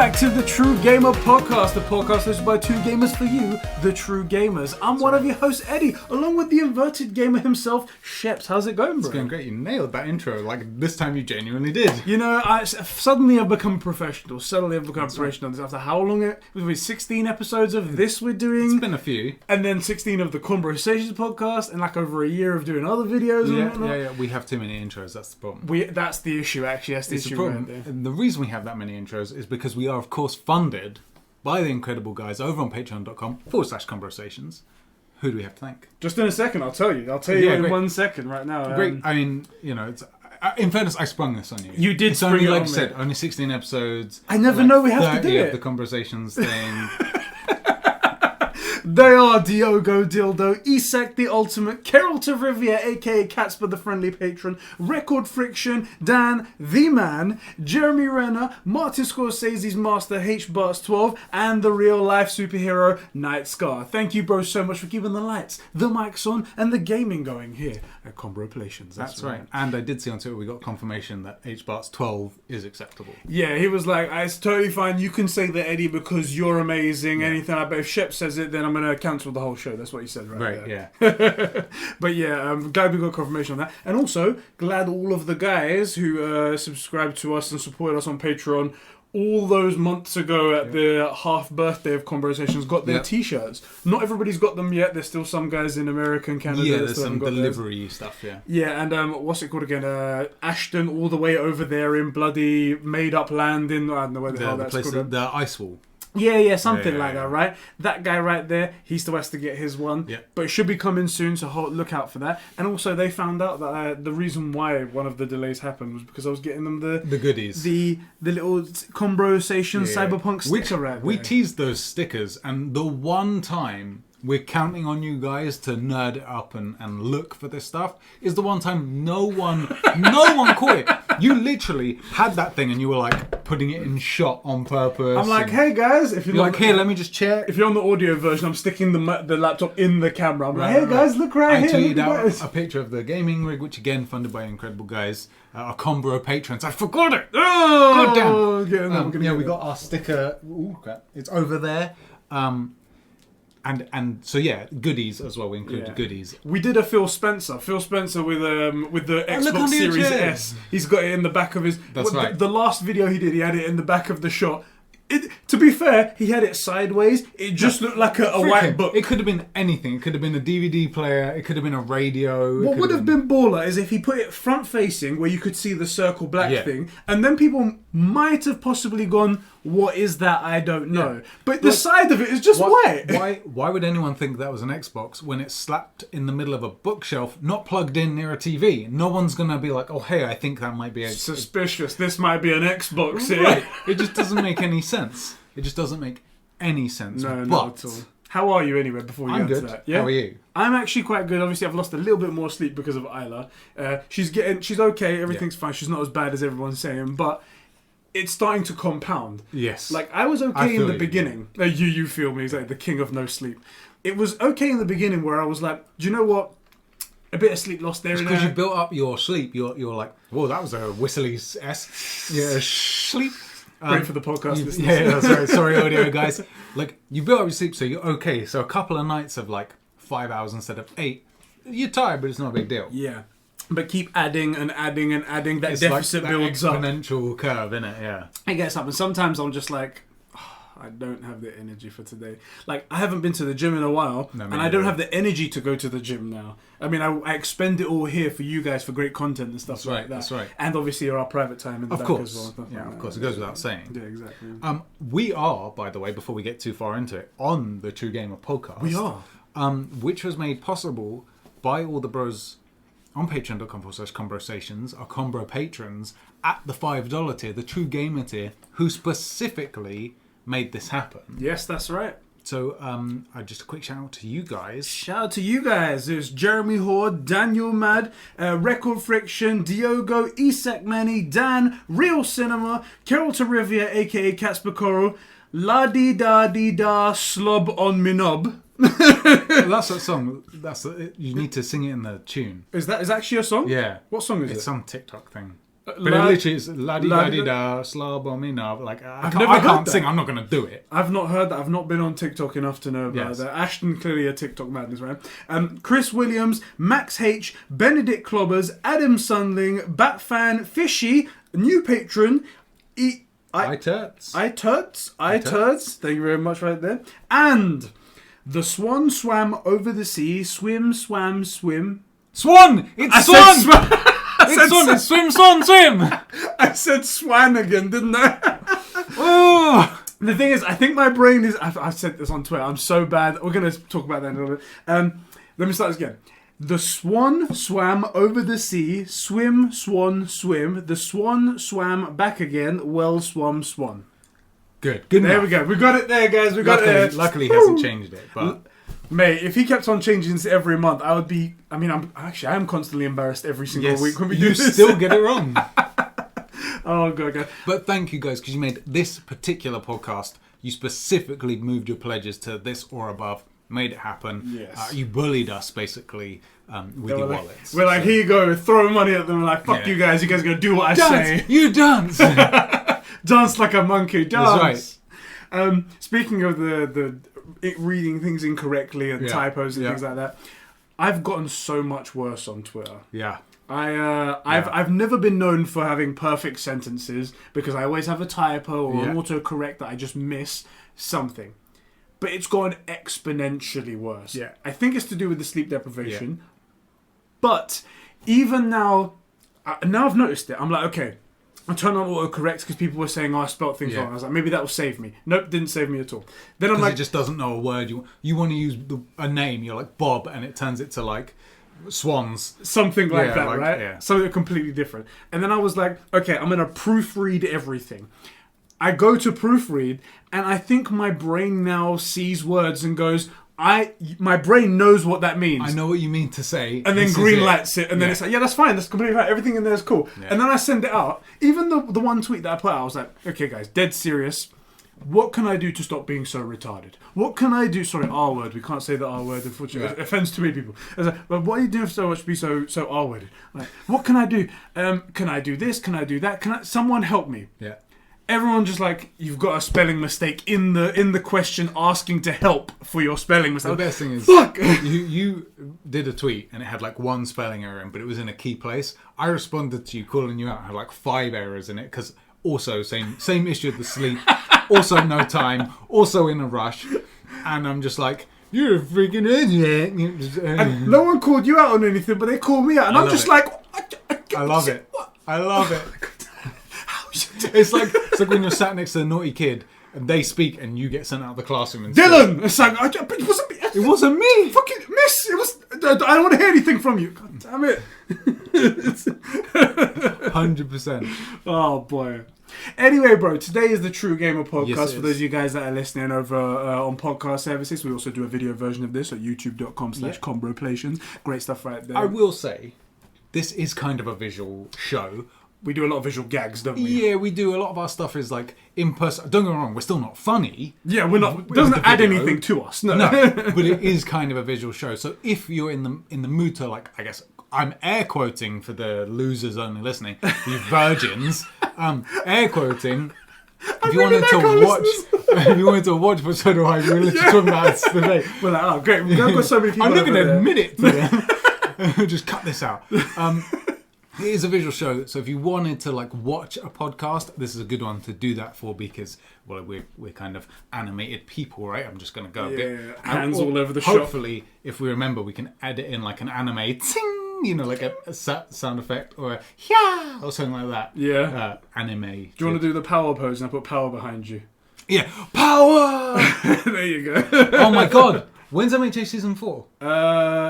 back to the True Gamer Podcast, the podcast hosted by two gamers for you, the True Gamers. I'm one of your hosts, Eddie, along with the inverted gamer himself, Sheps. How's it going, bro? It's going great. You nailed that intro. Like, this time you genuinely did. You know, suddenly I've become professional. After how long? It was 16 episodes of this we're doing. It's been a few. And then 16 of the Conversations podcast, and like over a year of doing other videos and whatnot. Yeah. We have too many intros. That's the problem. That's the issue, actually. That's the issue right there. And the reason we have that many intros is because we are, of course, funded by the incredible guys over on patreon.com/conversations. Who do we have to thank? Just in a second, I'll tell you. In 1 second right now. Great. I mean, you know, it's... in fairness, I sprung this on you. You did it's spring only, it like on you me. said, only 16 episodes. I never know we have to do it. The Conversations thing. They are Diogo Dildo, Isak the Ultimate, Carol Tarivia, aka Catsper the Friendly Patron, Record Friction, Dan the Man, Jeremy Renner, Martin Scorsese's Master H-Bars12, and the real life superhero Night Scar. Thank you, bro, so much for keeping the lights, the mics on, and the gaming going here at Combrolations. That's right. And I did see on Twitter we got confirmation that H-Bars12 is acceptable. Yeah, he was like, it's totally fine. You can say that, Eddie, because you're amazing. Yeah. Anything like that. But if Shep says it, then I'm going to cancel the whole show. That's what he said right there. Yeah. But yeah, I'm glad we got confirmation on that. And also, glad all of the guys who subscribed to us and supported us on Patreon all those months ago at the half birthday of Conversations got their t-shirts. Not everybody's got them yet. There's still some guys in America and Canada. Yeah, there's some delivery stuff, yeah. Yeah, and what's it called again? Ashton, all the way over there in bloody made-up land in... I don't know where the hell that's place, called. the ice wall. Yeah, something like that, right? That guy right there, he still has to get his one. Yeah. But it should be coming soon, so look out for that. And also, they found out that the reason why one of the delays happened was because I was getting them the goodies. The little Conversation Cyberpunk sticker right there. We teased those stickers, and the one time we're counting on you guys to nerd it up and look for this stuff is the one time no one caught it. You literally had that thing and you were like putting it in shot on purpose. I'm like, hey guys, if you're like, here, let me just check. If you're on the audio version, I'm sticking the laptop in the camera. I'm like, hey guys, look right here. I tweeted out a picture of the gaming rig, which again funded by incredible guys, our Combro patrons. I forgot it. Oh, goddamn. We got our sticker. Ooh, crap. It's over there. And so yeah, goodies as well. We included goodies. We did a Phil Spencer with the Xbox Series S. He's got it in the back of his. That's right. The last video he did, he had it in the back of the shot. To be fair, he had it sideways. It just looked like a white book. It could have been anything. It could have been a DVD player. It could have been a radio. What would have been baller is if he put it front facing where you could see the circle black thing, and then people might have possibly gone, what is that? I don't know. Yeah. But the side of it is just white. Why would anyone think that was an Xbox when it's slapped in the middle of a bookshelf, not plugged in near a TV? No one's going to be like, oh, hey, I think that might be suspicious. This might be an Xbox here. Right. It just doesn't make any sense. It just doesn't make any sense. No, not at all. How are you anyway before you get to that? Yeah? How are you? I'm actually quite good. Obviously, I've lost a little bit more sleep because of Isla. She's okay. Everything's fine. She's not as bad as everyone's saying, but it's starting to compound. Yes. Like, I was okay in the beginning. You feel me. He's like the king of no sleep. It was okay in the beginning where I was like, do you know what? A bit of sleep lost there. Because you built up your sleep. You're like, whoa, that was a whistly S. Yeah, sleep. Great for the podcast listeners. Yeah, that's right. Sorry, audio guys. Like, you built up your sleep, so you're okay. So a couple of nights of like 5 hours instead of 8. You're tired, but it's not a big deal. Yeah. But keep adding and adding and adding. That it's deficit like that builds up. Exponential curve, innit? Yeah. I guess up. And sometimes I'm just like, I don't have the energy for today. Like, I haven't been to the gym in a while, and I don't have the energy to go to the gym now. I mean, I expend it all here for you guys for great content and stuff like that. That's right. And obviously our private time in the back as well. Yeah, of course. It goes without saying. Yeah, exactly. We are, by the way, before we get too far into it, on the True Gamer podcast. We are. Which was made possible by all the bros on patreon.com/conversations, our Combro patrons at the $5 tier, the True Gamer tier, who specifically made this happen. Yes, that's right. So, just a quick shout out to you guys. Shout out to you guys. There's Jeremy Horde, Daniel Mad, Record Friction, Diogo, Isak Manny, Dan, Real Cinema, Carol Tarivia, aka Catsper Coral, La Di Da Di Da Slob on Minob. That's that song. You need to sing it in the tune. Is that actually a song? Yeah. What song is it? It's some TikTok thing. But it literally is la-di-da-di-da, slabomina. Like, I can't sing, I'm not going to do it. I've not heard that. I've not been on TikTok enough to know about that. Ashton, clearly a TikTok madness, right? Chris Williams, Max H, Benedict Clobbers, Adam Sunling, Batfan, Fishy, new patron, I-Turds. Thank you very much right there. And the swan swam over the sea, swim. Swan! It's Swan! It's swim, swan, swim! I said swan again, didn't I? Oh! The thing is, I think my brain is... I've said this on Twitter. I'm so bad. We're going to talk about that in a little bit. Let me start this again. The swan swam over the sea, swim, swan, swim. The swan swam back again, well swum, swan. Good there enough. We go. We got it there, guys. We got it there. Luckily, he hasn't changed it, but... Mate, if he kept on changing this every month, I would be... I mean, I'm constantly embarrassed every single week when we do this. You still get it wrong. Oh, God. But thank you, guys, because you made this particular podcast. You specifically moved your pledges to this or above, made it happen. Yes. You bullied us, basically, with your wallets. We're like, here you go, throw money at them. We're like, fuck you guys. You guys are going to do what I say. You dance. Dance like a monkey. Dance. That's right. Speaking of the reading things incorrectly and typos and things like that, I've gotten so much worse on Twitter. Yeah. I've never been known for having perfect sentences because I always have a typo or an autocorrect that I just miss something. But it's gone exponentially worse. Yeah. I think it's to do with the sleep deprivation. Yeah. But even now I've noticed it. I'm like, okay, I turned on autocorrect because people were saying, I spelt things wrong. I was like, maybe that will save me. Nope, didn't save me at all. Then I'm like... it just doesn't know a word. You want to use a name, you're like Bob, and it turns it to like swans. Something like that, right? Yeah. Something completely different. And then I was like, okay, I'm going to proofread everything. I go to proofread, and I think my brain now sees words and goes... my brain knows what that means. I know what you mean to say. And then green lights it. And then it's like, yeah, that's fine. That's completely right. Everything in there is cool. Yeah. And then I send it out. Even the one tweet that I put out, I was like, okay, guys, dead serious. What can I do to stop being so retarded? What can I do? Sorry, R word. We can't say the R word, unfortunately. It offends too many people. I was like, but what are you doing so much to be so R worded? Like, what can I do? Can I do this? Can I do that? Someone help me? Yeah. Everyone just like, you've got a spelling mistake in the question asking to help for your spelling mistake. The best thing is, you did a tweet and it had like one spelling error in, but it was in a key place. I responded to you calling you out, had like 5 errors in it because also same issue with the sleep, also no time, also in a rush, and I'm just like, you're a freaking idiot. And no one called you out on anything, but they called me out, and I'm just like, I love it. I love it. It's like when you're sat next to a naughty kid and they speak and you get sent out of the classroom. And Dylan! It's like, it wasn't me. It wasn't me. Fucking miss. It was. I don't want to hear anything from you. God damn it. 100%. Oh boy. Anyway, bro, today is the True Gamer podcast. Yes, for those of you guys that are listening over on podcast services, we also do a video version of this at youtube.com/combroplations. Great stuff right there. I will say, this is kind of a visual show. We do a lot of visual gags, don't we? Yeah, we do. A lot of our stuff is like in person. Don't get me wrong, we're still not funny. Yeah, we're not. It doesn't add anything to us. No, but it is kind of a visual show. So if you're in the mood to, like, I guess I'm air quoting for the losers only listening, you virgins, air quoting. If you wanted to watch, but so do I. We're literally talking about it today. We're like, oh great, we've got so many people. I'm not going to admit it to them. Just cut this out. It is a visual show, so if you wanted to like watch a podcast, this is a good one to do that for because, well, we're kind of animated people, right? I'm just going to go a bit hands all over the shop. Hopefully, if we remember, we can add it in like an anime ting, you know, like a sound effect or a yeah or something like that. Yeah, anime. Do you want to do the power pose and I put power behind you? Yeah, power. There you go. Oh my god. When's MHA season 4?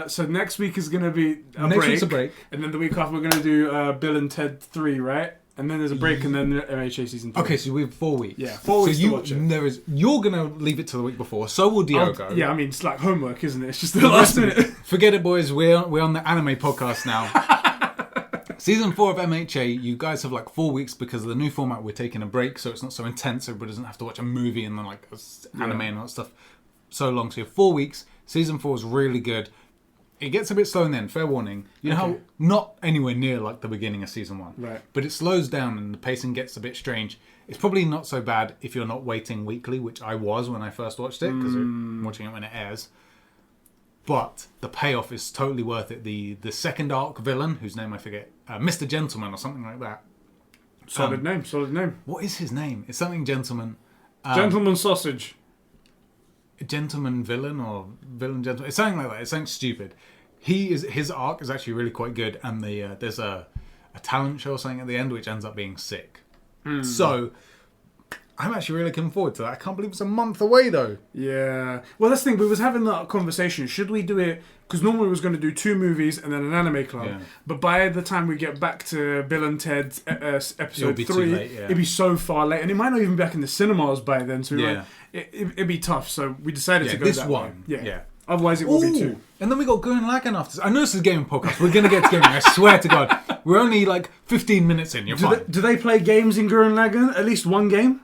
So next week is going to be Next week's a break. And then the week after we're going to do Bill and Ted 3, right? And then there's a break and then MHA season 3. Okay, so we have 4 weeks. Yeah, 4 weeks to watch it. You're going to leave it to the week before, so will Diogo. Yeah, I mean, it's like homework, isn't it? It's just the last minute. Forget it, boys. We're on the anime podcast now. Season 4 of MHA, you guys have like 4 weeks because of the new format. We're taking a break, so it's not so intense. Everybody doesn't have to watch a movie and then like anime and all that stuff so long. So you have 4 weeks. Season 4 is really good. It gets a bit slow in the end, fair warning. You know how, not anywhere near like the beginning of Season 1. Right. But it slows down and the pacing gets a bit strange. It's probably not so bad if you're not waiting weekly, which I was when I first watched it, because I'm watching it when it airs. But the payoff is totally worth it. The second arc villain, whose name I forget, Mr. Gentleman or something like that. Solid name. What is his name? It's something Gentleman. Gentleman Sausage. Gentleman Villain or Villain Gentleman. It's something like that. It's something stupid. His arc is actually really quite good, and there's a talent show or something at the end which ends up being sick. So I'm actually really looking forward to that. I can't believe it's a month away though. Yeah. Well, that's the thing. We was having that conversation. Should we do it? Because normally we was going to do 2 movies and then an anime club. Yeah. But by the time we get back to Bill and Ted's episode 3, it'd be so far late, and it might not even be back in the cinemas by then. So it'd be tough. So we decided to go this that one. way. Yeah. Otherwise, it will be 2. And then we got Gurren Lagann after. I know this is a gaming podcast. We're going to get to gaming. I swear to God. We're only like 15 minutes in. You're fine. Do they play games in Gurren Lagann? At least one game?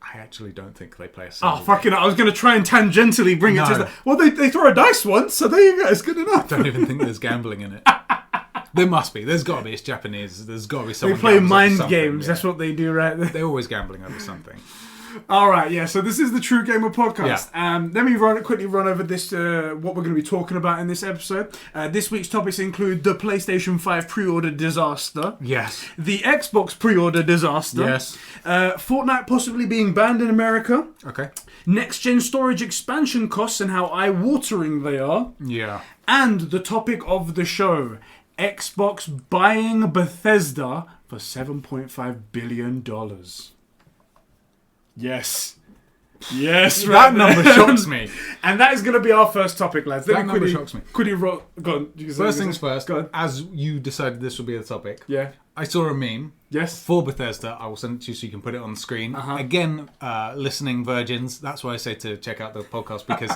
I actually don't think they play a single game. Fucking hell. I was going to try and tangentially bring it to that. Well, they throw a dice once, so there you go. It's good enough. I don't even think there's gambling in it. There must be. There's got to be. It's Japanese. There's got to be someone. They play mind games. That's what they do, right? They're always gambling over something. All right, yeah. So this is the True Gamer podcast. Let me quickly run over this. What we're going to be talking about in this episode. This week's topics include the PlayStation 5 pre-order disaster. Yes. The Xbox pre-order disaster. Yes. Fortnite possibly being banned in America. Okay. Next-gen storage expansion costs and how eye-watering they are. Yeah. And the topic of the show: Xbox buying Bethesda for $7.5 billion. Yes. Yes, right. That number shocks me. And that is going to be our first topic, lads. That number shocks me. Go on. First things first, as you decided this would be the topic, I saw a meme for Bethesda. I will send it to you so you can put it on the screen. Again, listening virgins, that's why I say to check out the podcast, because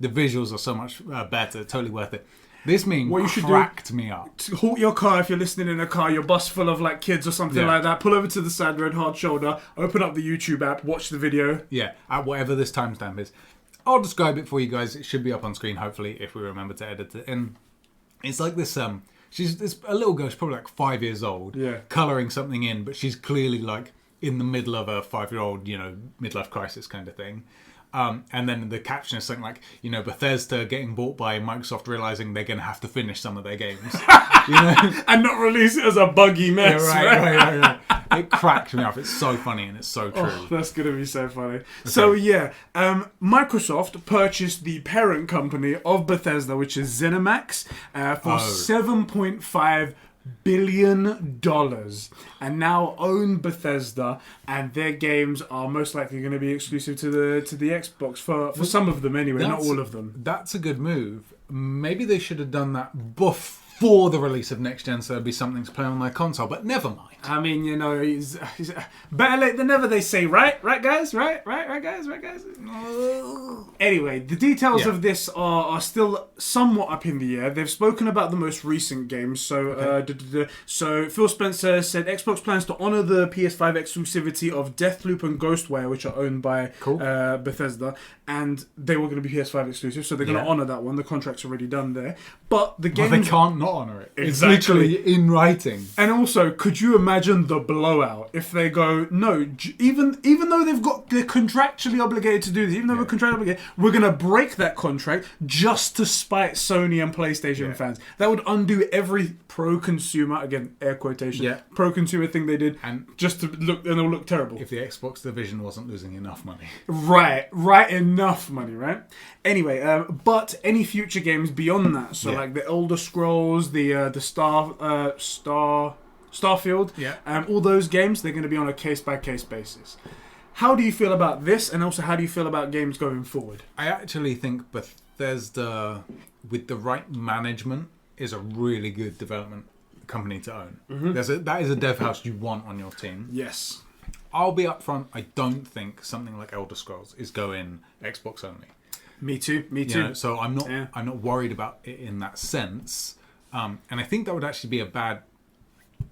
the visuals are so much better. Totally worth it. This meme cracked me up. Halt your car if you're listening in a car, your bus full of like kids or something like that. Pull over to the side road, hard shoulder, open up the YouTube app, watch the video. Yeah, at whatever this timestamp is. I'll describe it for you guys. It should be up on screen, hopefully, if we remember to edit it. And it's like this, she's a little girl, she's probably like 5 years old, colouring something in, but she's clearly like in the middle of a 5-year-old, midlife crisis kind of thing. And then the caption is something like, Bethesda getting bought by Microsoft, realising they're going to have to finish some of their games. And not release it as a buggy mess. Yeah, right. It cracked me up. It's so funny and it's so true. Oh, that's going to be so funny. Okay. So, Microsoft purchased the parent company of Bethesda, which is ZeniMax, for $7.5 billion, and now own Bethesda, and their games are most likely going to be exclusive to the Xbox for some of them anyway, not all of them. That's a good move. Maybe they should have done that before the release of next gen, so there'd be something to play on their console. But never mind. I mean, he's better late than never, they say, right, guys, right, guys. Anyway, the details of this are still somewhat up in the air. They've spoken about the most recent games. So, so Phil Spencer said Xbox plans to honor the PS5 exclusivity of Deathloop and Ghostwire, which are owned by Bethesda, and they were going to be PS5 exclusive, so they're going to honor that one. The contract's already done there, but the game they can't not honor it. Exactly. It's literally in writing. And also, could you imagine the blowout if they go, no, even though they're contractually obligated to do this, even though we're contractually obligated, we're going to break that contract just to spite Sony and PlayStation fans. That would undo every pro-consumer, again, air quotation, pro-consumer thing they did, and just to look, and it'll look terrible. If the Xbox division wasn't losing enough money. Right, enough money, right? Anyway, but any future games beyond that, so like the Elder Scrolls, the Starfield, all those games, they're going to be on a case-by-case basis. How do you feel about this, and also how do you feel about games going forward? I actually think Bethesda, with the right management, is a really good development company to own. Mm-hmm. That is a dev house you want on your team. Yes. I'll be upfront, I don't think something like Elder Scrolls is going Xbox only. Me too. So I'm not worried about it in that sense. And I think that would actually be a bad,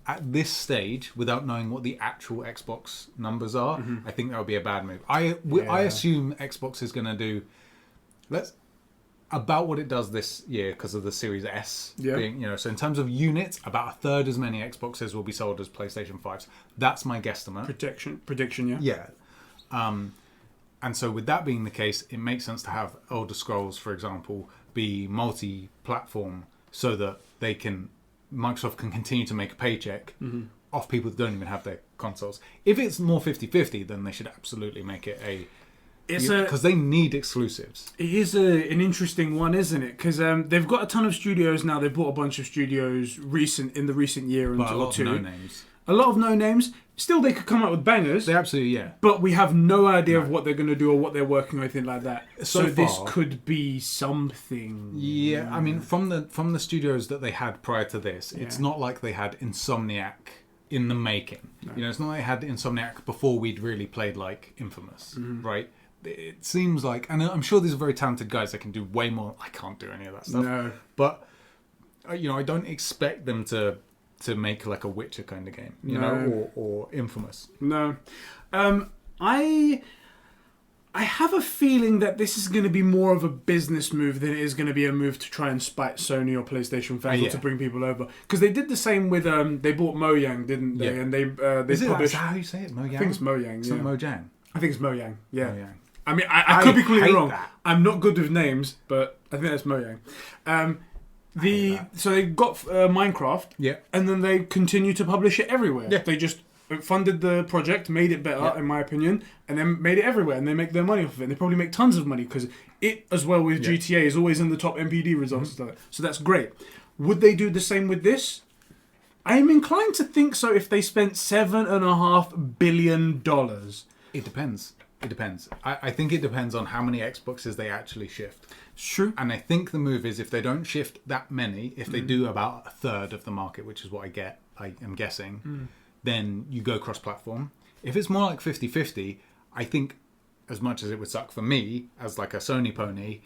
at this stage, without knowing what the actual Xbox numbers are, I think that would be a bad move. I assume Xbox is going to do, about what it does this year because of the Series S Yeah. being, so in terms of units, about a third as many Xboxes will be sold as PlayStation 5s. That's my guesstimate. Prediction, yeah. Yeah. And so with that being the case, it makes sense to have Elder Scrolls, for example, be multi-platform so that Microsoft can continue to make a paycheck off people that don't even have their consoles. If it's more 50-50, then they should absolutely make it because they need exclusives. It is an interesting one, isn't it? Because they've got a ton of studios now. They've bought a bunch of studios in the recent year But a lot or two. of no names. A lot of no names. Still, they could come out with bangers. They absolutely, yeah. But we have no idea of what they're going to do or what they're working on or anything like that. So this far- could be something. Yeah, I mean, from the studios that they had prior to this, it's not like they had Insomniac in the making. No. It's not like they had Insomniac before we'd really played like Infamous, right? It seems like, and I'm sure these are very talented guys that can do way more. I can't do any of that stuff. No. But I don't expect them to make like a Witcher kind of game, or Infamous. No. I have a feeling that this is going to be more of a business move than it is going to be a move to try and spite Sony or PlayStation fans or to bring people over. Because they did the same with they bought Mojang, didn't they? Yeah. And they Is published. that how you say it? Mojang? I think it's Mojang. It's Yeah. not Mojang. I think it's Mojang. Yeah. Mojang. I mean, I could be completely hate wrong. that. I'm not good with names, but I think that's Mojang. So they got Minecraft, Yeah. and then they continue to publish it everywhere. Yeah. They just funded the project, made it better, in my opinion, and then made it everywhere, and they make their money off of it. And they probably make tons of money because it, as well with GTA, is always in the top MPD results. And stuff. So that's great. Would they do the same with this? I'm inclined to think so if they spent $7.5 billion. It depends. I think it depends on how many Xboxes they actually shift. True. And I think the move is if they don't shift that many, if they do about a third of the market, which is what I am guessing, then you go cross-platform. If it's more like 50-50, I think as much as it would suck for me as like a Sony pony,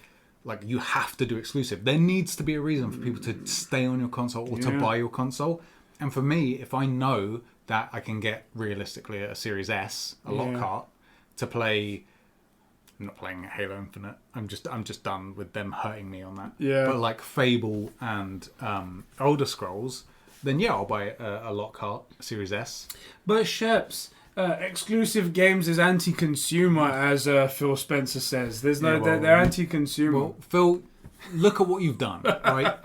like you have to do exclusive. There needs to be a reason for people to stay on your console or to buy your console. And for me, if I know that I can get realistically a Series S, a Lockhart, to play. I'm not playing Halo Infinite. I'm just done with them hurting me on that. Yeah. But like Fable and Elder Scrolls, then I'll buy a Lockhart Series S. But Sheps, exclusive games is anti-consumer, as Phil Spencer says. There's no, they're anti-consumer. Well, Phil, look at what you've done, right?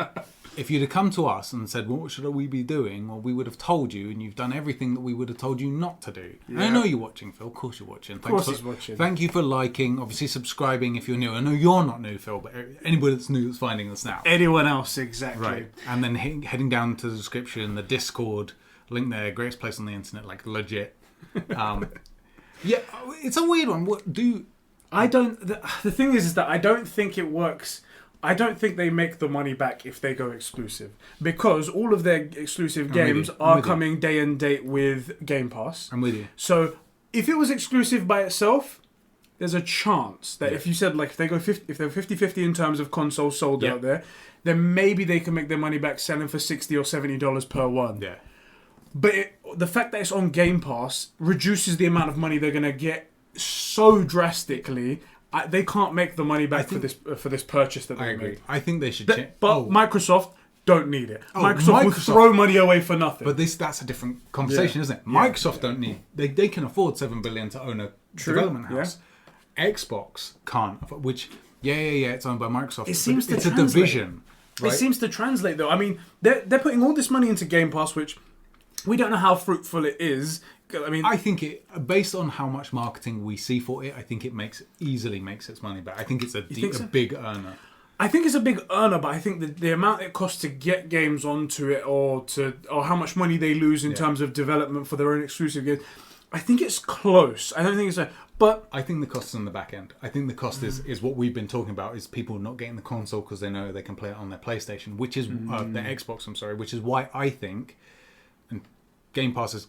If you'd have come to us and said, what should we be doing? Well, we would have told you, and you've done everything that we would have told you not to do. Yeah. And I know you're watching, Phil. Of course you're watching. Of course he's watching. Thank you for liking, obviously subscribing if you're new. I know you're not new, Phil, but anybody that's new that's finding us now. Anyone else, exactly. Right. And then heading down to the description, the Discord, link there, greatest place on the internet, like legit. Yeah, it's a weird one. The thing is that I don't think it works. I don't think they make the money back if they go exclusive, because all of their exclusive games are coming day and date with Game Pass. I'm with you. So if it was exclusive by itself, there's a chance that if you said like if they're 50-50 in terms of consoles sold out there, then maybe they can make their money back selling for $60 or $70 per one. Yeah. But the fact that it's on Game Pass reduces the amount of money they're going to get so drastically. They can't make the money back for this purchase that they made. I think they should change. But Microsoft don't need it. Microsoft will throw money away for nothing. But that's a different conversation, isn't it? Microsoft don't need. They can afford $7 billion to own a development house. Xbox can't. Which it's owned by Microsoft. It seems to it's translate. A division. Right? It seems to translate though. I mean, they're putting all this money into Game Pass, which we don't know how fruitful it is. I mean, I think based on how much marketing we see for it, I think it easily makes its money back. I think it's a big earner. I think it's a big earner, but I think that the amount it costs to get games onto it, or how much money they lose in terms of development for their own exclusive games, I think it's close. I don't think it's but I think the cost is on the back end. I think the cost is what we've been talking about, is people not getting the console because they know they can play it on their PlayStation, which is their Xbox. I'm sorry, which is why I think, and Game Pass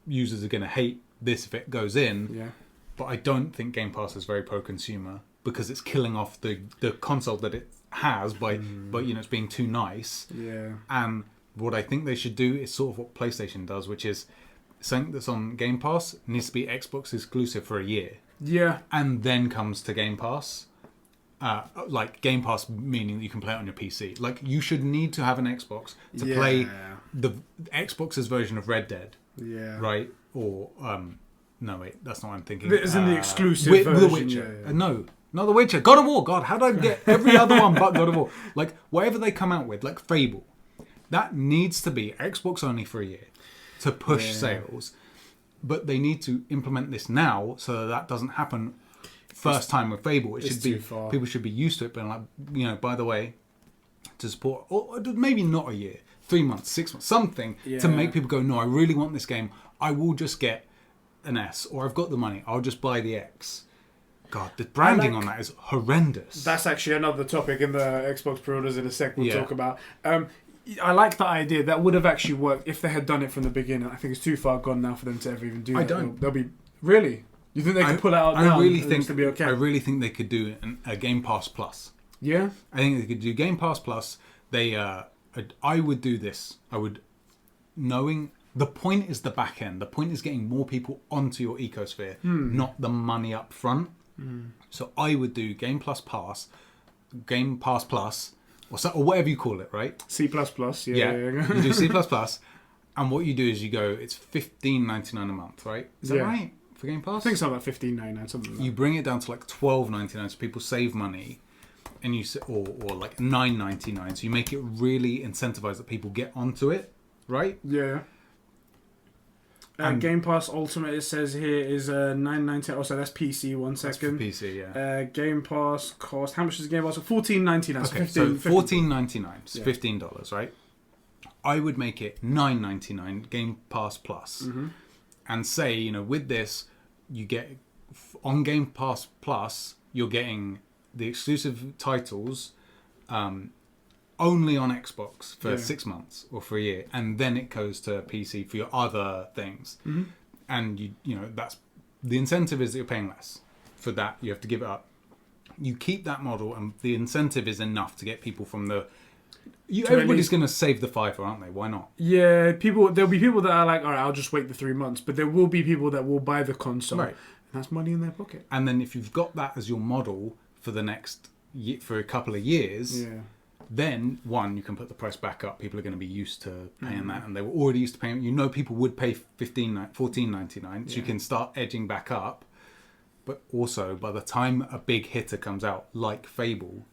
users are going to hate this if it goes in. Yeah. But I don't think Game Pass is very pro-consumer, because it's killing off the console that it has by it's being too nice. Yeah. And what I think they should do is sort of what PlayStation does, which is something that's on Game Pass needs to be Xbox exclusive for a year. Yeah. And then comes to Game Pass. like Game Pass, meaning that you can play it on your PC. Like, you should need to have an Xbox to play the Xbox's version of Red Dead. Yeah. Right? Or no, wait, that's not what I'm thinking. It's in the exclusive version. The Witcher. No, not The Witcher. God of War. God, how did I get every other one but God of War? Like, whatever they come out with, like Fable, that needs to be Xbox only for a year to push sales. But they need to implement this now so that doesn't happen first time with Fable. It should be, people should be used to it, but like, by the way, to support, or maybe not a year, 3 months, 6 months, something to make people go, no, I really want this game. I will just get an S, or I've got the money, I'll just buy the X. God, the branding on that is horrendous. That's actually another topic in the Xbox pre-orders in a sec we'll talk about. I like the idea. That would have actually worked if they had done it from the beginning. I think it's too far gone now for them to ever even do that. I don't. They'll be... Really? You think they could pull it out now? I really think to be okay? I really think they could do a Game Pass Plus. Yeah? I think they could do Game Pass Plus. I would do this. I would... Knowing... The point is the back end. The point is getting more people onto your ecosphere, not the money up front. So I would do Game Pass Plus, or whatever you call it, right? C++, yeah. You do C++, and what you do is you go, it's $15.99 a month, right? Is that right? For Game Pass? I think it's something like $15.99, something like that. You bring it down to like $12.99 so people save money, and or like $9.99, so you make it really incentivized that people get onto it, right? Yeah. Game Pass Ultimate, it says here, is $9.99. Oh, so that's PC. One second. That's for PC, yeah. Game Pass cost. How much is Game Pass? $14.99. Okay, so $14.99. It's $15, right? I would make it $9.99 Game Pass Plus, and say, with this, you get on Game Pass Plus, you're getting the exclusive titles. Only on Xbox for 6 months or for a year, and then it goes to PC for your other things. And that's the incentive is that you're paying less for that. You have to give it up. You keep that model, and the incentive is enough to get people from the. Everybody's going to save the $5, aren't they? Why not? Yeah, there'll be people that are like, all right, I'll just wait the 3 months, but there will be people that will buy the console, right? And that's money in their pocket. And then if you've got that as your model for the next for a couple of years. Then, you can put the price back up. People are going to be used to paying that, and they were already used to paying. People would pay $14.99, so you can start edging back up. But also, by the time a big hitter comes out, like Fable,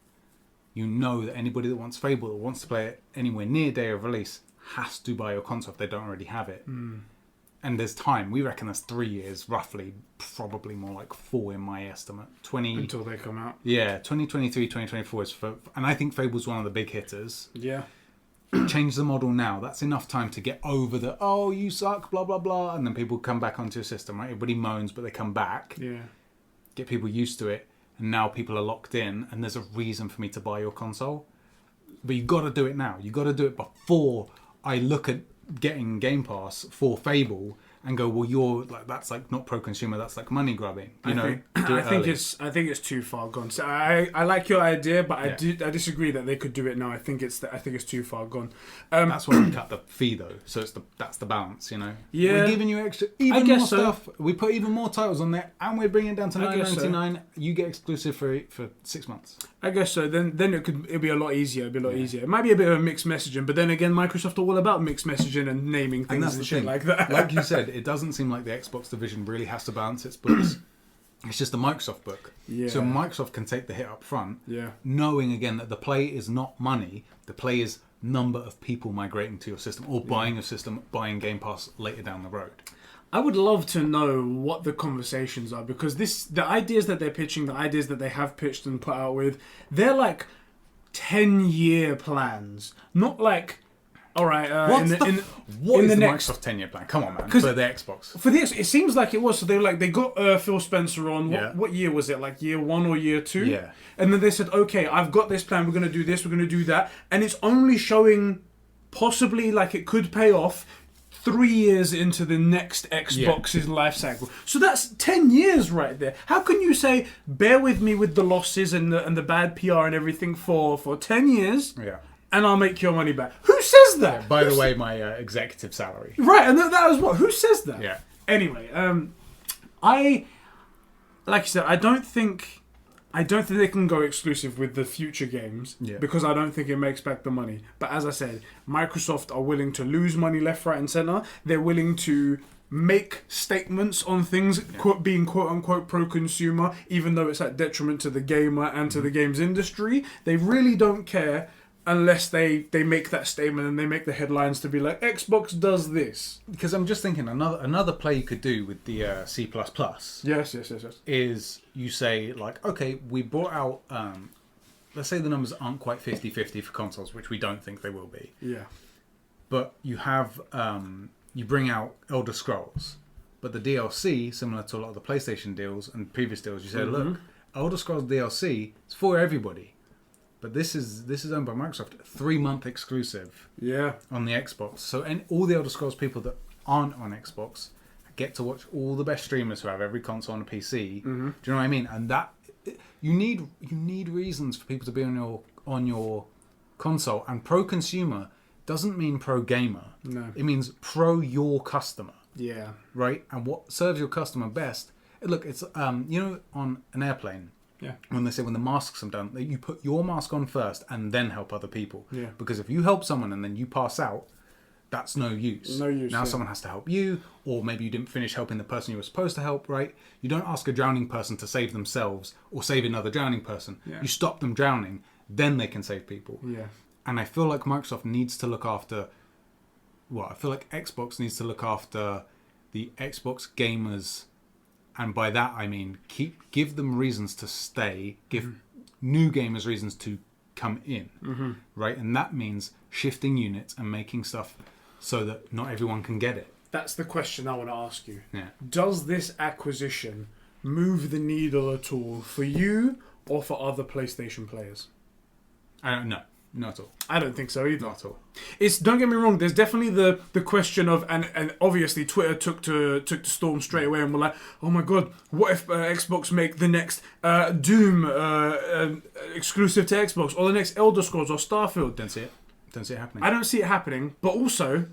that anybody that wants Fable, that wants to play it anywhere near day of release, has to buy your console if they don't already have it. And there's time. We reckon that's 3 years, roughly. Probably more like 4 in my estimate. Until they come out. Yeah, 2023, 2024 is for... And I think Fable's one of the big hitters. Yeah. Change the model now. That's enough time to get over the, oh, you suck, blah, blah, blah. And then people come back onto your system, right? Everybody moans, but they come back. Yeah. Get people used to it. And now people are locked in, and there's a reason for me to buy your console. But you got to do it now. You got to do it before I look at getting Game Pass for Fable and go, well, you're like, that's like not pro-consumer, that's like money grubbing. I think it's too far gone. So I like your idea, but I disagree that they could do it now. I think it's too far gone. That's why we cut the fee though. So that's the balance, Yeah, we're giving you even more stuff. We put even more titles on there, and we're bringing it down to $9.99. You get exclusive for 6 months. I guess so. Then it'll be a lot easier. It might be a bit of a mixed messaging, but then again, Microsoft are all about mixed messaging and naming things and shit like that. Like you said, it doesn't seem like the Xbox division really has to balance its books. It's just a Microsoft book. Yeah. So Microsoft can take the hit up front, knowing again that the play is not money. The play is number of people migrating to your system or buying a system, buying Game Pass later down the road. I would love to know what the conversations are, because the ideas that they're pitching, the ideas that they have pitched and put out with, they're like 10-year plans, not like. All right. What is the Microsoft 10-year plan? Come on, man. For the Xbox. For the Xbox, it seems like it was. So they got Phil Spencer on. What year was it? Like year 1 or year 2? Yeah. And then they said, okay, I've got this plan. We're going to do this. We're going to do that. And it's only showing possibly like it could pay off 3 years into the next Xbox's life cycle. So that's 10 years right there. How can you say, bear with me with the losses and the bad PR and everything for 10 years? Yeah. And I'll make your money back. Who says that? Yeah, by the way, my executive salary. Right, and that was what? Who says that? Yeah. Anyway, like you said, I don't think I don't think they can go exclusive with the future games because I don't think it makes back the money. But as I said, Microsoft are willing to lose money left, right, and center. They're willing to make statements on things being quote-unquote pro-consumer, even though it's at detriment to the gamer and to the games industry. They really don't care unless they make that statement and they make the headlines to be like, Xbox does this. Because I'm just thinking, another play you could do with the C++. Yes. Is you say, like, okay, we brought out, let's say the numbers aren't quite 50-50 for consoles, which we don't think they will be. Yeah. But you have, you bring out Elder Scrolls. But the DLC, similar to a lot of the PlayStation deals and previous deals, you say, look, Elder Scrolls DLC is for everybody. But this is owned by Microsoft, 3-month exclusive. Yeah. On the Xbox. So all the Elder Scrolls people that aren't on Xbox get to watch all the best streamers who have every console and a PC. Do you know what I mean? And that you need reasons for people to be on your console. And pro consumer doesn't mean pro gamer. No. It means pro your customer. Yeah. Right? And what serves your customer best? Look, it's on an airplane. Yeah. When they say when the masks are done, that you put your mask on first and then help other people. Yeah. Because if you help someone and then you pass out, that's no use. No use. Now someone has to help you, or maybe you didn't finish helping the person you were supposed to help, right? You don't ask a drowning person to save themselves or save another drowning person. Yeah. You stop them drowning, then they can save people. Yeah. And I feel like Microsoft needs to look after... Well, I feel like Xbox needs to look after the Xbox gamers. And by that I mean give them reasons to stay, give new gamers reasons to come in, right? And that means shifting units and making stuff so that not everyone can get it. That's the question I want to ask you. Yeah. Does this acquisition move the needle at all for you or for other PlayStation players? I don't know. Not at all. I don't think so either. Not at all. Don't get me wrong, there's definitely the question of, and obviously Twitter took to storm straight away and were like, oh my god, what if Xbox make the next Doom exclusive to Xbox, or the next Elder Scrolls or Starfield? Don't see it. Don't see it happening. I don't see it happening, but also,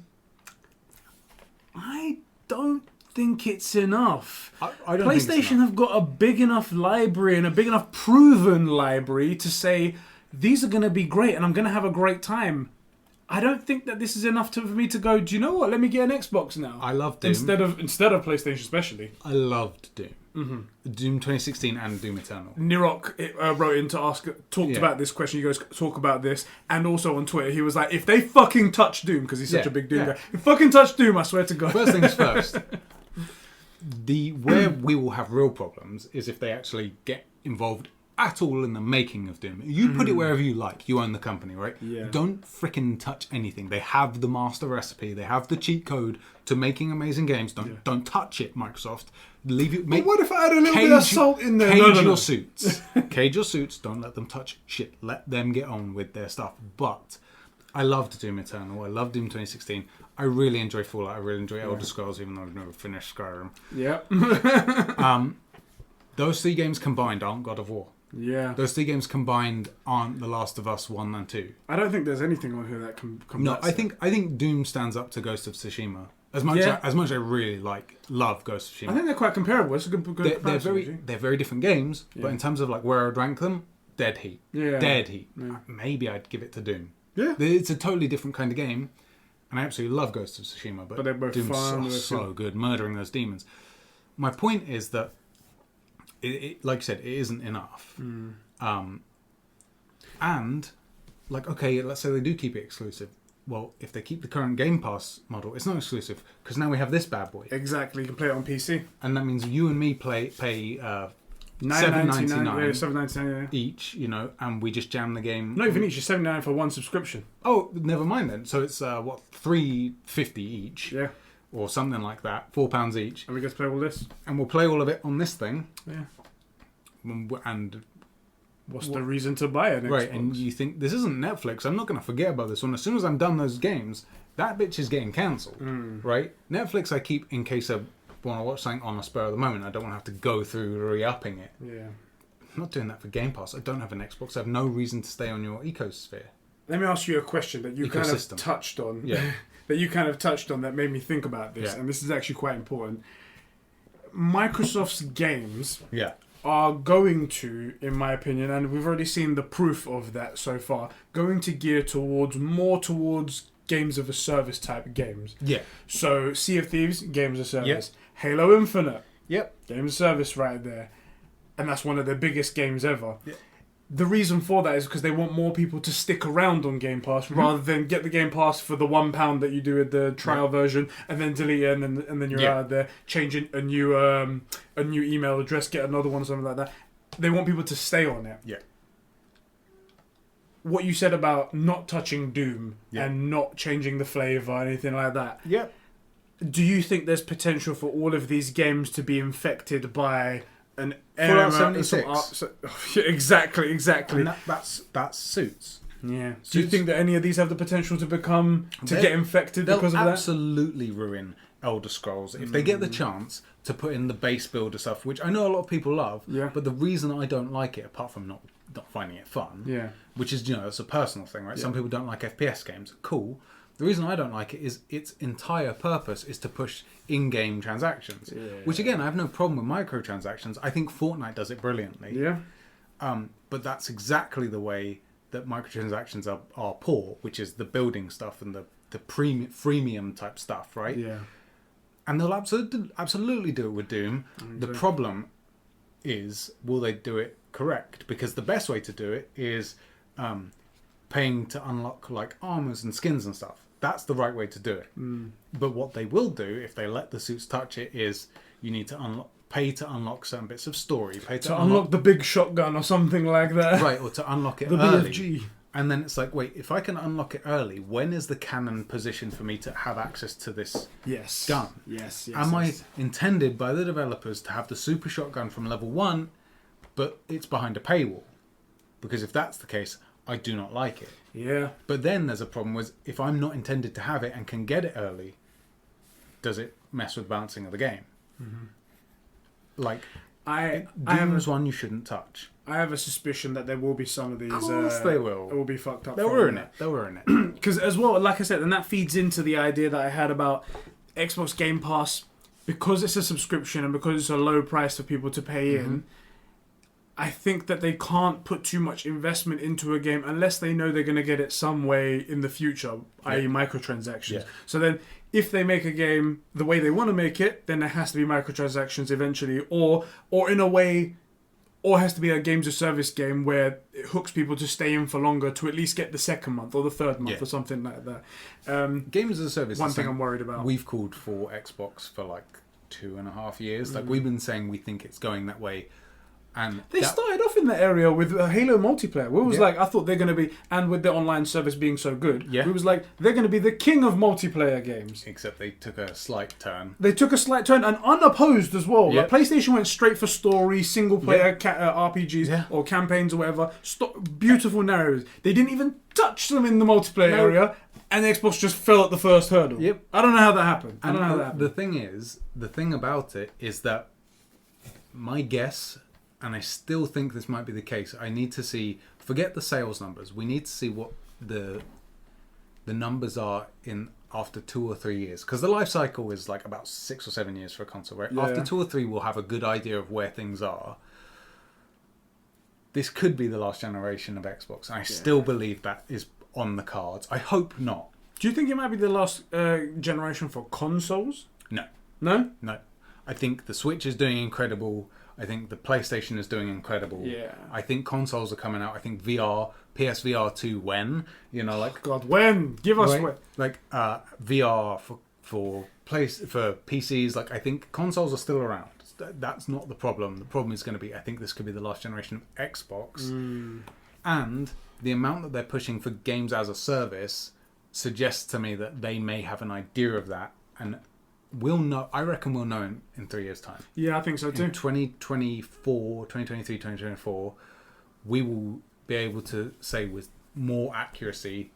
I don't think it's enough. I don't PlayStation think it's enough. have got a big enough library and a big enough proven library to say, these are going to be great and I'm going to have a great time. I don't think that this is enough for me to go, do you know what? Let me get an Xbox now. I love Doom. Instead of PlayStation especially. I loved Doom. Doom 2016 and Doom Eternal. Nirok wrote in to talked about this question. You guys talk about this. And also on Twitter, he was like, if they fucking touch Doom, because he's such a big Doom guy. If fucking touch Doom, I swear to God. First things first. Where we will have real problems is if they actually get involved at all in the making of Doom. You put it wherever you like. You own the company, right? Yeah. Don't fricking touch anything. They have the master recipe. They have the cheat code to making amazing games. Don't touch it, Microsoft. Leave it. But what if I had a little bit of salt in there? Cage your suits. Cage your suits. Don't let them touch shit. Let them get on with their stuff. But I loved Doom Eternal. I loved Doom 2016. I really enjoy Fallout. I really enjoy Elder Scrolls, even though I've never finished Skyrim. Yeah. Those three games combined aren't God of War. Yeah. Those three games combined aren't The Last of Us 1 and 2. I don't think there's anything on here that can No, I think Doom stands up to Ghost of Tsushima. As much as I really love Ghost of Tsushima. I think they're quite comparable. It's a good comparison. They're very different games, but in terms of like where I'd rank them, dead heat. Yeah. Dead heat. Yeah. Maybe I'd give it to Doom. Yeah. It's a totally different kind of game, and I absolutely love Ghost of Tsushima, but they're both Doom's so good, murdering those demons. My point is that it like you said, it isn't enough. And like, okay, let's say they do keep it exclusive. Well, if they keep the current Game Pass model, it's not exclusive because now we have this bad boy. Exactly, you can play it on PC, and that means you and me pay $7.99 each, and we just jam the game. Not even each, it's $7.99 for one subscription. Oh, never mind then. So it's $3.50 each, or something like that, £4 each, and we get to play all this, and we'll play all of it on this thing. Yeah. And what's the reason to buy an Xbox? Right, and you think this isn't Netflix? I'm not going to forget about this one. As soon as I'm done those games, that bitch is getting cancelled, right? Netflix I keep in case I want to watch something on a spur of the moment. I don't want to have to go through re-upping it. Yeah. I'm not doing that for Game Pass. I don't have an Xbox. I have no reason to stay on your ecosphere. Let me ask you a question that you kind of touched on. Yeah. that made me think about this, and this is actually quite important. Microsoft's games are going to, in my opinion, and we've already seen the proof of that so far, going to gear towards games of a service type games. Yeah. So Sea of Thieves, games of service. Yep. Halo Infinite, Yep. games of service right there. And that's one of their biggest games ever. Yep. The reason for that is because they want more people to stick around on Game Pass rather than get the Game Pass for the £1 that you do with the trial version and then delete it and then you're out of there, changing a new email address, get another one, something like that. They want people to stay on it. Yeah. What you said about not touching Doom Yeah. and not changing the flavour or anything like that. Yep. Do you think there's potential for all of these games to be infected by an Fallout MMO? 76. Exactly. And that's Suits. Yeah. Do you think that any of these have the potential to get infected because of They'll that? absolutely ruin Elder Scrolls if they get the chance to put in the base builder stuff, which I know a lot of people love. Yeah. But the reason I don't like it, apart from not finding it fun, which is it's a personal thing, right? Yeah. Some people don't like FPS games. Cool. The reason I don't like it is its entire purpose is to push in-game transactions, which again I have no problem with microtransactions. I think Fortnite does it brilliantly. Yeah. But that's exactly the way that microtransactions are poor, which is the building stuff and the freemium type stuff, right? Yeah. And they'll absolutely do it with Doom. The problem is, will they do it correct? Because the best way to do it is paying to unlock like armors and skins and stuff. That's the right way to do it. But what they will do, if they let the suits touch it, is you need to pay to unlock certain bits of story. Pay to unlock the big shotgun or something like that. Right, or to unlock it the early. BFG. And then it's like, wait, if I can unlock it early, when is the canon position for me to have access to this gun? Yes. Am I intended by the developers to have the super shotgun from level 1, but it's behind a paywall? Because if that's the case, I do not like it. Yeah. But then there's a problem with, if I'm not intended to have it and can get it early, does it mess with balancing of the game? Like, Doom's one you shouldn't touch. I have a suspicion that there will be some of these. Of course they will. It will be fucked up. They'll ruin it. They'll ruin it. Because as well, like I said, and that feeds into the idea that I had about Xbox Game Pass, because it's a subscription and because it's a low price for people to pay in. I think that they can't put too much investment into a game unless they know they're going to get it some way in the future, i.e. microtransactions. Yeah. So then if they make a game the way they want to make it, then there has to be microtransactions eventually, or in a way, or has to be a games of service game where it hooks people to stay in for longer to at least get the second month or the third month or something like that. Games as a service. One thing I'm worried about. We've called for Xbox for like 2.5 years. Like we've been saying we think it's going that way. And they started off in that area with Halo multiplayer. We was like, I thought they're going to be, and with the online service being so good, we was like, they're going to be the king of multiplayer games. Except they took a slight turn. They took a slight turn, and unopposed as well. Like PlayStation went straight for story, single player RPGs or campaigns or whatever. Beautiful narratives. They didn't even touch them in the multiplayer area, and Xbox just fell at the first hurdle. Yep. I don't know how that happened. The thing about it is that my guess, and I still think this might be the case, I need to see, forget the sales numbers, we need to see what the numbers are in after 2 or 3 years, because the life cycle is like about 6 or 7 years for a console, right? After 2 or 3 we'll have a good idea of where things are. This could be the last generation of Xbox, and I still believe that is on the cards. I hope not. Do you think it might be the last generation for consoles? No. No? No. I think the Switch is doing incredible. I think the PlayStation is doing incredible. Yeah. I think consoles are coming out. I think VR, PSVR 2 when? God, when? Give us when. Like VR for PCs, like I think consoles are still around. That's not the problem. The problem is going to be, I think this could be the last generation of Xbox. And the amount that they're pushing for games as a service suggests to me that they may have an idea of that, and we'll know. I reckon we'll know in 3 years' time. Yeah, I think so too. In 2024, 2023, 2024, we will be able to say with more accuracy,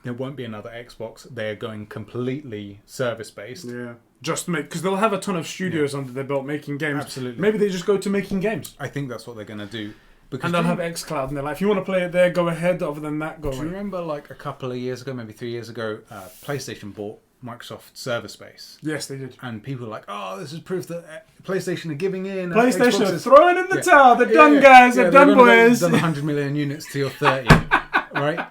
there won't be another Xbox. They're going completely service-based. Yeah. Just because they'll have a ton of studios under their belt making games. Absolutely. Maybe they just go to making games. I think that's what they're going to do. And they'll have xCloud, and they're like, if you want to play it there, go ahead. Other than that, go away. Do you remember like a couple of years ago, maybe 3 years ago, PlayStation bought Microsoft server space. Yes, they did. And people were like, oh, this is proof that PlayStation are giving in. PlayStation Xbox are throwing in the towel. They're done, guys. They're done, boys. Done 100 million units to your 30, right?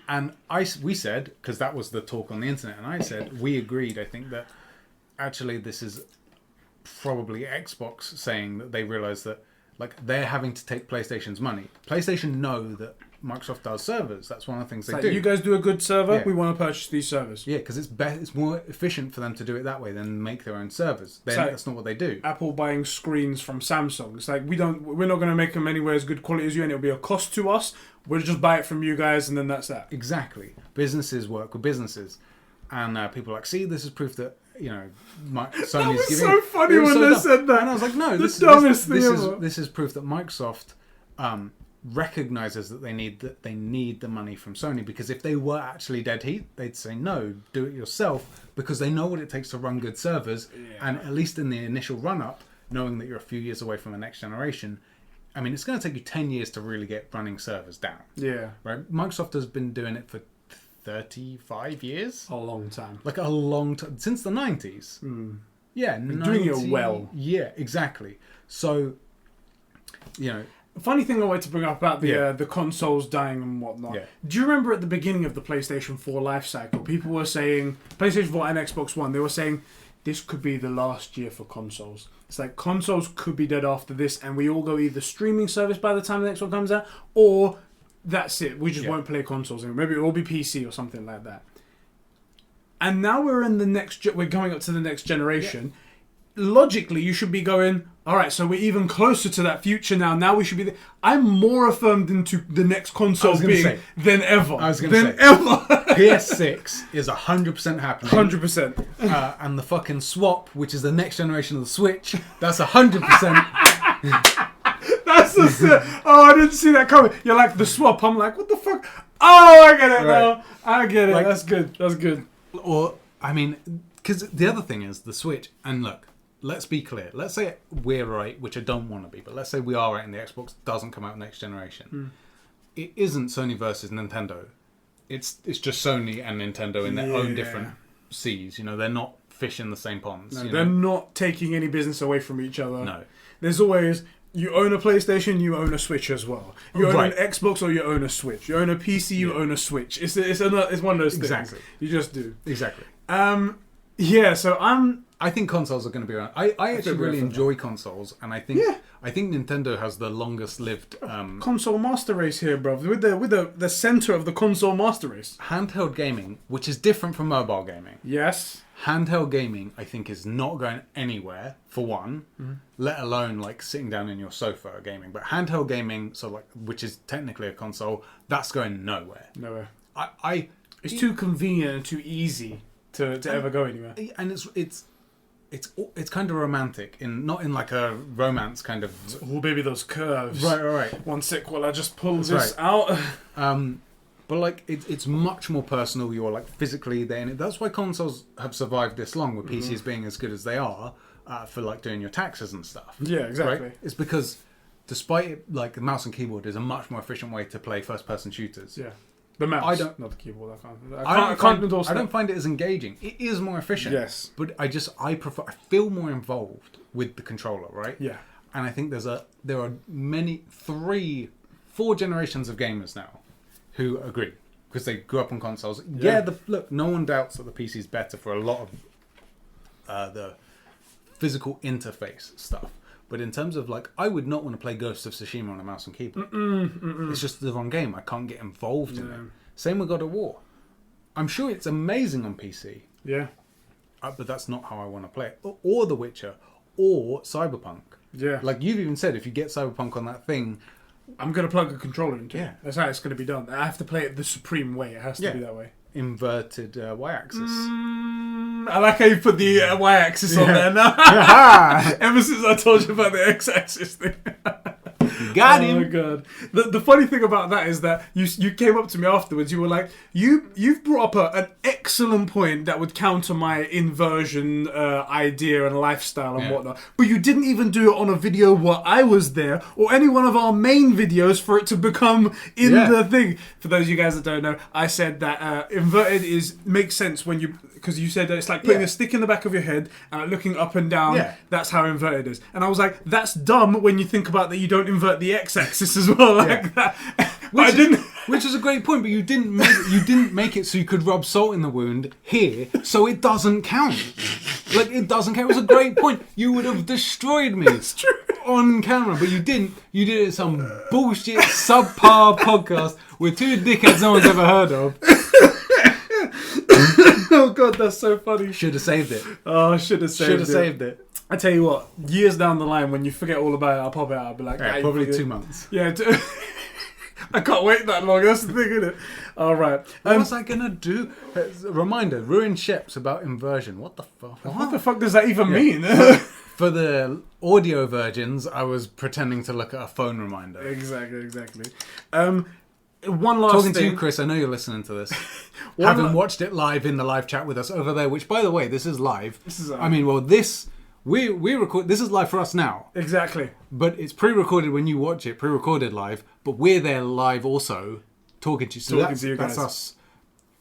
And we said, because that was the talk on the internet, and I said, we agreed, I think, that actually this is probably Xbox saying that they realise that like they're having to take PlayStation's money. PlayStation know that Microsoft does servers. That's one of the things they do. You guys do a good server, we want to purchase these servers. Yeah, because it's more efficient for them to do it that way than make their own servers. That's not what they do. Apple buying screens from Samsung. It's like we're not going to make them anywhere as good quality as you, and it'll be a cost to us. We'll just buy it from you guys, and then that's that. Exactly. Businesses work with businesses, and people are like, see, this is proof that Sony's that was giving. So funny when they said that. And I was like, no, this is proof that Microsoft recognizes that they need the money from Sony, because if they were actually dead heat, they'd say no, do it yourself, because they know what it takes to run good servers, and at least in the initial run up, knowing that you're a few years away from the next generation, I mean, it's going to take you 10 years to really get running servers down. Yeah. Right? Microsoft has been doing it for 35 years. A long time. Like a long time, since the 90s. Yeah, doing it well. Yeah, exactly. So, funny thing I wanted to bring up about the consoles dying and whatnot. Yeah. Do you remember at the beginning of the PlayStation 4 life cycle, people were saying, PlayStation 4 and Xbox One, they were saying, this could be the last year for consoles. It's like consoles could be dead after this, and we all go either streaming service by the time the next one comes out, or that's it. We just won't play consoles anymore. Maybe it will be PC or something like that. And now we're in we're going up to the next generation. Yeah. Logically, you should be going, all right, so we're even closer to that future now. Now we should be I'm more affirmed into the next console being than ever. I was going to say. Ever. PS6 is 100% happening. 100%. And the fucking swap, which is the next generation of the Switch, that's 100%. That's the I didn't see that coming. You're like, the swap. I'm like, what the fuck? Oh, I get it now. I get it. Like, that's good. That's good. Or, I mean, because the other thing is the Switch, and look, let's be clear. Let's say we're right, which I don't want to be, but let's say we are right and the Xbox doesn't come out next generation. It isn't Sony versus Nintendo. It's just Sony and Nintendo in their own different seas. They're not fish in the same ponds. No, they're not taking any business away from each other. No. There's always, you own a PlayStation, you own a Switch as well. You own an Xbox or you own a Switch. You own a PC, you own a Switch. It's one of those things. Exactly. You just do. Exactly. So I think consoles are going to be around. I actually really enjoy consoles, and I think Nintendo has the longest lived console master race here, bro. With the center of the console master race. Handheld gaming, which is different from mobile gaming. Yes. Handheld gaming, I think, is not going anywhere, for one, let alone like sitting down in your sofa gaming. But handheld gaming, which is technically a console, that's going nowhere. Nowhere. It's too convenient and too easy to ever go anywhere. And it's kind of romantic, not in like a romance kind of. Oh, baby, those curves. Right. One sec while I just pull this out. But like it's much more personal. You're like physically there in it. That's why consoles have survived this long, with PCs being as good as they are for like doing your taxes and stuff. Yeah, exactly. Right? It's because despite it, like the mouse and keyboard is a much more efficient way to play first-person shooters. Yeah. The mouse, not the keyboard. I don't find it as engaging. It is more efficient. Yes, but I feel more involved with the controller, right? Yeah, and I think there are 4 generations of gamers now who agree, because they grew up on consoles. Look, no one doubts that the PC is better for a lot of the physical interface stuff. But in terms of like, I would not want to play Ghost of Tsushima on a mouse and keyboard. It's just the wrong game. I can't get involved in it. Same with God of War. I'm sure it's amazing on PC. Yeah. But that's not how I want to play it. Or The Witcher. Or Cyberpunk. Yeah. Like you've even said, if you get Cyberpunk on that thing, I'm going to plug a controller into it. That's how it's going to be done. I have to play it the supreme way. It has to be that way. Inverted y-axis. I like how you put the y-axis on there now. Ever since I told you about the x-axis thing. Got him. Oh my god! The funny thing about that is that you came up to me afterwards. You were like, you've brought up an excellent point that would counter my inversion idea and lifestyle and whatnot. But you didn't even do it on a video where I was there or any one of our main videos for it to become in the thing. For those of you guys that don't know, I said that inverted makes sense when because you said that it's like putting a stick in the back of your head and looking up and down. Yeah. That's how inverted is. And I was like, that's dumb when you think about that you don't invert the x-axis as well like that. Which is a great point, but you didn't make it so you could rub salt in the wound here, so it doesn't count. Like, it doesn't count. It was a great point. You would have destroyed me on camera, but you didn't. You did it some bullshit subpar podcast with two dickheads no one's ever heard of. Oh god, that's so funny. Should have saved it. Oh, should have saved it. I tell you what, years down the line when you forget all about it, I'll pop it out. I'll be like, probably 2 months. Yeah, I can't wait that long. That's the thing, isn't it? All right. What was I gonna do? Reminder: ruined ships about inversion. What the fuck? What the fuck does that even mean? For the audio virgins, I was pretending to look at a phone reminder. Exactly. One last Talking thing. to you, Chris. I know you're listening to this. Having watched it live in the live chat with us over there, which, by the way, this is live. We record. This is live for us now. Exactly. But it's pre-recorded when you watch it. Pre-recorded live, but we're there live also, talking to you. So to you guys. That's us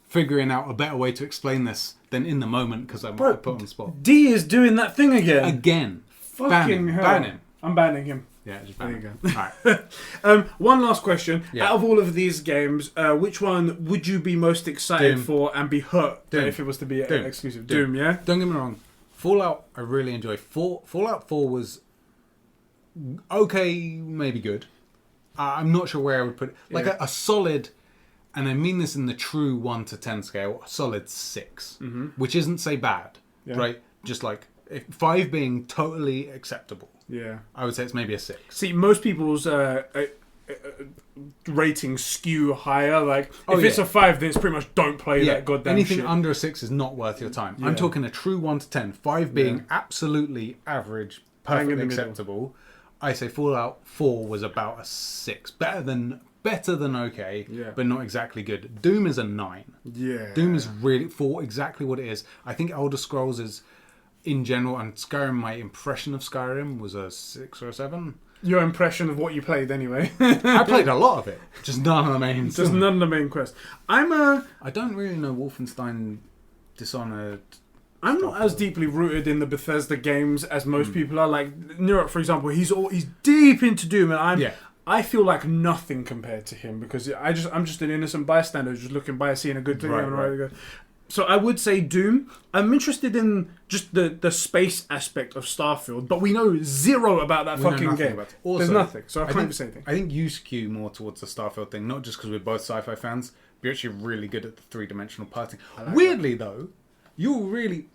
figuring out a better way to explain this than in the moment because I'm put on the spot. D is doing that thing again. Fucking hell. ban him. I'm banning him. Yeah, just ban him. Alright. One last question. Yeah. Out of all of these games, which one would you be most excited Doom. for and be hurt Doom. if it was to be Doom. exclusive? Doom, yeah? Don't get me wrong. Fallout, I really enjoy. Fallout 4 was okay, maybe good. I'm not sure where I would put it. Like a solid, and I mean this in the true 1 to 10 scale, a solid 6. Which isn't, say, bad, right? Just like 5 being totally acceptable. Yeah. I would say it's maybe a 6. See, most people's ratings skew higher. Like, if it's a 5, then it's pretty much don't play that goddamn anything shit. under a 6 is not worth your time. I'm talking a true 1 to 10. 5 being absolutely average, perfectly acceptable. I say Fallout 4 was about a 6. Better than okay, but not exactly good. Doom is a 9. Yeah. Doom is really for exactly what it is. I think Elder Scrolls is, in general, and Skyrim, my impression of Skyrim was a 6 or a 7. Your impression of what you played, anyway. I played a lot of it, just none of the main. Just none of the main quest. I don't really know Wolfenstein, Dishonored. I'm not as deeply rooted in the Bethesda games as most people are. Like Nero, for example, he's deep into Doom, and I feel like nothing compared to him because I'm just an innocent bystander just looking by, seeing a good thing. Right. So I would say Doom. I'm interested in just the space aspect of Starfield, but we know zero about that fucking game. Also, there's nothing, so I can't even say anything. I think you skew more towards the Starfield thing, not just because we're both sci-fi fans, but you're actually really good at the three-dimensional parting. Weirdly, though, you're really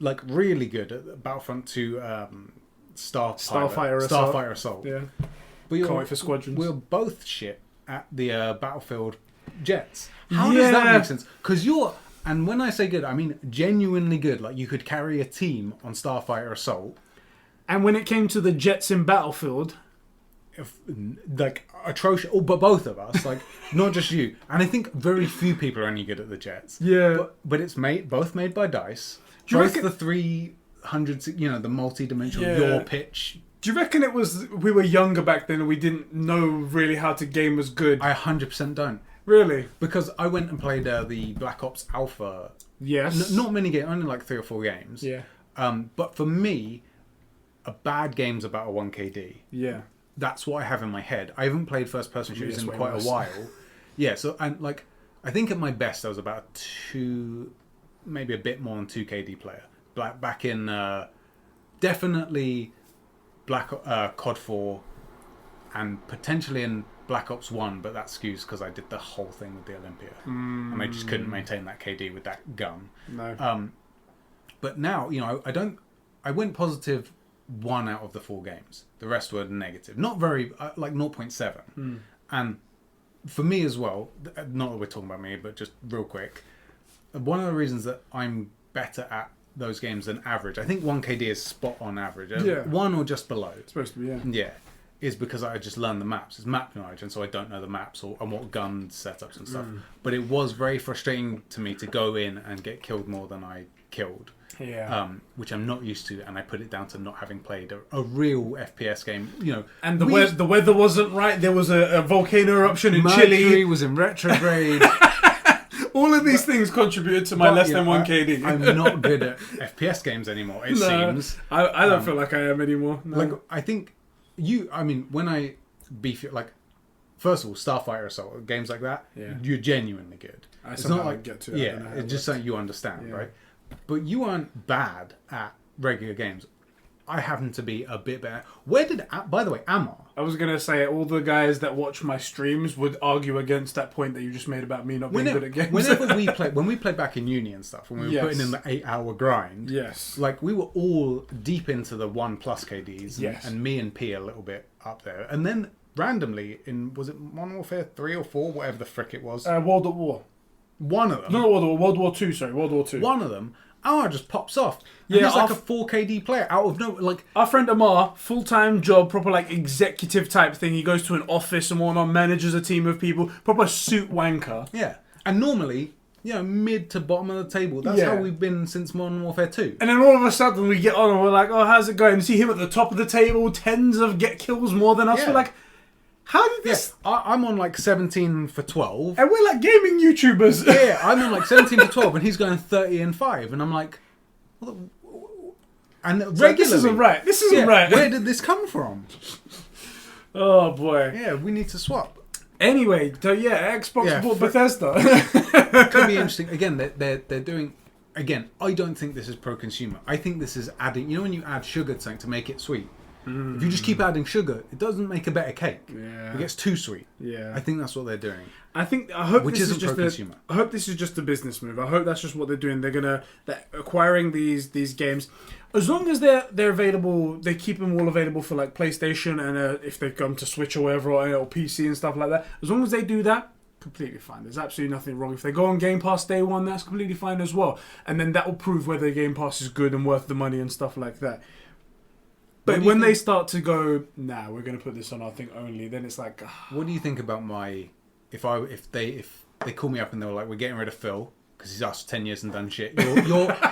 good at Battlefront 2 Starfighter Assault. Yeah. But can't wait for Squadrons. We're both shit at the Battlefield jets. How does that make sense? Because you're... And when I say good, I mean genuinely good. Like, you could carry a team on Starfighter Assault. And when it came to the jets in Battlefield... atrocious. Oh, but both of us. Like, not just you. And I think very few people are any good at the jets. Yeah. But it's both made by DICE. Do you both reckon... the 300, the multi-dimensional, your pitch... Do you reckon it was we were younger back then and we didn't know really how to game as good? I 100% don't. Really? Because I went and played the Black Ops Alpha. Yes. Not many games, only like 3 or 4 games. Yeah. But for me, a bad game's about a 1KD. Yeah. That's what I have in my head. I haven't played first-person shooters in quite a while. Yeah, so I think at my best I was about 2, maybe a bit more than 2KD player. Back in definitely COD 4 and potentially in Black Ops 1, but that skews because I did the whole thing with the Olympia. And I just couldn't maintain that KD with that gun. No. But now, I went positive 1 out of the 4 games. The rest were negative. Not very, like 0.7. And for me as well, not that we're talking about me, but just real quick, one of the reasons that I'm better at those games than average, I think 1KD is spot on average. 1 or just below. It's supposed to be, yeah. Yeah. is because I just learned the maps. It's map knowledge, and so I don't know the maps and what gun setups and stuff. But it was very frustrating to me to go in and get killed more than I killed. Yeah. Which I'm not used to, and I put it down to not having played a real FPS game. And the weather wasn't right. There was a volcano eruption in Mercury Chile. was in retrograde. All of these things contributed to my less than 1 KD. I'm not good at FPS games anymore. It seems. I don't feel like I am anymore. No. Like I think when I beef it, like first of all, Starfighter Assault games like that, you're genuinely good. It's not like get to it. It's just something you understand, right? But you aren't bad at regular games. I happen to be a bit better. By the way, Amar? I was going to say, all the guys that watch my streams would argue against that point that you just made about me not being good at games. When we played back in uni and stuff, when we were putting in the 8-hour grind, like we were all deep into the 1+ KDs, and me and P a little bit up there. And then randomly, was it Modern Warfare 3 or 4, whatever the frick it was? World at War. One of them. No, World War 2, sorry. World War 2. One of them, Amar just pops off. And he's like a 4KD player out of nowhere. Like, our friend Amar, full-time job, proper like executive type thing. He goes to an office and whatnot, manages a team of people, proper suit wanker. Yeah. And normally, mid to bottom of the table. That's how we've been since Modern Warfare 2. And then all of a sudden we get on and we're like, oh, how's it going? And see him at the top of the table, tens of get kills more than us. We're like, how did this... I'm on like 17 for 12. And we're like gaming YouTubers. Yeah, I'm on like 17 for 12 and he's going 30 and 5. And I'm like... And regularly... This isn't right. This isn't right. Where did this come from? Oh, boy. Yeah, we need to swap. Anyway, so Xbox bought Bethesda. Could be interesting. Again, they're doing... Again, I don't think this is pro-consumer. I think this is adding... when you add sugar to something to make it sweet? If you just keep adding sugar, it doesn't make a better cake. Yeah. It gets too sweet. Yeah. I think that's what they're doing. I hope Which this isn't is just pro-consumer. I hope this is just a business move. I hope that's just what they're doing. They're acquiring these games. As long as they're available, they keep them all available for like PlayStation and if they come to Switch or whatever or PC and stuff like that. As long as they do that, completely fine. There's absolutely nothing wrong. If they go on Game Pass day one, that's completely fine as well. And then that will prove whether Game Pass is good and worth the money and stuff like that. But when they start to go, we're going to put this on our thing only, then it's like... What do you think about if they call me up and they were like, we're getting rid of Phil because he's asked for 10 years and done shit.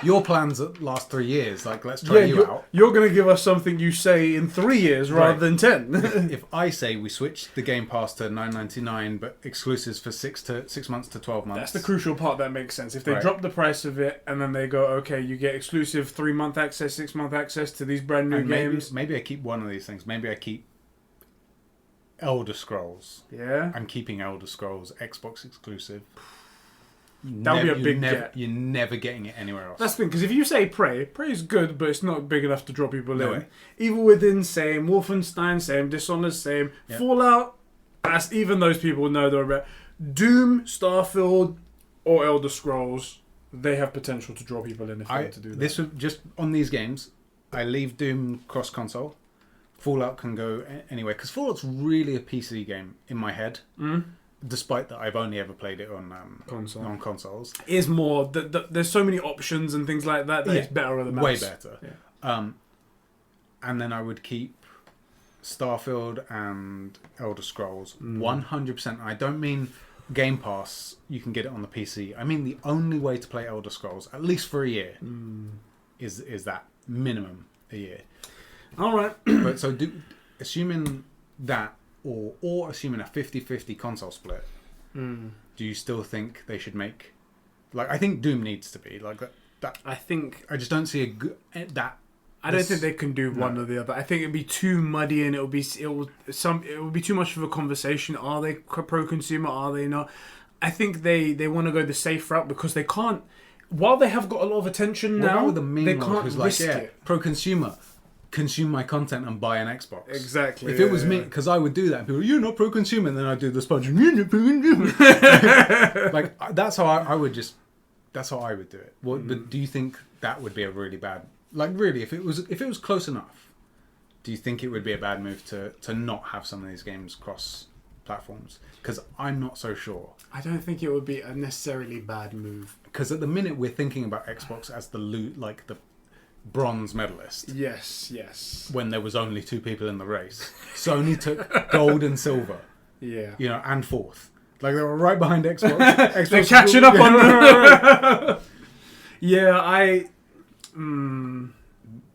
Your plans that last 3 years, like let's try you out. You're going to give us something you say in 3 years rather than 10. If I say we switch the Game Pass to $9.99 but exclusives for 6 months to 12 months. That's the crucial part that makes sense. If they drop the price of it and then they go, okay, you get exclusive 3-month access, 6-month access to these brand new games. Maybe I keep one of these things. Maybe I keep Elder Scrolls. Yeah. I'm keeping Elder Scrolls Xbox exclusive. That'll be a big get. You're never getting it anywhere else. That's the thing, because if you say Prey is good, but it's not big enough to draw people in. Way. Evil Within, same. Wolfenstein, same. Dishonored, same. Yep. Fallout, even those people know they're about. Doom, Starfield, or Elder Scrolls, they have potential to draw people in if they want to do that. This would just on these games, I leave Doom cross-console. Fallout can go anywhere, because Fallout's really a PC game in my head. Despite that, I've only ever played it on consoles. It is more. There's so many options and things like that it's better on the mouse. Way better. Yeah. And then I would keep Starfield and Elder Scrolls 100%. I don't mean Game Pass. You can get it on the PC. I mean the only way to play Elder Scrolls, at least for a year, is that minimum a year. All right. But so assuming that. Or assuming a 50-50 console split, do you still think they should make... Like, I think Doom needs to be. Like, that. I just don't see I don't think they can do one or the other. I think it'd be too muddy and it would be too much of a conversation. Are they pro-consumer? Are they not? I think they want to go the safe route because they can't... While they have got a lot of attention now, they can't risk it. Pro-consumer... Consume my content and buy an Xbox. Exactly. If it was me, because I would do that. And people, you're not pro-consumer, and then I'd do the sponge. You're not pro-consumer. Like that's how I would do it. But do you think that would be a really bad? Like really, if it was close enough, do you think it would be a bad move to not have some of these games cross platforms? Because I'm not so sure. I don't think it would be a necessarily bad move. Because at the minute we're thinking about Xbox as the bronze medalist. Yes. When there was only 2 people in the race. Sony took gold and silver. Yeah. You know, and 4th. Like, they were right behind Xbox. Xbox They're catching up on them. Yeah,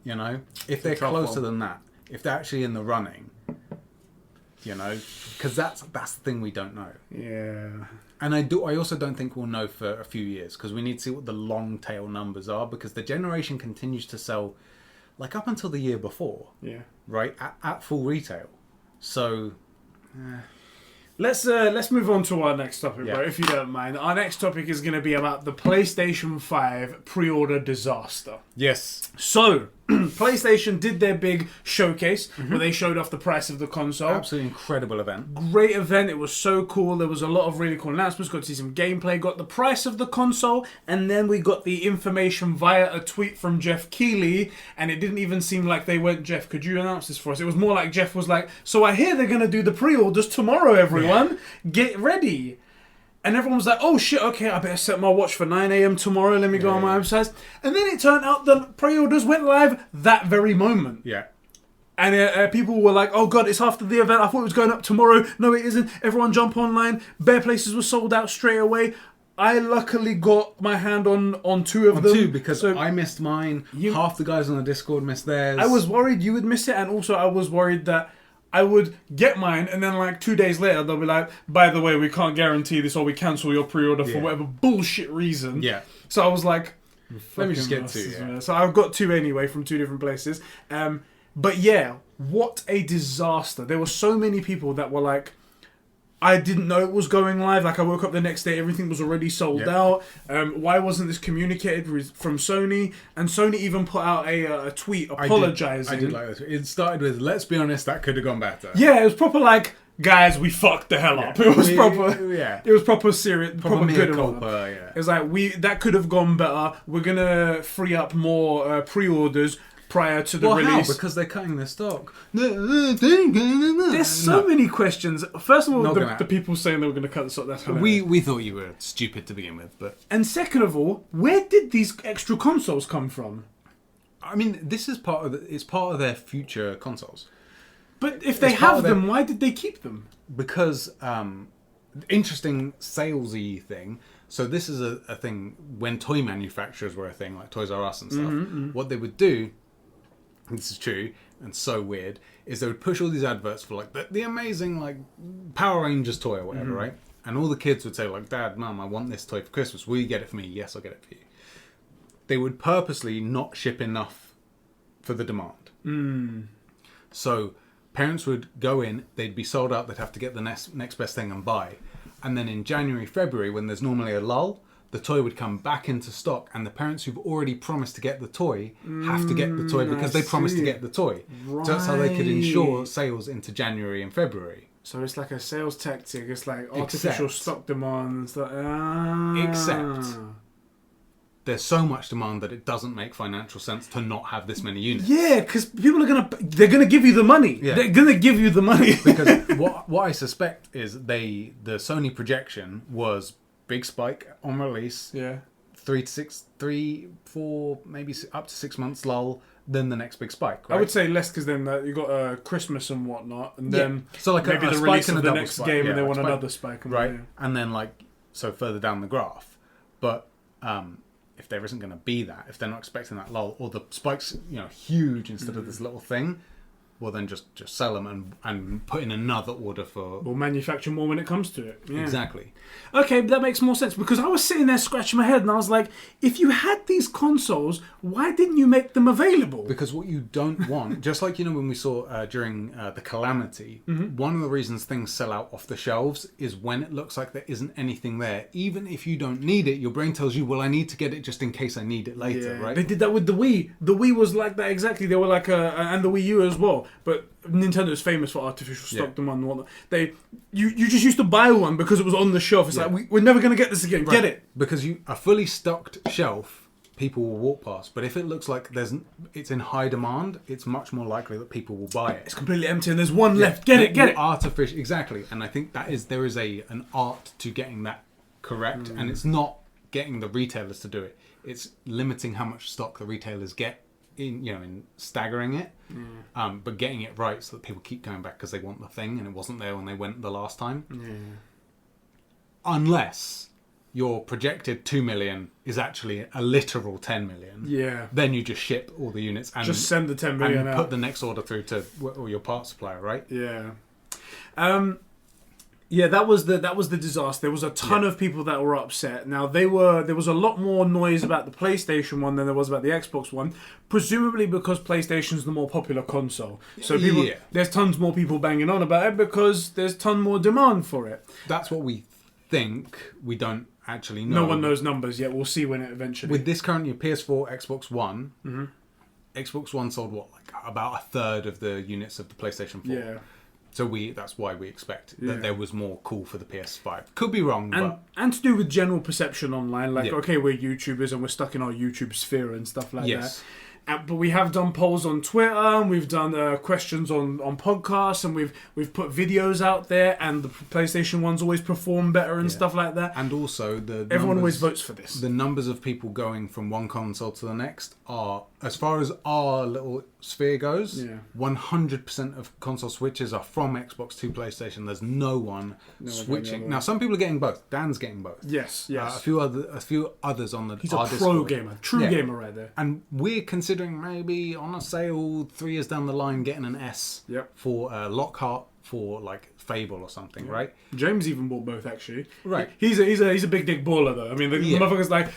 You know, if they're closer than that, if they're actually in the running, you know, because that's the thing we don't know. Yeah. And I also don't think we'll know for a few years, because we need to see what the long tail numbers are, because the generation continues to sell like up until the year before. Yeah. Right? At full retail. So Let's move on to our next topic, bro, if you don't mind. Our next topic is going to be about the PlayStation 5 pre-order disaster. yes. So, PlayStation did their big showcase where they showed off the price of the console. Absolutely incredible event. Great event. It was so cool. There was a lot of really cool announcements. Got to see some gameplay. Got the price of the console. And then we got the information via a tweet from Jeff Keighley. And it didn't even seem like they went, Jeff, could you announce this for us? It was more like Jeff was like, so I hear they're going to do the pre-orders tomorrow, everyone. Get ready. And everyone was like, oh shit, okay, I better set my watch for 9 a.m. tomorrow. Let me go on my website. And then it turned out the pre-orders went live that very moment. Yeah. And people were like, oh god, it's after the event. I thought it was going up tomorrow. No, it isn't. Everyone jump online. Bare places were sold out straight away. I luckily got my hand on 2 of them. 2, because I missed mine. Half the guys on the Discord missed theirs. I was worried you would miss it. And also I was worried that I would get mine, and then like 2 days later, they'll be like, by the way, we can't guarantee this, or we cancel your pre-order for whatever bullshit reason. Yeah. So I was like, let me just get 2. Yeah. So I've got 2 anyway from 2 different places. But yeah, what a disaster. There were so many people that were like, I didn't know it was going live. Like, I woke up the next day, everything was already sold out. Why wasn't this communicated from Sony? And Sony even put out a tweet apologising. I did like this. It started with, let's be honest, that could have gone better. Yeah, it was proper like, guys, we fucked the hell up. It was proper. Yeah. It was proper serious, proper good. Culpa, yeah. It was like, that could have gone better. We're gonna free up more pre-orders prior to the release. How? Because they're cutting their stock. There's so many questions. First of all, the people saying they were going to cut the stock. That's hilarious. We thought you were stupid to begin with, but second of all, where did these extra consoles come from? I mean, this is part of their future consoles. But if they have them, why did they keep them? Because interesting salesy thing. So this is a thing when toy manufacturers were a thing, like Toys R Us and stuff. What they would do, this is true and so weird, is they would push all these adverts for like the amazing like Power Rangers toy or whatever, right? And all the kids would say like, Dad, Mum, I want this toy for Christmas. Will you get it for me? Yes, I'll get it for you. They would purposely not ship enough for the demand. So parents would go in, they'd be sold out, they'd have to get the next best thing and buy. And then in January, February, when there's normally a lull, the toy would come back into stock, and the parents who've already promised to get the toy have to get the toy because they promised to get the toy. Right. So that's how they could ensure sales into January and February. So it's like a sales tactic. It's like artificial stock demand and stuff. Except there's so much demand that it doesn't make financial sense to not have this many units. Yeah, because people are they're gonna give you the money. Yeah. They're gonna give you the money. Because what I suspect is the Sony projection was big spike on release. Yeah. 3, 4, maybe up to 6 months lull, then the next big spike. Right? I would say less because then you got Christmas and whatnot, and then so like maybe a the spike release and of a the double next spike. game, and they want another spike, right? And then so further down the graph, but if there isn't going to be that, if they're not expecting that lull, or the spike's huge instead of this little thing, well then just sell them and put in another order for. We'll manufacture more when it comes to it. Yeah. Exactly. Okay, but that makes more sense because I was sitting there scratching my head and I was like, if you had these consoles, why didn't you make them available? Because what you don't want, just like when we saw during the Calamity, one of the reasons things sell out off the shelves is when it looks like there isn't anything there. Even if you don't need it, your brain tells you, well, I need to get it just in case I need it later, right? They did that with the Wii. The Wii was like that exactly. They were like, and the Wii U as well. But Nintendo is famous for artificial stock demand and whatnot. You just used to buy one because it was on the shelf. It's like, we're never going to get this again. Right. Get it. Because a fully stocked shelf, people will walk past. But if it looks like it's in high demand, it's much more likely that people will buy it. It's completely empty and there's one left. Get it. Artificial, exactly. And I think there is an art to getting that correct. And it's not getting the retailers to do it. It's limiting how much stock the retailers get in staggering it, but getting it right so that people keep going back because they want the thing and it wasn't there when they went the last time. Unless your projected 2 million is actually a literal 10 million. Yeah. Then you just ship all the units and just send the 10 million and out. put the next order through to your part supplier, right? Yeah. Yeah, that was the disaster. There was a ton of people that were upset. Now there was a lot more noise about the PlayStation one than there was about the Xbox one, presumably because PlayStation's the more popular console. So there's tons more people banging on about it because there's ton more demand for it. That's what we think. We don't actually know. No one knows numbers yet. We'll see when it eventually. With this current year, PS4, Xbox One, Xbox One sold about a third of the units of the PlayStation 4. Yeah. So that's why we expect that there was more call for the PS5. Could be wrong, and to do with general perception online, like okay, we're YouTubers and we're stuck in our YouTube sphere and stuff like that. But we have done polls on Twitter, and we've done questions on podcasts, and we've put videos out there, and the PlayStation ones always perform better and stuff like that. And also everyone always votes for this. The numbers of people going from one console to the next are, as far as our little sphere goes, 100% of console switches are from Xbox to PlayStation. There's no one switching. Now, some people are getting both. Dan's getting both. Yes. A few others on the. He's a pro Discord. gamer, true gamer right there. And we're considering maybe on a sale 3 years down the line getting an S for Lockhart for like Fable or something, right? James even bought both actually. Right. He's a big dick baller though. I mean, the motherfucker's like,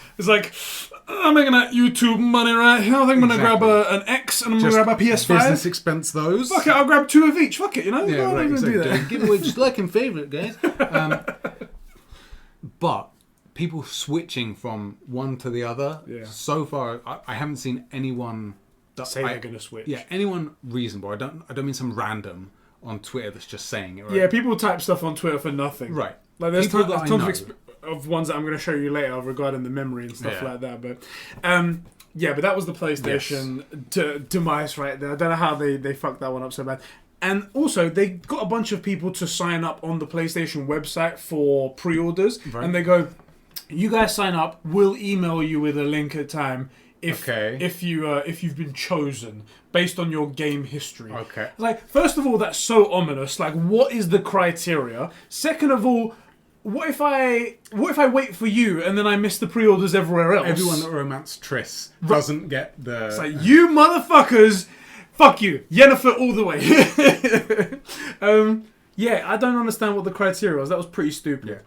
I'm making that YouTube money right here. I think I'm gonna grab an X and I'm gonna grab a PS5. Business expense those. Fuck it, I'll grab 2 of each. Fuck it, you know. Yeah, right. Do that. Giveaway just like in favourite, guys. But people switching from one to the other. So far, I haven't seen anyone say they're gonna switch. Yeah, anyone reasonable. I don't mean some random on Twitter that's just saying it. Right? Yeah, people type stuff on Twitter for nothing. Right. Like there's tons of ones that I'm going to show you later regarding the memory and stuff like that. But but that was the PlayStation demise right there. I don't know how they fucked that one up so bad. And also, they got a bunch of people to sign up on the PlayStation website for pre-orders, and they go, "You guys sign up. We'll email you with a link at time." If you've been chosen based on your game history. Okay. Like, first of all, that's so ominous. Like, what is the criteria? Second of all, what if I wait for you and then I miss the pre-orders everywhere else? Everyone that romance Triss doesn't get the. It's like, you motherfuckers, fuck you, Yennefer all the way. I don't understand what the criteria was. That was pretty stupid. Yeah.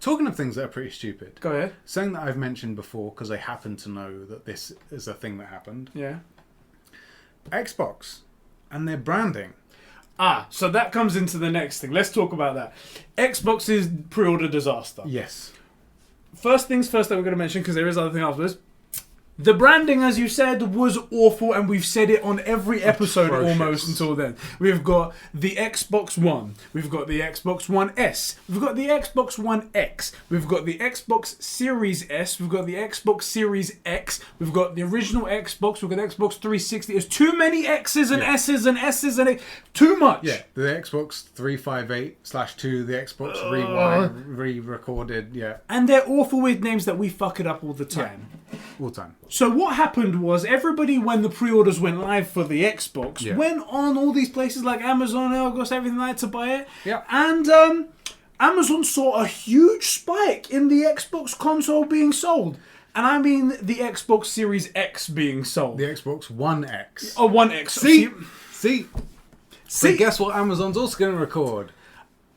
Talking of things that are pretty stupid. Go ahead. Something that I've mentioned before because I happen to know that this is a thing that happened. Yeah. Xbox and their branding. So that comes into the next thing. Let's talk about that. Xbox's pre-order disaster. Yes. First things first that we're going to mention, because there is other thing afterwards. The branding, as you said, was awful, and we've said it on every episode almost until then. We've got the Xbox One, we've got the Xbox One S, we've got the Xbox One X, we've got the Xbox Series S, we've got the Xbox Series X, we've got the original Xbox, we've got Xbox 360. There's too many X's and S's and S's and too much. Yeah, the Xbox 358/2, the Xbox re-recorded, And they're awful with names that we fuck it up all the time. Yeah. All the time. So what happened was everybody, when the pre-orders went live for the Xbox, went on all these places like Amazon, Elgos, everything like that to buy it. Yeah. And Amazon saw a huge spike in the Xbox console being sold. And I mean the Xbox Series X being sold. The Xbox One X. Oh, One X. See? But guess what Amazon's also going to record?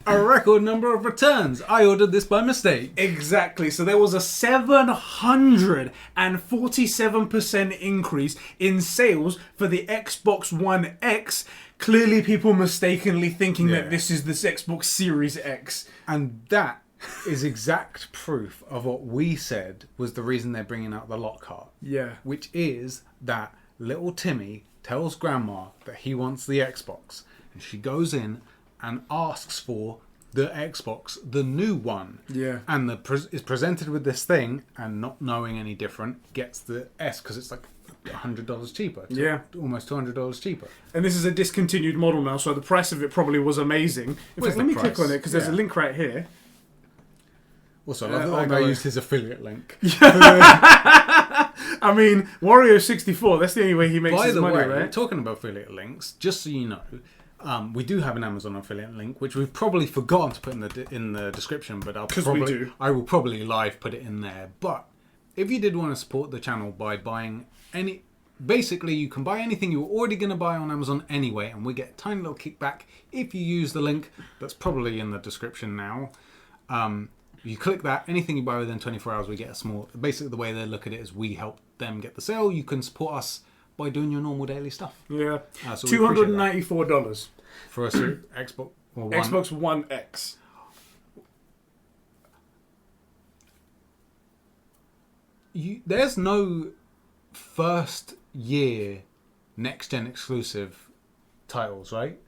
A record number of returns. I ordered this by mistake. Exactly. So there was a 747% increase in sales for the Xbox One X. Clearly people mistakenly thinking that this is this Xbox Series X. And that is exact proof of what we said was the reason they're bringing out the Lockhart. Yeah. Which is that little Timmy tells Grandma that he wants the Xbox. And she goes in and asks for the Xbox, the new one. Yeah. And is presented with this thing, and not knowing any different, gets the S because it's like $100 cheaper. Almost $200 cheaper. And this is a discontinued model now, so the price of it probably was amazing. In fact, let me click on it because there's a link right here. Also, I love that guy used his affiliate link. I mean, Wario64, that's the only way he makes his money, right? Talking about affiliate links, just so you know, we do have an Amazon affiliate link, which we've probably forgotten to put in the description, but I will probably live put it in there. But if you did want to support the channel by buying basically you can buy anything you were already going to buy on Amazon anyway, and we get a tiny little kickback if you use the link that's probably in the description now. You click that, anything you buy within 24 hours, we get a small... Basically, the way they look at it is we help them get the sale. You can support us by doing your normal daily stuff. Yeah. So $294. For a Xbox One. Xbox One X. There's no first year next-gen exclusive titles, right?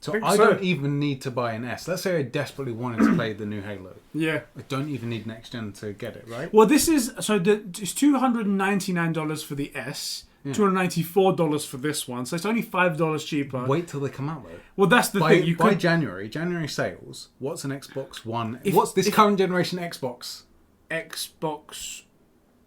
So I don't even need to buy an S. Let's say I desperately wanted to play the new Halo. Yeah. I don't even need next gen to get it, right? Well, this is... So it's $299 for the S. Yeah. $294 for this one. So it's only $5 cheaper. Wait till they come out, though. Well, that's the thing. By January sales, what's an Xbox One... what's this current generation Xbox? Xbox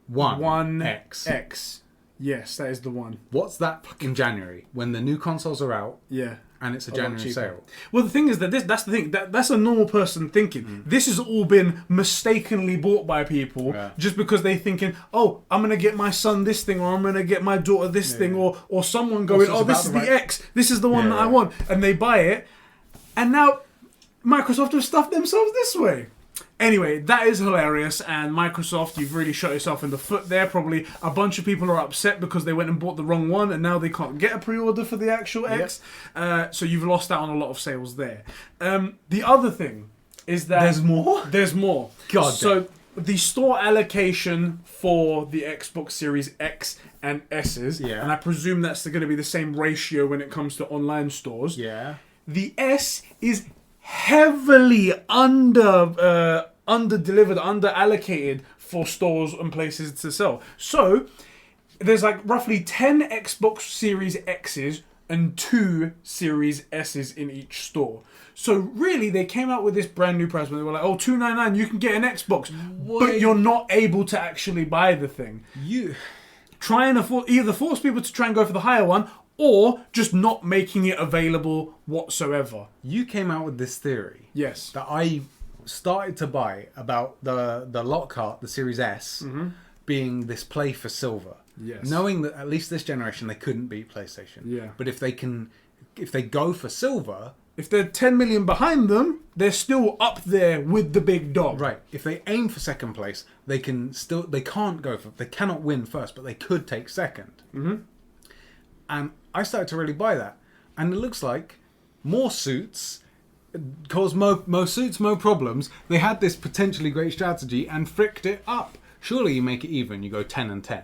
One X. X. Yes, that is the one. What's that in January? When the new consoles are out... Yeah. And it's a January sale. Well, the thing is that's the thing. That's a normal person thinking. This has all been mistakenly bought by people just because they're thinking, oh, I'm going to get my son this thing, or I'm going to get my daughter this thing, or someone going, oh, this is the X. This is the one that I want. And they buy it. And now Microsoft have stuffed themselves this way. Anyway, that is hilarious, and Microsoft, you've really shot yourself in the foot there. Probably a bunch of people are upset because they went and bought the wrong one, and now they can't get a pre-order for the actual X. So you've lost out on a lot of sales there. The other thing is that... There's more? There's more. God So the store allocation for the Xbox Series X and S's, and I presume that's going to be the same ratio when it comes to online stores. Yeah. The S is heavily under-delivered, under-allocated for stores and places to sell. So, there's like roughly 10 Xbox Series X's and 2 Series S's in each store. So, really, they came out with this brand new price when they were like, oh, $299, you can get an Xbox, but you're not able to actually buy the thing. Try and either force people to try and go for the higher one, or just not making it available whatsoever. You came out with this theory. Yes. That I started to buy about the Lockhart, the Series S, being this play for silver. Yes. Knowing that at least this generation they couldn't beat PlayStation. Yeah. But if they go for silver... If they're 10 million behind them, they're still up there with the big dog. Right. If they aim for second place, they cannot win first, but they could take second. Mm-hmm. And I started to really buy that. And it looks like more suits cause more suits, more problems. They had this potentially great strategy and fricked it up. Surely you make it even, you go 10 and 10.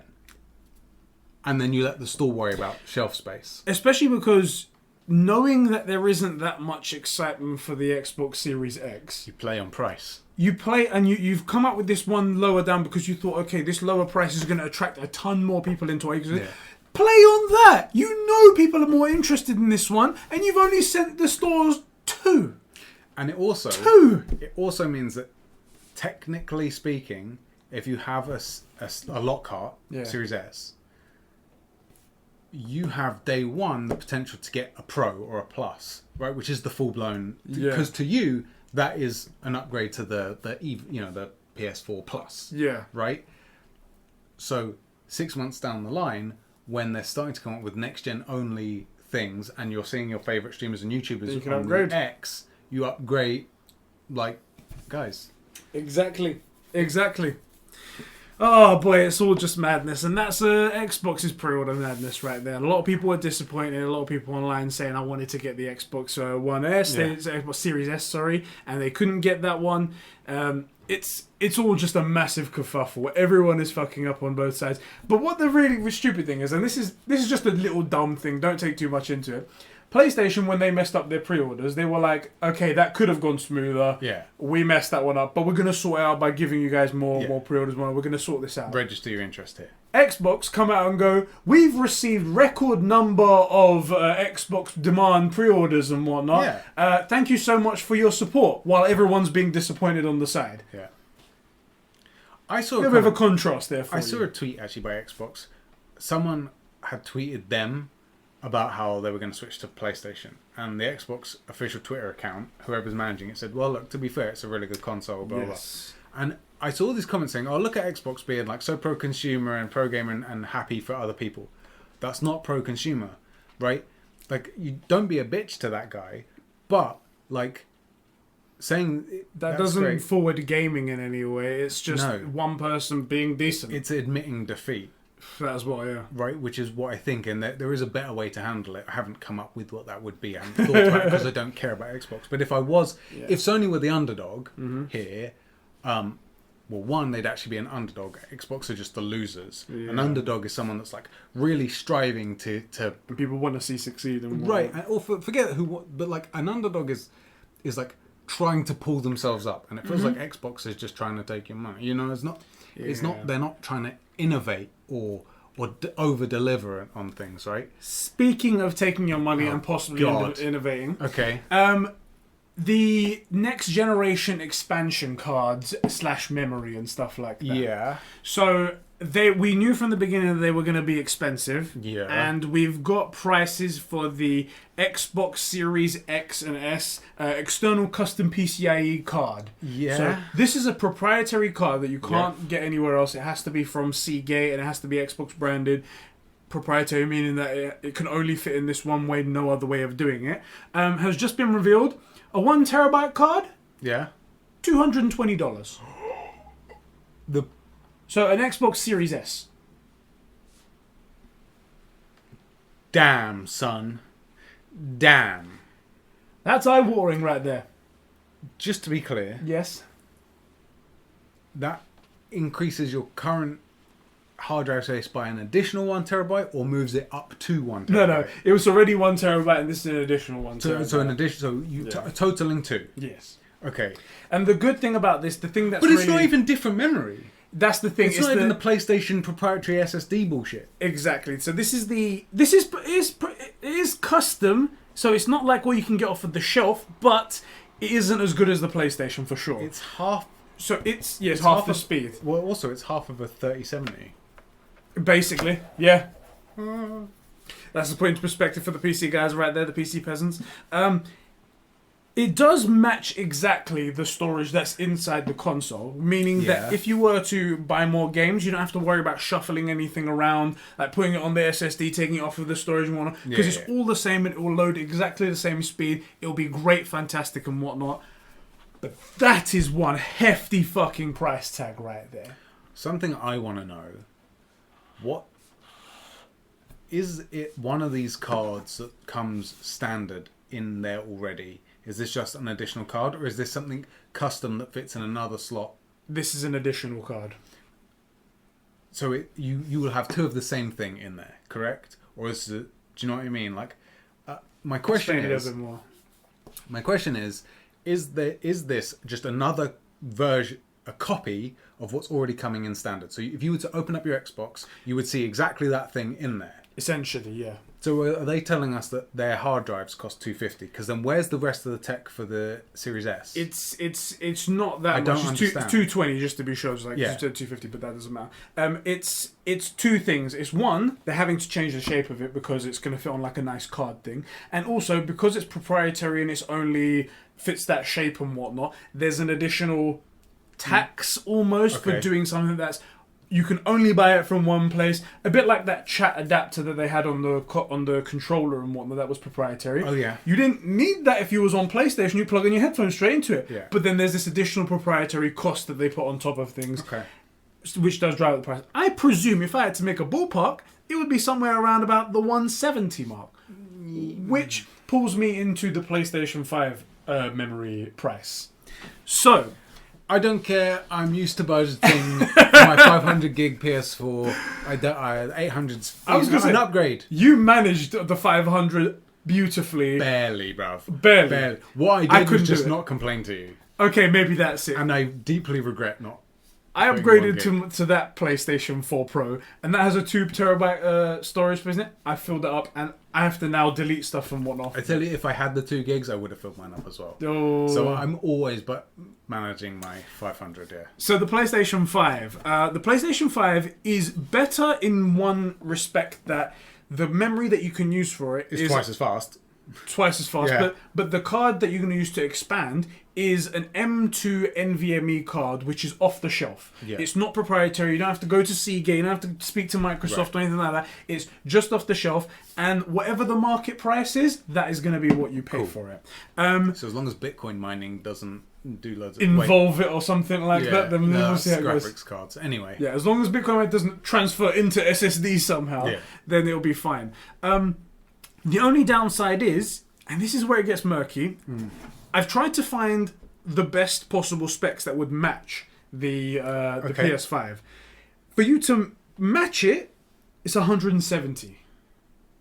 And then you let the store worry about shelf space. Especially because knowing that there isn't that much excitement for the Xbox Series X. You play on price. You play and you've come up with this one lower down because you thought, okay, this lower price is going to attract a ton more people into it. Yeah. Play on that. You know people are more interested in this one, and you've only sent the stores 2. And it also 2. It also means that, technically speaking, if you have a Lockhart Series S, you have day one the potential to get a Pro or a Plus, right? Which is the full blown. Because to you, that is an upgrade to the PS4 Plus. Yeah. Right. So 6 months down the line, when they're starting to come up with next-gen only things, and you're seeing your favourite streamers and YouTubers on the X, you upgrade, like, guys. Exactly. Oh boy, it's all just madness, and that's Xbox's pre-order madness right there. A lot of people were disappointed. A lot of people online saying I wanted to get the Xbox One S, Xbox Series S, sorry, and they couldn't get that one. It's all just a massive kerfuffle. Everyone is fucking up on both sides. But what the really stupid thing is, and this is just a little dumb thing. Don't take too much into it. PlayStation, when they messed up their pre-orders, they were like, okay, that could have gone smoother. Yeah. We messed that one up, but we're going to sort it out by giving you guys more pre-orders. We're going to sort this out. Register your interest here. Xbox come out and go, we've received record number of Xbox demand pre-orders and whatnot. Yeah. Thank you so much for your support, while everyone's being disappointed on the side. Yeah. I saw a bit of a contrast there for I you. saw a tweet actually by Xbox. Someone had tweeted them about how they were going to switch to PlayStation, and the Xbox official Twitter account, whoever's managing it, said, "Well, look, to be fair, it's a really good console." Blah blah. And I saw this comment saying, "Oh, look at Xbox being like so pro-consumer and pro-gamer and happy for other people." That's not pro-consumer, right? Like, you don't be a bitch to that guy, but like saying that doesn't forward gaming in any way. It's just one person being decent. It's admitting defeat. That's what, yeah. Right, which is what I think, and there is a better way to handle it. I haven't come up with what that would be. I haven't thought about it because I don't care about Xbox. But if Sony were the underdog here, well, one, they'd actually be an underdog. Xbox are just the losers. Yeah. An underdog is someone that's like really striving to people want to see succeed. And right, or forget who, but like an underdog is like trying to pull themselves up, and it feels like Xbox is just trying to take your money. You know, it's not. They're not trying to innovate or over deliver on things, right? Speaking of taking your money and possibly innovating, okay. The next generation expansion cards / memory and stuff like that. Yeah. So we knew from the beginning that they were going to be expensive. Yeah. And we've got prices for the Xbox Series X and S external custom PCIe card. Yeah. So this is a proprietary card that you can't get anywhere else. It has to be from Seagate and it has to be Xbox branded. Proprietary meaning that it can only fit in this one way, no other way of doing it. Has just been revealed. A 1 terabyte card. Yeah. $220. So an Xbox Series S. Damn, son. Damn. That's eye-watering right there. Just to be clear. Yes. That increases your current hard drive space by an additional 1 terabyte or moves it up to 1 terabyte? No. It was already 1 terabyte and this is an additional 1 terabyte. So an addition, so you totaling 2? Yes. Okay. And the good thing about this, the thing that's But it's not even different memory. That's the thing. It's not even the PlayStation proprietary SSD bullshit. Exactly. So it is custom, so it's not like what you can get off of the shelf, but it isn't as good as the PlayStation for sure. It's half. So it's half the speed. Well, also it's half of a 3070. Basically, yeah. That's the point into perspective for the PC guys right there, the PC peasants. It does match exactly the storage that's inside the console, meaning that if you were to buy more games, you don't have to worry about shuffling anything around, like putting it on the SSD, taking it off of the storage and whatnot, because it's all the same and it will load exactly the same speed. It'll be great, fantastic and whatnot. But that is one hefty fucking price tag right there. Something I want to know. What is it? One of these cards that comes standard in there already? Is this just an additional card, or is this something custom that fits in another slot? This is an additional card. So you will have 2 of the same thing in there, correct? Or is it? Do you know what I mean? Like, my question is. A bit more. My question is this just another version? A copy of what's already coming in standard. So if you were to open up your Xbox, you would see exactly that thing in there. Essentially, yeah. So are they telling us that their hard drives cost $250? Because then where's the rest of the tech for the Series S? It's not that much. Don't understand. It's $220 just to be sure. It's like $250, but that doesn't matter. It's 2 things. It's one, they're having to change the shape of it because it's going to fit on like a nice card thing, and also because it's proprietary and it's only fits that shape and whatnot. There's an additional tax almost for doing something that's you can only buy it from one place, a bit like that chat adapter that they had on the controller and whatnot that was proprietary. Oh yeah, you didn't need that if you was on PlayStation. You plug in your headphones straight into it. Yeah. But then there's this additional proprietary cost that they put on top of things, which does drive up the price. I presume if I had to make a ballpark, it would be somewhere around about the 170 mark, which pulls me into the PlayStation 5 memory price. So. I don't care. I'm used to budgeting my 500 gig PS4. I 800's. I was going to say, an upgrade. You managed the 500 beautifully. Barely, bruv. Barely. What I did was just not complain to you. Okay, maybe that's it. And I deeply regret not I upgraded to that PlayStation 4 Pro, and that has a 2 terabyte storage space in it. I filled it up, and I have to now delete stuff and whatnot. I tell you, if I had the 2 gigs, I would have filled mine up as well. Oh. So I'm always managing my 500. Yeah. So the PlayStation 5, the PlayStation 5 is better in one respect that the memory that you can use for it is twice as fast. Twice as fast, Yeah. but the card that you're going to use to expand is an M2 NVMe card, which is off the shelf. Yeah. It's not proprietary. You don't have to go to Seagate. You don't have to speak to Microsoft or anything like that. It's just off the shelf, and whatever the market price is, that is going to be what you pay for it. So as long as Bitcoin mining doesn't do loads of involve it or something like that, then we'll see how it goes. Graphics cards. Anyway. Yeah, as long as Bitcoin doesn't transfer into SSD somehow, then it'll be fine. The only downside is, and this is where it gets murky, I've tried to find the best possible specs that would match the PS5. For you to match it, it's 170.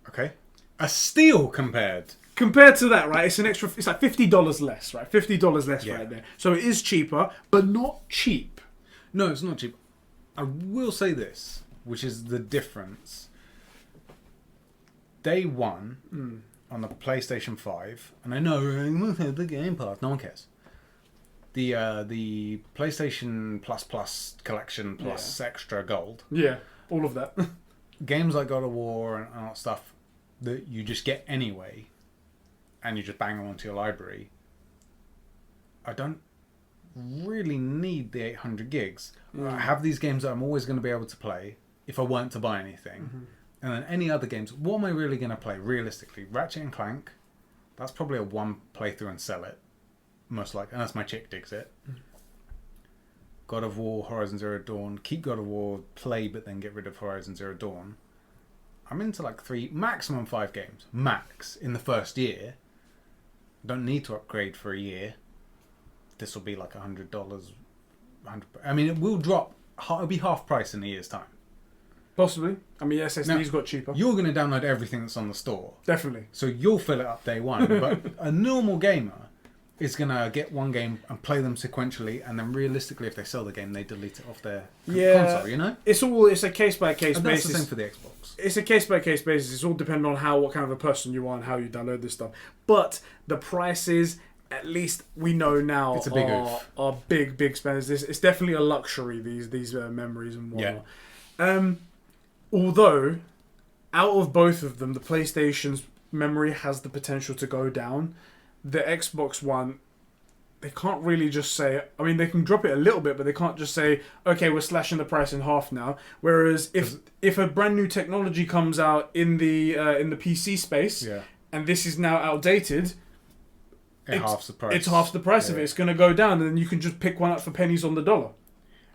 Okay. A steal compared. Compared to that, right? It's an extra. It's like $50 less, right? $50 less right there. So it is cheaper, but not cheap. No, it's not cheap. I will say this, which is the difference. Day one on the PlayStation 5, and I know the Game Pass, no one cares. The PlayStation Plus Collection Plus Extra Gold. Yeah, all of that. Games like God of War and all that stuff that you just get anyway, and you just bang them onto your library. I don't really need the 800 gigs. I have these games that I'm always going to be able to play if I weren't to buy anything. And then any other games, what am I really going to play realistically? Ratchet and Clank, that's probably a one playthrough and sell it, most likely, unless my chick digs it. God of War, Horizon Zero Dawn, keep God of War, play, but then get rid of Horizon Zero Dawn. I'm into like 3, maximum 5 games, max, in the first year. Don't need to upgrade for a year. This will be like $100. I mean, it will drop, it'll be half price in a year's time. Possibly. I mean, SSD's got cheaper. You're going to download everything that's on the store. Definitely. So you'll fill it up day one. But a normal gamer is going to get one game and play them sequentially, and then realistically, if they sell the game, they delete it off their console, you know? It's a case-by-case basis. That's the same for the Xbox. It's a case-by-case basis. It's all dependent on what kind of a person you are and how you download this stuff. But the prices, at least we know now, it's a big oof. Are big spenders. It's definitely a luxury, these memories and whatnot. Yeah. Although, out of both of them, the PlayStation's memory has the potential to go down. The Xbox One, they can't really just say... I mean, they can drop it a little bit, but they can't just say, okay, we're slashing the price in half now. Whereas if a brand new technology comes out in the PC space, and this is now outdated... It's half the price. It's half the price of it. It's going to go down, and then you can just pick one up for pennies on the dollar.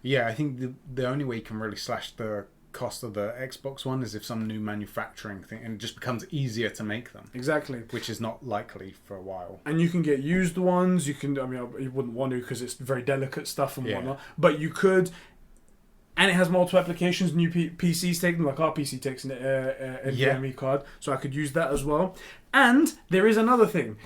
Yeah, I think the only way you can really slash the cost of the Xbox One is if some new manufacturing thing, and it just becomes easier to make them. Exactly. Which is not likely for a while. And you can get used ones. You can. I mean, you wouldn't want to because it's very delicate stuff and whatnot. But you could. And it has multiple applications. New PCs take them, like our PC takes an NVMe card, so I could use that as well. And there is another thing.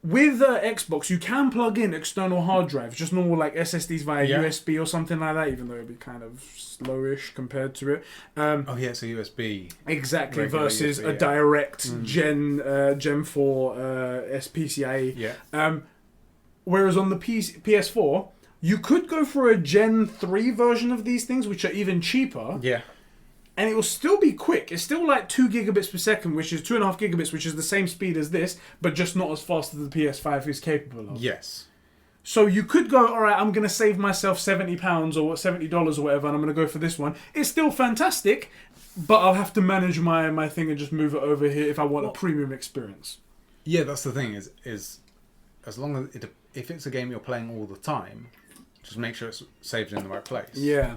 With Xbox, you can plug in external hard drives, just normal like SSDs via USB or something like that, even though it'd be kind of slowish compared to it. It's a USB. Exactly, versus USB, a direct Gen 4 PCIe. Yeah. Whereas on the PS4, you could go for a Gen 3 version of these things, which are even cheaper. Yeah. And it will still be quick. It's still like 2 gigabits per second, which is 2.5 gigabits, which is the same speed as this, but just not as fast as the PS5 is capable of. Yes. So you could go, all right, I'm going to save myself £70 or $70 or whatever, and I'm going to go for this one. It's still fantastic, but I'll have to manage my thing and just move it over here if I want a premium experience. Yeah, that's the thing, is as long as if it's a game you're playing all the time, just make sure it's saved in the right place. Yeah.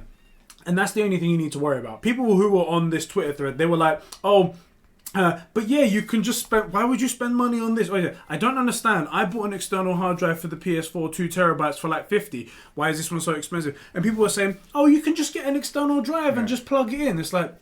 And that's the only thing you need to worry about. People who were on this Twitter thread, they were like, but yeah, you can just spend... Why would you spend money on this? I don't understand. I bought an external hard drive for the PS4, 2 terabytes for like 50. Why is this one so expensive? And people were saying, you can just get an external drive and just plug it in. It's like,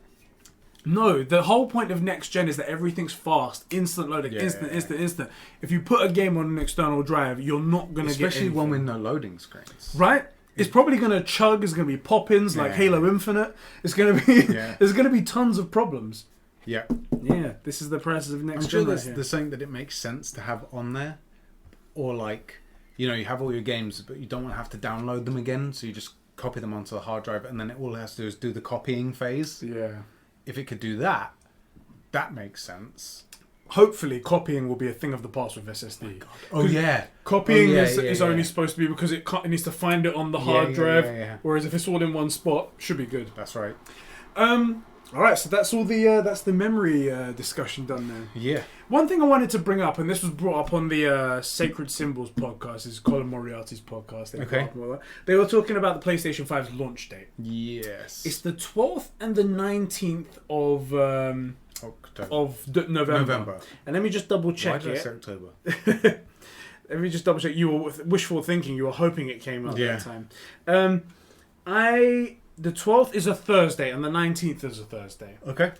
no, the whole point of next gen is that everything's fast, instant loading, instant. If you put a game on an external drive, you're not going to get anything. Especially one with no loading screens. Right? It's probably going to chug. It's going to be pop-ins like Halo Infinite. It's going to be. There's going to be tons of problems. Yeah. Yeah. This is the prices of next gen. I'm sure there's something that it makes sense to have on there, or like, you know, you have all your games, but you don't want to have to download them again, so you just copy them onto the hard drive, and then all it has to do is do the copying phase. Yeah. If it could do that, that makes sense. Hopefully, copying will be a thing of the past with SSD. Oh yeah, copying is only supposed to be because it needs to find it on the hard drive. Whereas if it's all in one spot, should be good. That's right. All right, so that's all the that's the memory discussion done there. Yeah. One thing I wanted to bring up, and this was brought up on the Sacred Symbols podcast, is Colin Moriarty's podcast. They were talking about the PlayStation 5's launch date. Yes. It's the 12th and the 19th of November. And let me just double check it. Why did I say October? Let me just double check. You were wishful thinking. You were hoping it came out that time. The 12th is a Thursday and the 19th is a Thursday. Okay.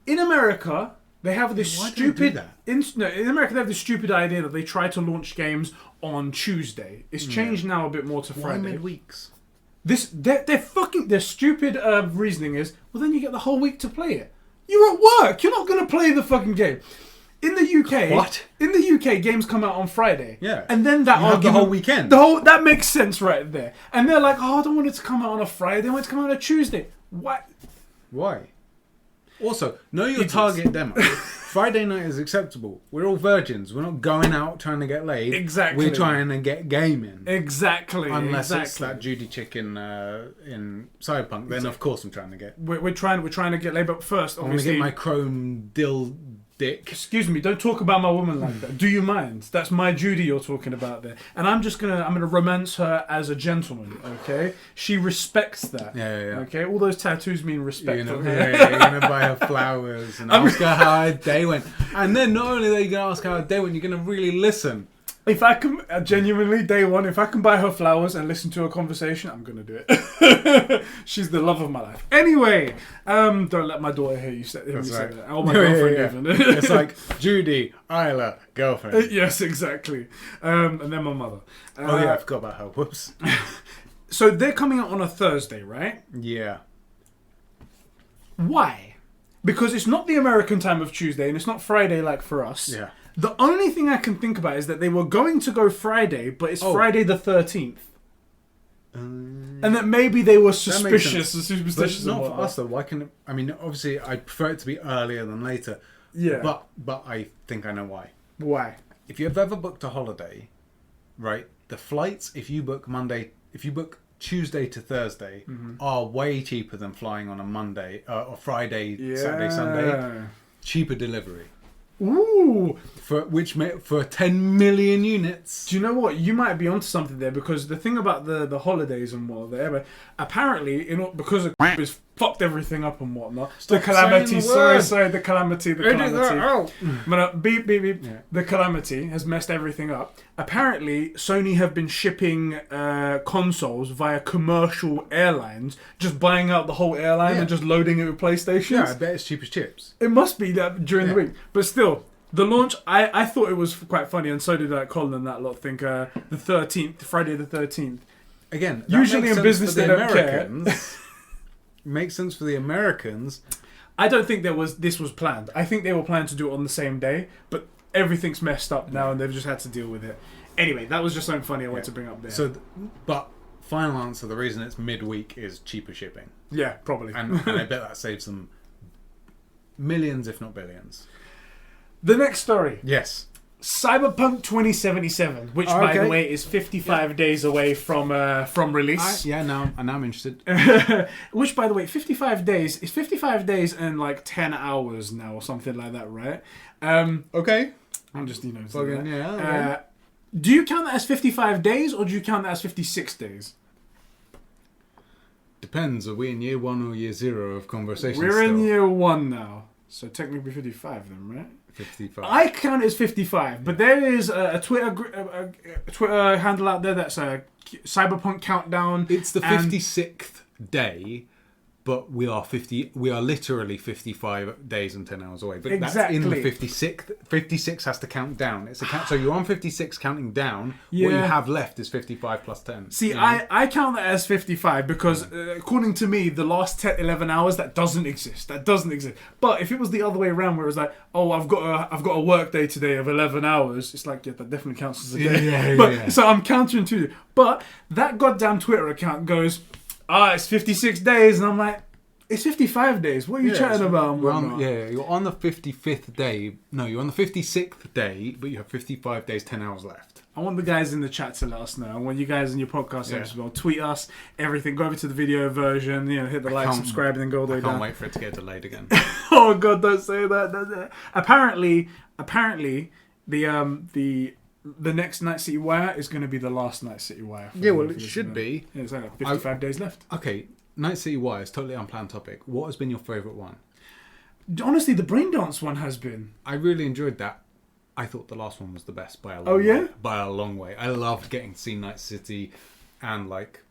In America, they have this stupid. In America, they have this stupid idea that they try to launch games on Tuesday. It's changed now a bit more to Friday. Why midweeks? Their stupid reasoning is, well, then you get the whole week to play it. You're at work. You're not going to play the fucking game. In the UK, In the UK, games come out on Friday. Yeah. And then that argument, the whole weekend. That makes sense right there. And they're like, oh, I don't want it to come out on a Friday. I want it to come out on a Tuesday. What? Why? Also, know your target demo. Friday night is acceptable. We're all virgins. We're not going out trying to get laid. Exactly. We're trying to get gaming. Exactly. Unless it's that Judy chick in Cyberpunk, then of course I'm trying to get. We're trying to get laid, but first, obviously, I want to get my chrome dick. Excuse me, don't talk about my woman like that. Do you mind? That's my Judy you're talking about there. And I'm gonna romance her as a gentleman, okay? She respects that. Yeah. Okay? All those tattoos mean respect. You're gonna buy her flowers and ask her how her day went. And then not only are you gonna ask how her day went, you're gonna really listen. If I can, genuinely, day one, if I can buy her flowers and listen to her conversation, I'm going to do it. She's the love of my life. Anyway, don't let my daughter hear you say that. Oh, my girlfriend even. It's like, Judy, Isla, girlfriend. Yes, exactly. And then my mother. I forgot about her. Whoops. So they're coming out on a Thursday, right? Yeah. Why? Because it's not the American time of Tuesday and it's not Friday like for us. Yeah. The only thing I can think about is that they were going to go Friday, but it's Friday the 13th. And that maybe they were superstitious. But not for us though. Why can obviously I prefer it to be earlier than later. Yeah. But I think I know why. Why? If you've ever booked a holiday, right, the flights if you book Tuesday to Thursday are way cheaper than flying on a Monday or Friday, Saturday, Sunday. Cheaper delivery. Ooh! For 10 million units. Do you know what? You might be onto something there because the thing about the holidays and whatever, apparently, because of has fucked everything up and whatnot. The calamity. The calamity. Beep. Yeah. The calamity has messed everything up. Apparently, Sony have been shipping consoles via commercial airlines, just buying out the whole airline and just loading it with PlayStations. Yeah, I bet it's cheap as chips. It must be that during the week, but still. The launch, I thought it was quite funny, and so did Colin and that lot think the 13th, Friday the 13th. Again, usually in business they don't care. Makes sense for the Americans. I don't think this was planned. I think they were planning to do it on the same day, but everything's messed up now, and they've just had to deal with it. Anyway, that was just something funny I wanted to bring up there. So, but final answer: the reason it's midweek is cheaper shipping. Yeah, probably, and I bet that saves them millions, if not billions. The next story. Yes. Cyberpunk 2077, which by the way is 55 days away from release. Now I'm interested. Which by the way, 55 days is 55 days and like 10 hours now or something like that, right? Okay. I'm just Do you count that as 55 days or do you count that as 56 days? Depends. Are we in year 1 or year 0 of conversation? We're in year 1 now, so technically 55 then, right? 55. I count it as 55, but there is a Twitter handle out there that's a Cyberpunk countdown. It's the 56th day but we are literally 55 days and 10 hours away. But Exactly. that's in the 56th. 56 has to count down. It's a count. So you're on 56 counting down. Yeah. What you have left is 55 plus 10. See, you know? I count that as 55 because according to me, the last 10, 11 hours, that doesn't exist. That doesn't exist. But if it was the other way around where it was like, oh, I've got a work day today of 11 hours, it's like, yeah, that definitely counts as a day. Yeah. So I'm countering to it. But that goddamn Twitter account goes, it's 56 days. And I'm like, it's 55 days. What are you chatting about? You're on the 55th day. No, you're on the 56th day, but you have 55 days, 10 hours left. I want the guys in the chat to let us know. I want you guys in your podcast as well. Tweet us, everything. Go over to the video version, hit the like, subscribe, and then go all the way down. I can't wait for it to get delayed again. Oh, God, don't say that. Apparently, the next Night City Wire is going to be the last Night City Wire. Yeah, well, it should be. Yeah, it's like 55 days left. Okay, Night City Wire is totally unplanned topic. What has been your favourite one? Honestly, the Brain Dance one has been. I really enjoyed that. I thought the last one was the best by a long way. Oh, yeah? By a long way. I loved getting to see Night City and like...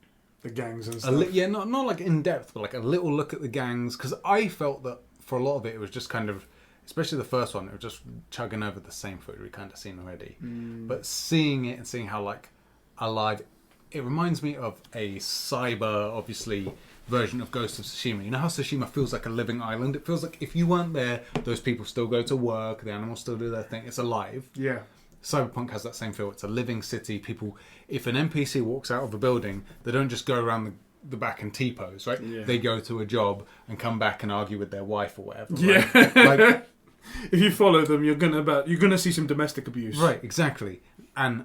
The gangs and stuff. Not like in depth, but like a little look at the gangs. Because I felt that for a lot of it, it was just kind of... Especially the first one, it was just chugging over the same footage we kind of seen already. But seeing it and seeing how like alive... It reminds me of a cyber, obviously... version of Ghost of Tsushima. You know how Tsushima feels like a living island? It feels like if you weren't there, those people still go to work, the animals still do their thing. It's alive. Yeah. Cyberpunk has that same feel. It's a living city. People, if an NPC walks out of a building, they don't just go around the back and T-pose, right? Yeah. They go to a job and come back and argue with their wife or whatever. Yeah. Right? Like, if you follow them, you're gonna see some domestic abuse. right, exactly. And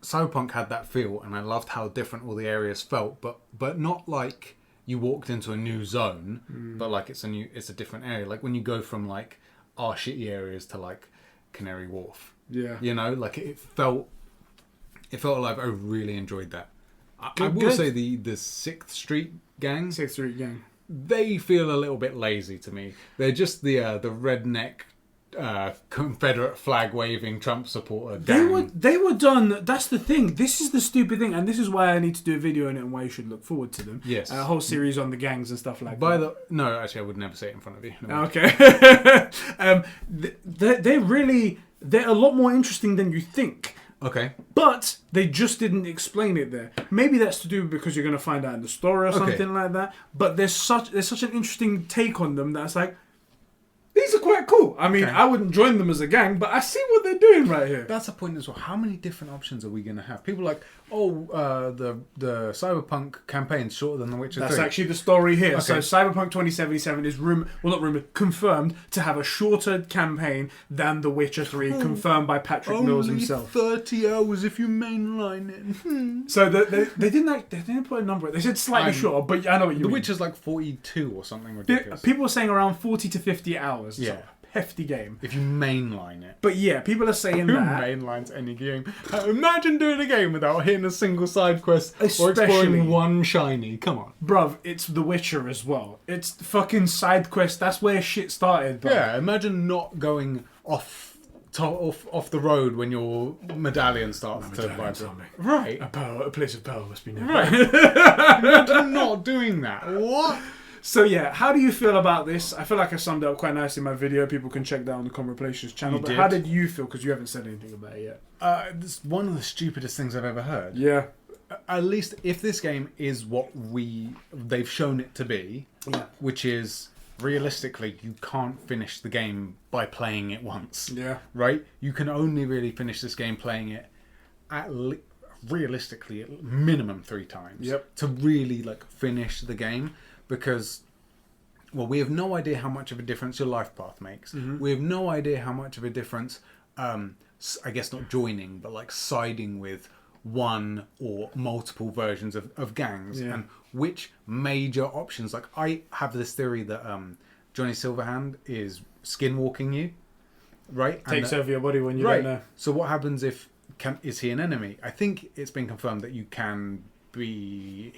Cyberpunk had that feel, and I loved how different all the areas felt, but not like you walked into a new zone, but like it's a different area. Like when you go from like our shitty areas to like Canary Wharf. Yeah. Like it felt alive. I really enjoyed that. I will say the 6th Street gang. 6th Street gang. They feel a little bit lazy to me. They're just the redneck Confederate flag waving Trump supporter gang. They were done. That's the thing. This is the stupid thing, and this is why I need to do a video on it and why you should look forward to them. Yes, a whole series on the gangs and stuff like that. No, actually, I would never say it in front of you. No. Okay. They're a lot more interesting than you think. Okay. But they just didn't explain it there. Maybe that's to do because you're going to find out in the story or something like that. But there's such an interesting take on them that's like, these are quite cool. I mean, I wouldn't join them as a gang, but I see what they're doing right here. That's a point as well. How many different options are we going to have? People are like, the Cyberpunk campaign's shorter than The Witcher 3. That's actually the story here. Okay. So Cyberpunk 2077 is confirmed to have a shorter campaign than The Witcher 3, confirmed by Patrick Mills himself. 30 hours if you mainline it. So they didn't put a number. They said slightly shorter, but I know what you mean. The Witcher's like 42 or something ridiculous. People are saying around 40 to 50 hours. Yeah. So, hefty game. If you mainline it. But yeah, people are saying Who that. mainlines any game? Imagine doing a game without hitting a single side quest or Especially- exploring one shiny. Come on. Bruv, it's The Witcher as well. It's fucking side quest. That's where shit started. Bruv. Yeah, imagine not going off the road when your medallion starts to vibrate. Right. A place of power must be near. Right. Imagine not doing that. What? So yeah, how do you feel about this? I feel like I summed it up quite nicely in my video. People can check that on the Completionist channel. You But did. how did you feel? Because you haven't said anything about it yet. It's one of the stupidest things I've ever heard. Yeah. At least if this game is what they've shown it to be, which is realistically you can't finish the game by playing it once. Yeah. Right? You can only really finish this game playing it realistically at minimum 3 times. Yep. To really finish the game. Because, well, we have no idea how much of a difference your life path makes. Mm-hmm. We have no idea how much of a difference, I guess not joining, but siding with one or multiple versions of gangs. And which major options. I have this theory that Johnny Silverhand is skinwalking you, right? Takes over your body when you don't know. So what happens is he an enemy? I think it's been confirmed that he can be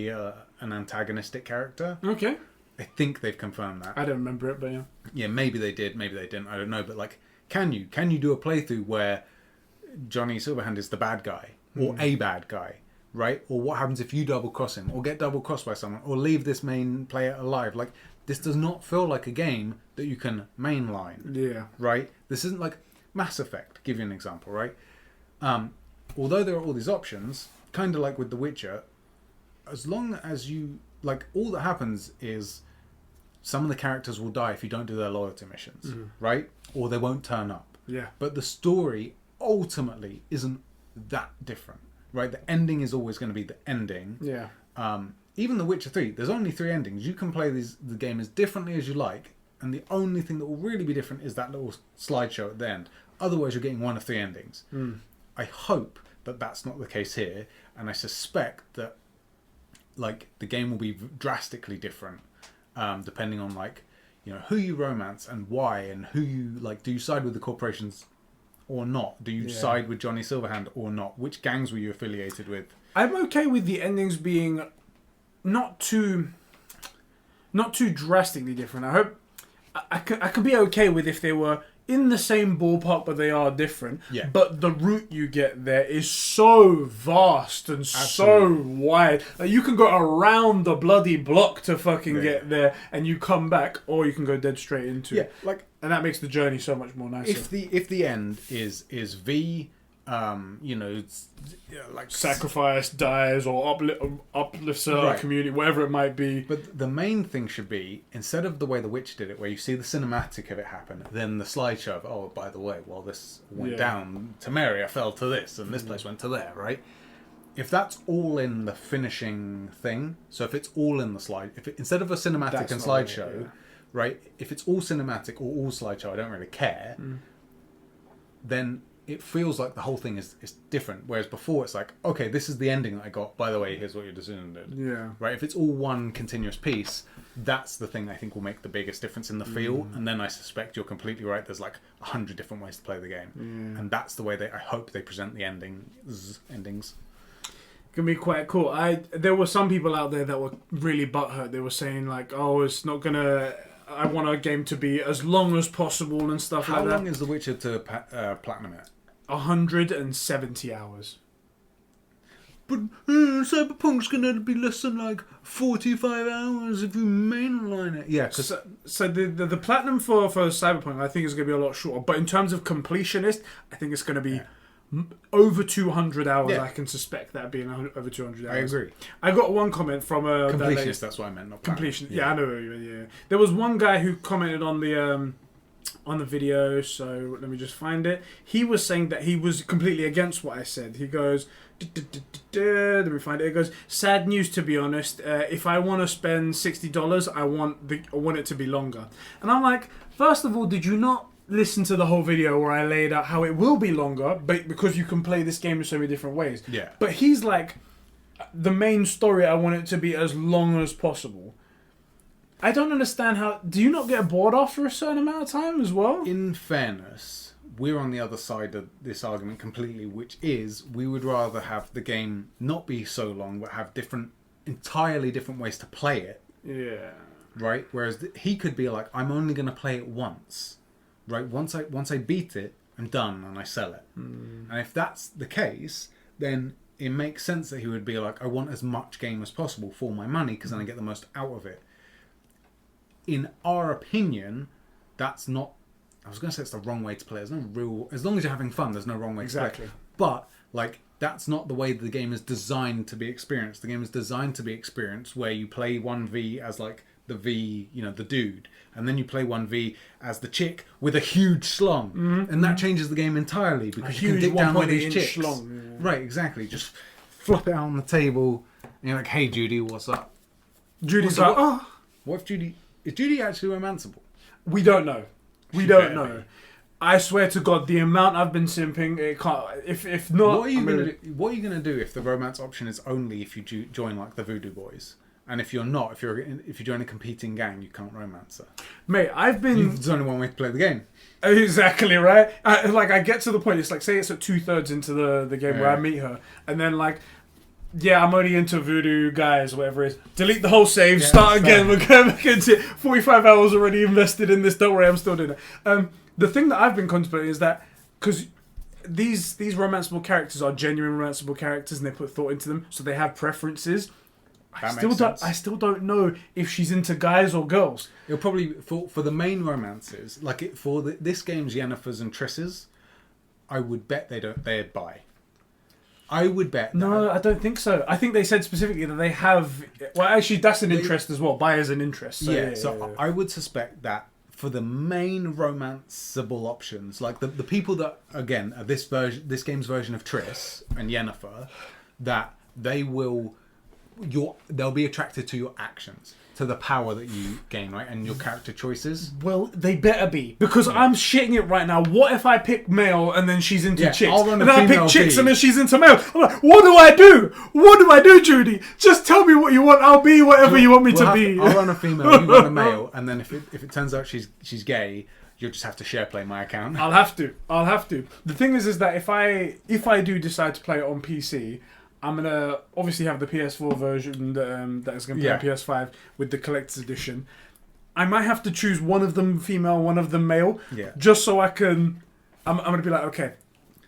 an antagonistic character. Okay. I think they've confirmed that. I don't remember it, but yeah. Yeah, maybe they did, maybe they didn't. I don't know, but can you do a playthrough where Johnny Silverhand is the bad guy or a bad guy, right? Or what happens if you double cross him, or get double crossed by someone, or leave this main player alive? Like, this does not feel like a game that you can mainline. Yeah. Right? This isn't like Mass Effect, give you an example, right? Although there are all these options, kind of like with The Witcher, as long as you, like, all that happens is some of the characters will die if you don't do their loyalty missions, right? Or they won't turn up. Yeah. But the story ultimately isn't that different, right? The ending is always going to be the ending. Yeah. Even The Witcher 3, there's only 3 endings. You can play the game as differently as you like, and the only thing that will really be different is that little slideshow at the end. Otherwise, you're getting one of 3 endings. I hope that that's not the case here, and I suspect that, like, the game will be drastically different, depending on, like, you know, who you romance and why, and who you, like, do you side with the corporations or not? Do you side with Johnny Silverhand or not? Which gangs were you affiliated with? I'm okay with the endings being not too drastically different. I hope I could be okay with if they were in the same ballpark, but they are different. Yeah. But the route you get there is so vast and so wide. Like, you can go around the bloody block to fucking get there, and you come back, or you can go dead straight into it. Like, and that makes the journey so much more nicer. if the end is V, you know, like sacrifice, dies, or uplifts a community, whatever it might be. But the main thing should be, instead of the way The Witch did it, where you see the cinematic of it happen, then the slideshow of, oh, by the way, well, this went down, Temeria fell to this, and this place went to there, right? If that's all in the finishing thing, so if it's all in the slide, instead of a cinematic and slideshow, right, if it's all cinematic or all slideshow, I don't really care, then it feels like the whole thing is different. Whereas before it's like, okay, this is the ending that I got. By the way, here's what your decision did. Yeah. Right? If it's all one continuous piece, that's the thing I think will make the biggest difference in the feel. And then I suspect you're completely right. There's like 100 different ways to play the game. And that's the way I hope they present the endings. Can be quite cool. There were some people out there that were really butthurt. They were saying like, oh, it's not gonna... I want a game to be as long as possible and stuff like that. How long is The Witcher to platinum it? 170 hours. But Cyberpunk's going to be less than like 45 hours if you mainline it. Yeah, cause so the platinum for Cyberpunk I think is going to be a lot shorter. But in terms of completionist, I think it's going to be over 200 hours. Yeah. I can suspect that being over 200 hours. I agree. I got one comment from a... completionist, that's what I meant, not completion. Yeah, I know what you mean, yeah. There was one guy who commented on the video, so let me just find it. He was saying that he was completely against what I said. He goes... Let me find it. It goes, sad news to be honest. If I want to spend $60, I want it to be longer. And I'm like, first of all, did you not listen to the whole video where I laid out how it will be longer, but because you can play this game in so many different ways? Yeah. But he's like, the main story, I want it to be as long as possible. I don't understand how... Do you not get bored after a certain amount of time as well? In fairness, we're on the other side of this argument completely, which is we would rather have the game not be so long, but have entirely different ways to play it. Yeah. Right? Whereas he could be like, I'm only going to play it once. Right? Once I beat it, I'm done and I sell it. And if that's the case, then it makes sense that he would be like, I want as much game as possible for my money because then I get the most out of it. In our opinion, that's not... I was going to say it's the wrong way to play. There's no real... As long as you're having fun, there's no wrong way to play. But, like, that's not the way the game is designed to be experienced. The game is designed to be experienced where you play 1v as, like, the V, you know, the dude. And then you play 1v as the chick with a huge schlong. And that changes the game entirely because you can dig down all these chicks. Schlong, Right, exactly. Just flop it out on the table. And you're like, hey, Judy, what's up? Judy's like, oh... What if Judy... Is Judy actually romanceable? We don't know. We don't know. I swear to God, the amount I've been simping, it can't. If not, what are you gonna do if the romance option is only if you join like the Voodoo Boys, and if you're not, if you join a competing gang, you can't romance her. Mate, There's only one way to play the game. Exactly right. I get to the point. It's like, say it's at 2/3 into the game where I meet her, and then like. Yeah, I'm only into voodoo guys, whatever it is. Delete the whole save, start again. We're going back into 45 hours already invested in this. Don't worry, I'm still doing it. The thing that I've been contemplating is that, because these romanceable characters are genuine romanceable characters, and they put thought into them, so they have preferences. I still don't know if she's into guys or girls. It'll probably for the main romances, like this game's Yennefer's and Triss's. I would bet they'd buy. I would bet. No, I don't think so. I think they said specifically that they have. Well, actually, that's an interest as well. Buy as an interest. So I would suspect that for the main romanceable options, like the people that again are this game's version of Triss and Yennefer, that they'll be attracted to your actions, to the power that you gain, right, and your character choices. Well, they better be, because I'm shitting it right now. What if I pick male and then she's into chicks? And then I pick chicks and then she's into male. I'm like, what do I do? What do I do, Judy? Just tell me what you want. I'll be whatever you want me to be. I'll run a female, you run a male, and then if it turns out she's gay, you'll just have to share play my account. I'll have to. The thing is that if I do decide to play it on PC, I'm going to obviously have the PS4 version that is going to play on PS5 with the collector's edition. I might have to choose one of them female, one of them male, just so I can... I'm going to be like, okay,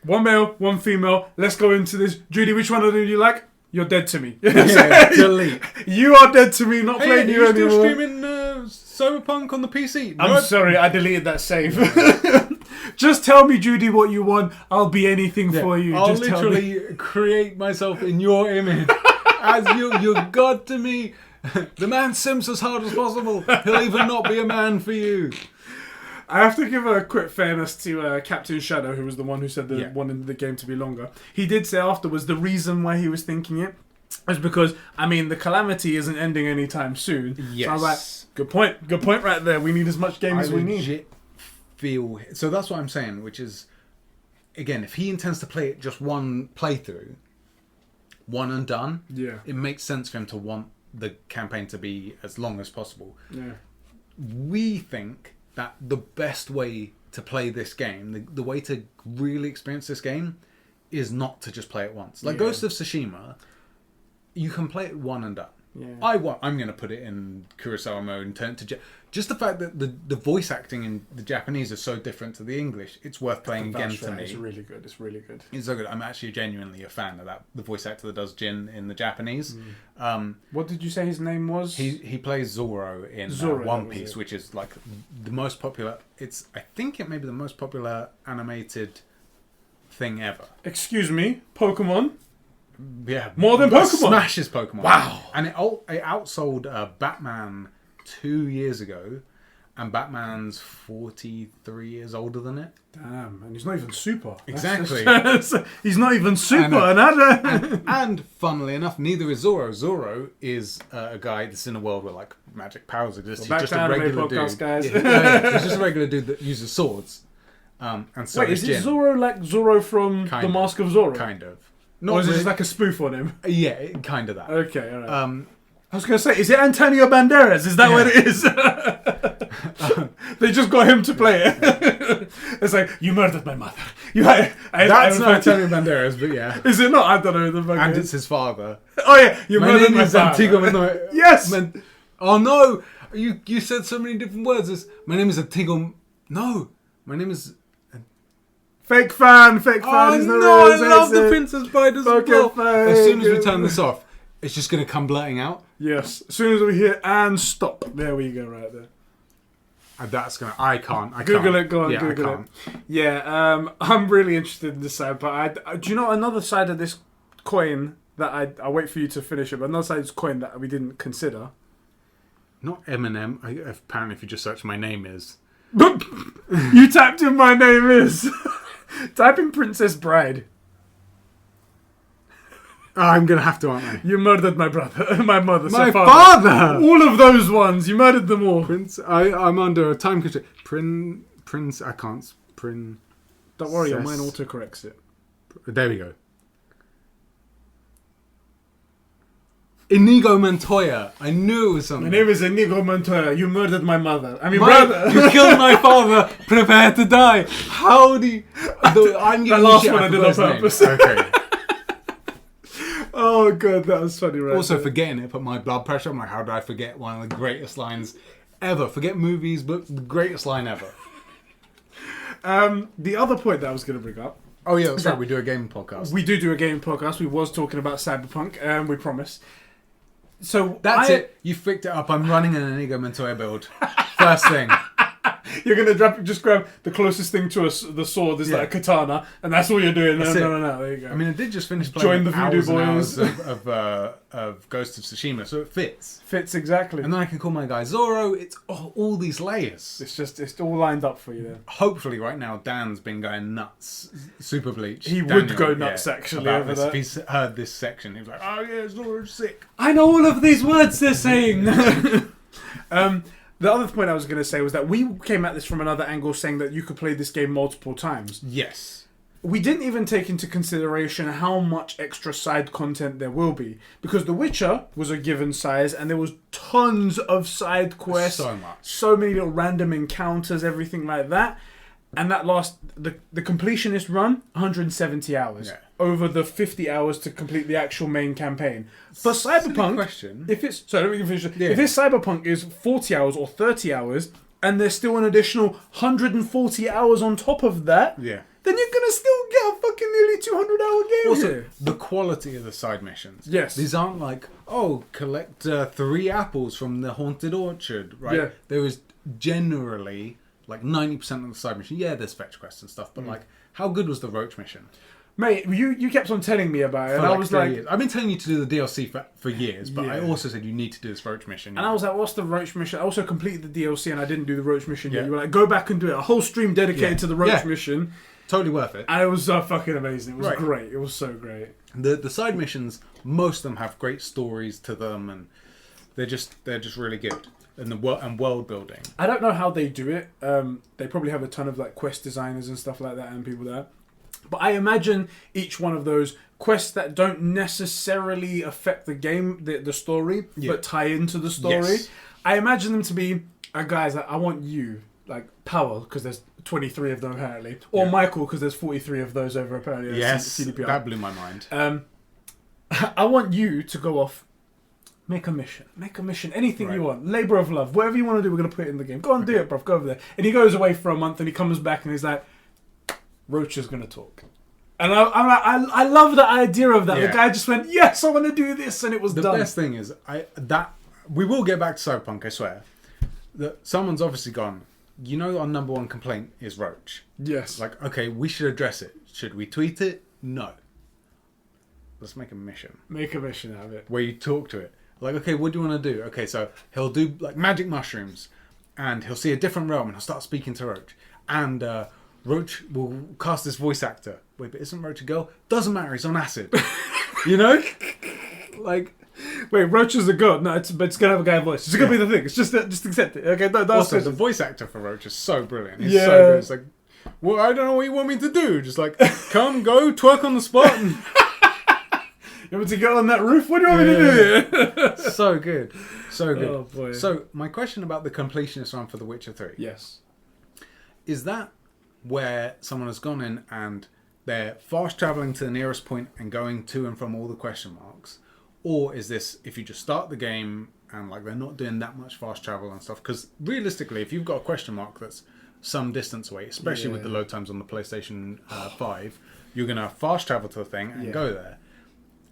one male, one female, let's go into this. Judy, which one of them do you like? You're dead to me. Delete. You are dead to me, not playing you anymore. Still streaming Cyberpunk on the PC? I'm sorry, I deleted that save. Just tell me, Judy, what you want. I'll be anything for you. I'll just literally create myself in your image as you're God to me. The man simps as hard as possible. He'll even not be a man for you. I have to give a quick fairness to Captain Shadow, who was the one who said wanted the game to be longer. He did say afterwards the reason why he was thinking it is because, I mean, the calamity isn't ending anytime soon. Yes. So I was like, good point right there. We need as much game as we need. So that's what I'm saying, which is, again, if he intends to play it just one playthrough, one and done, it makes sense for him to want the campaign to be as long as possible. We think that the best way to play this game, the way to really experience this game, is not to just play it once. Like Ghost of Tsushima, you can play it one and done. I'm going to put it in Kurosawa mode and turn it to... Just the fact that the voice acting in the Japanese is so different to the English, it's worth playing again for me. It's really good. It's really good. It's so good. I'm actually genuinely a fan of that. The voice actor that does Jin in the Japanese. What did you say his name was? He plays Zoro in One Piece, which is like the most popular... I think it may be the most popular animated thing ever. Excuse me? Pokemon? Yeah. More than Pokemon? Smashes Pokemon. Wow. And it outsold Batman 2 years ago, and Batman's 43 years older than it. Damn, and he's not even super. Exactly. He's not even super. And funnily enough, neither is Zoro. Zoro is a guy that's in a world where like magic powers exist. Well, he's just a regular dude. Guys. He's just a regular dude that uses swords. And so wait, is it Zoro like Zoro from The Mask of Zorro? Kind of. Or is it just like a spoof on him? Yeah, kind of that. Okay, alright. I was going to say, is it Antonio Banderas? Is that what it is? They just got him to play it. It's like, you murdered my mother. That's not Antonio Banderas, but yeah. Is it not? I don't know. And it's his father. Oh yeah, you murdered my father. Yes! Oh no! You said so many different words. My name is Antigo... No! My name is... Fake fan. Oh no, I love the Princess Bride as well. As soon as we turn this off, it's just going to come blurting out. Yes. As soon as we hear and stop. There we go, right there. That's going to... I can't. Google it. Go on, yeah, Google it. Yeah, I'm really interested in this side. But do you know another side of this coin that I wait for you to finish it, but another side of this coin that we didn't consider? Not Eminem. Apparently, if you just search my name is... You typed in my name is... Type in Princess Bride. I'm going to have to, aren't I? You murdered my brother, my mother, my father. All of those ones. You murdered them all. I'm under a time constraint. Prince. I can't. Don't worry, your mine autocorrects it. There we go. Inigo Montoya. I knew it was something. My name is Inigo Montoya. You murdered my mother. Brother. You killed my father. Prepare to die. How do you... I'm the last one I did on purpose. Okay. Oh god, that was funny, right? Also, forgetting it put my blood pressure. I'm like, how did I forget one of the greatest lines ever? Forget movies, but the greatest line ever. The other point that I was going to bring up Oh yeah, that's right. We do a gaming podcast. We do a gaming podcast. We was talking about Cyberpunk, we promise. So that's it. You picked it up. I'm running an Inigo Montoya build. First thing. You're gonna just grab the closest thing to the sword is like a katana, and that's all you're doing. No. There you go. I mean, I did just finish playing Join the Voodoo hours Boys and hours of Ghost of Tsushima, so it fits. Fits exactly. And then I can call my guy Zoro. It's all these layers. It's all lined up for you there. Hopefully, right now Dan's been going nuts. Super Bleach. He would go nuts actually about over this. that. If he's heard this section, he's like, "Oh yeah, Zoro's sick." I know all of these words they're saying. The other point I was going to say was that we came at this from another angle, saying that you could play this game multiple times. Yes. We didn't even take into consideration how much extra side content there will be. Because The Witcher was a given size, and there was tons of side quests. So much. So many little random encounters, everything like that. And that the completionist run, 170 hours. Yeah. Over the 50 hours to complete the actual main campaign. For Cyberpunk, question. if it's... Sorry, let me finish. Yeah. If this Cyberpunk is 40 hours or 30 hours, and there's still an additional 140 hours on top of that... Yeah. Then you're going to still get a fucking nearly 200-hour game Also, here. the quality of the side missions. Yes. These aren't like, collect 3 apples from the haunted orchard, right? Yeah. There is generally, like 90% of the side mission. Yeah, there's fetch quests and stuff, but like, how good was the Roach mission? Mate, you kept on telling me about it, and I was 3 like... years. I've been telling you to do the DLC for years, but I Yeah. also said you need to do this Roach mission. And I was like, what's the Roach mission? I also completed the DLC, and I didn't do the Roach mission yet. Yeah. You were like, go back and do it. A whole stream dedicated to the Roach Yeah. mission. Totally worth it. And it was so fucking amazing. It was Right. great. It was so great. The side missions, most of them have great stories to them, and they're just really good. And world building. I don't know how they do it. They probably have a ton of like quest designers and stuff like that, and people there. But I imagine each one of those quests that don't necessarily affect the game, the story, but tie into the story. Yes. I imagine them to be, guys, I want you, like Powell, because there's 23 of them apparently, or Michael, because there's 43 of those over apparently. Yes, CDPR. that blew my mind. I want you to go off. Make a mission, anything you want. Labour of love, whatever you want to do, we're going to put it in the game. Go on, do it, bruv, go over there. And he goes away for a month and he comes back and he's like, Roach is going to talk. And I'm like, I love the idea of that. Yeah. The guy just went, yes, I want to do this, and it was done. The best thing is, we will get back to Cyberpunk, I swear. That someone's obviously gone, you know our number one complaint is Roach. Yes. Like, okay, we should address it. Should we tweet it? No. Let's make a mission. Make a mission out of it. Where you talk to it. Like, okay, what do you want to do? Okay, so he'll do like magic mushrooms, and he'll see a different realm, and he'll start speaking to Roach. And Roach will cast this voice actor. Wait, but isn't Roach a girl? Doesn't matter, he's on acid. You know? Like, wait, Roach is a god. No, it's going to have a guy voice. It's going to be the thing. It's just accept it. Okay, that's also, it. the voice actor for Roach is so brilliant. He's Yeah. so good. It's like, well, I don't know what you want me to do. Just like, come, go, twerk on the spot. And... You want me to get on that roof? What do you want me to do here? So good. So good. Oh, boy. So, my question about the completionist run for The Witcher 3. Yes. Is that where someone has gone in and they're fast traveling to the nearest point and going to and from all the question marks? Or is this if you just start the game and like they're not doing that much fast travel and stuff? Because realistically, if you've got a question mark that's some distance away, especially with the load times on the PlayStation 5, you're going to fast travel to the thing and go there.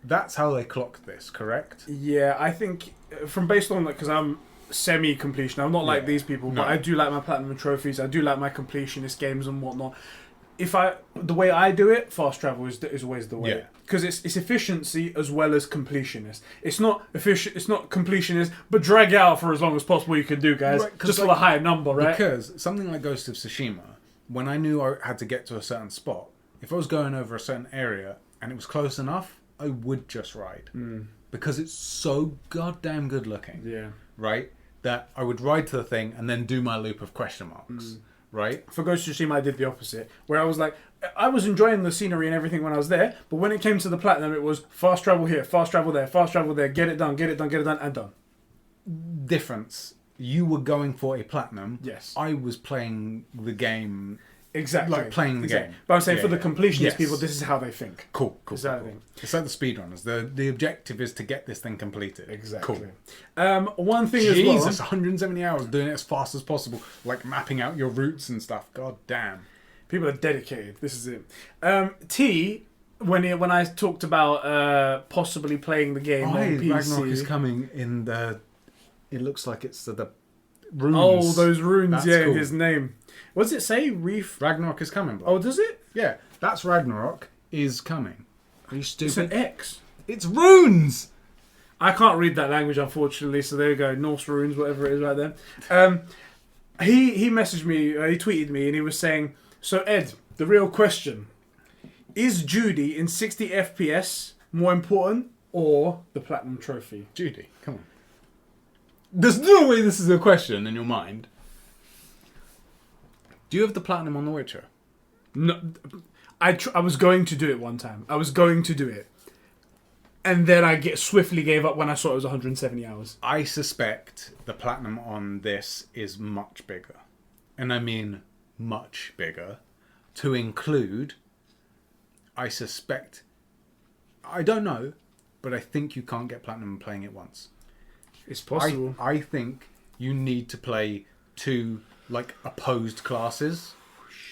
That's how they clocked this, correct? Yeah, I think from based on that, because I'm semi-completion. I'm not like these people, but I do like my platinum trophies. I do like my completionist games and whatnot. The way I do it, fast travel is always the way. Because it's efficiency as well as completionist. It's not efficient. It's not completionist, but drag it out for as long as possible. You can do, guys, right, just for the higher number, right? Because something like Ghost of Tsushima, when I knew I had to get to a certain spot, if I was going over a certain area and it was close enough, I would just ride because it's so goddamn good looking. Yeah. Right. That I would ride to the thing and then do my loop of question marks. Right. For Ghost of Tsushima, I did the opposite, where I was like, I was enjoying the scenery and everything when I was there, but when it came to the platinum, it was fast travel here, fast travel there, fast travel there, get it done, and done. Difference. You were going for a platinum. Yes. I was playing the game. Exactly. Like playing the game. But I'm saying for the completionist people, this is how they think. Cool. It's like the speedrunners. The objective is to get this thing completed. Exactly. Cool. One thing Jesus, as well. 170 hours doing it as fast as possible, like mapping out your routes and stuff. God damn. People are dedicated. This is it. T, when I talked about possibly playing the game on PC. Ragnarok is coming in the... It looks like it's the runes. Oh, those runes, That's yeah, cool. in his name. What does it say? Reef? Ragnarok is coming, bro. Oh, does it? Yeah, that's Ragnarok is coming. Are you It's stupid? an X. It's runes! I can't read that language, unfortunately, so there you go. Norse runes, whatever it is right there. He messaged me, he tweeted me, and he was saying, so Ed, the real question, is Judy in 60 FPS more important or the Platinum Trophy? Judy, come on. There's no way this is a question in your mind. Do you have the Platinum on The Witcher? No, I was going to do it one time. I was going to do it. And then I swiftly gave up when I saw it was 170 hours. I suspect the Platinum on this is much bigger. And I mean much bigger. To include, I suspect... I don't know, but I think you can't get Platinum playing it once. It's possible. I think you need to play two, like, opposed classes,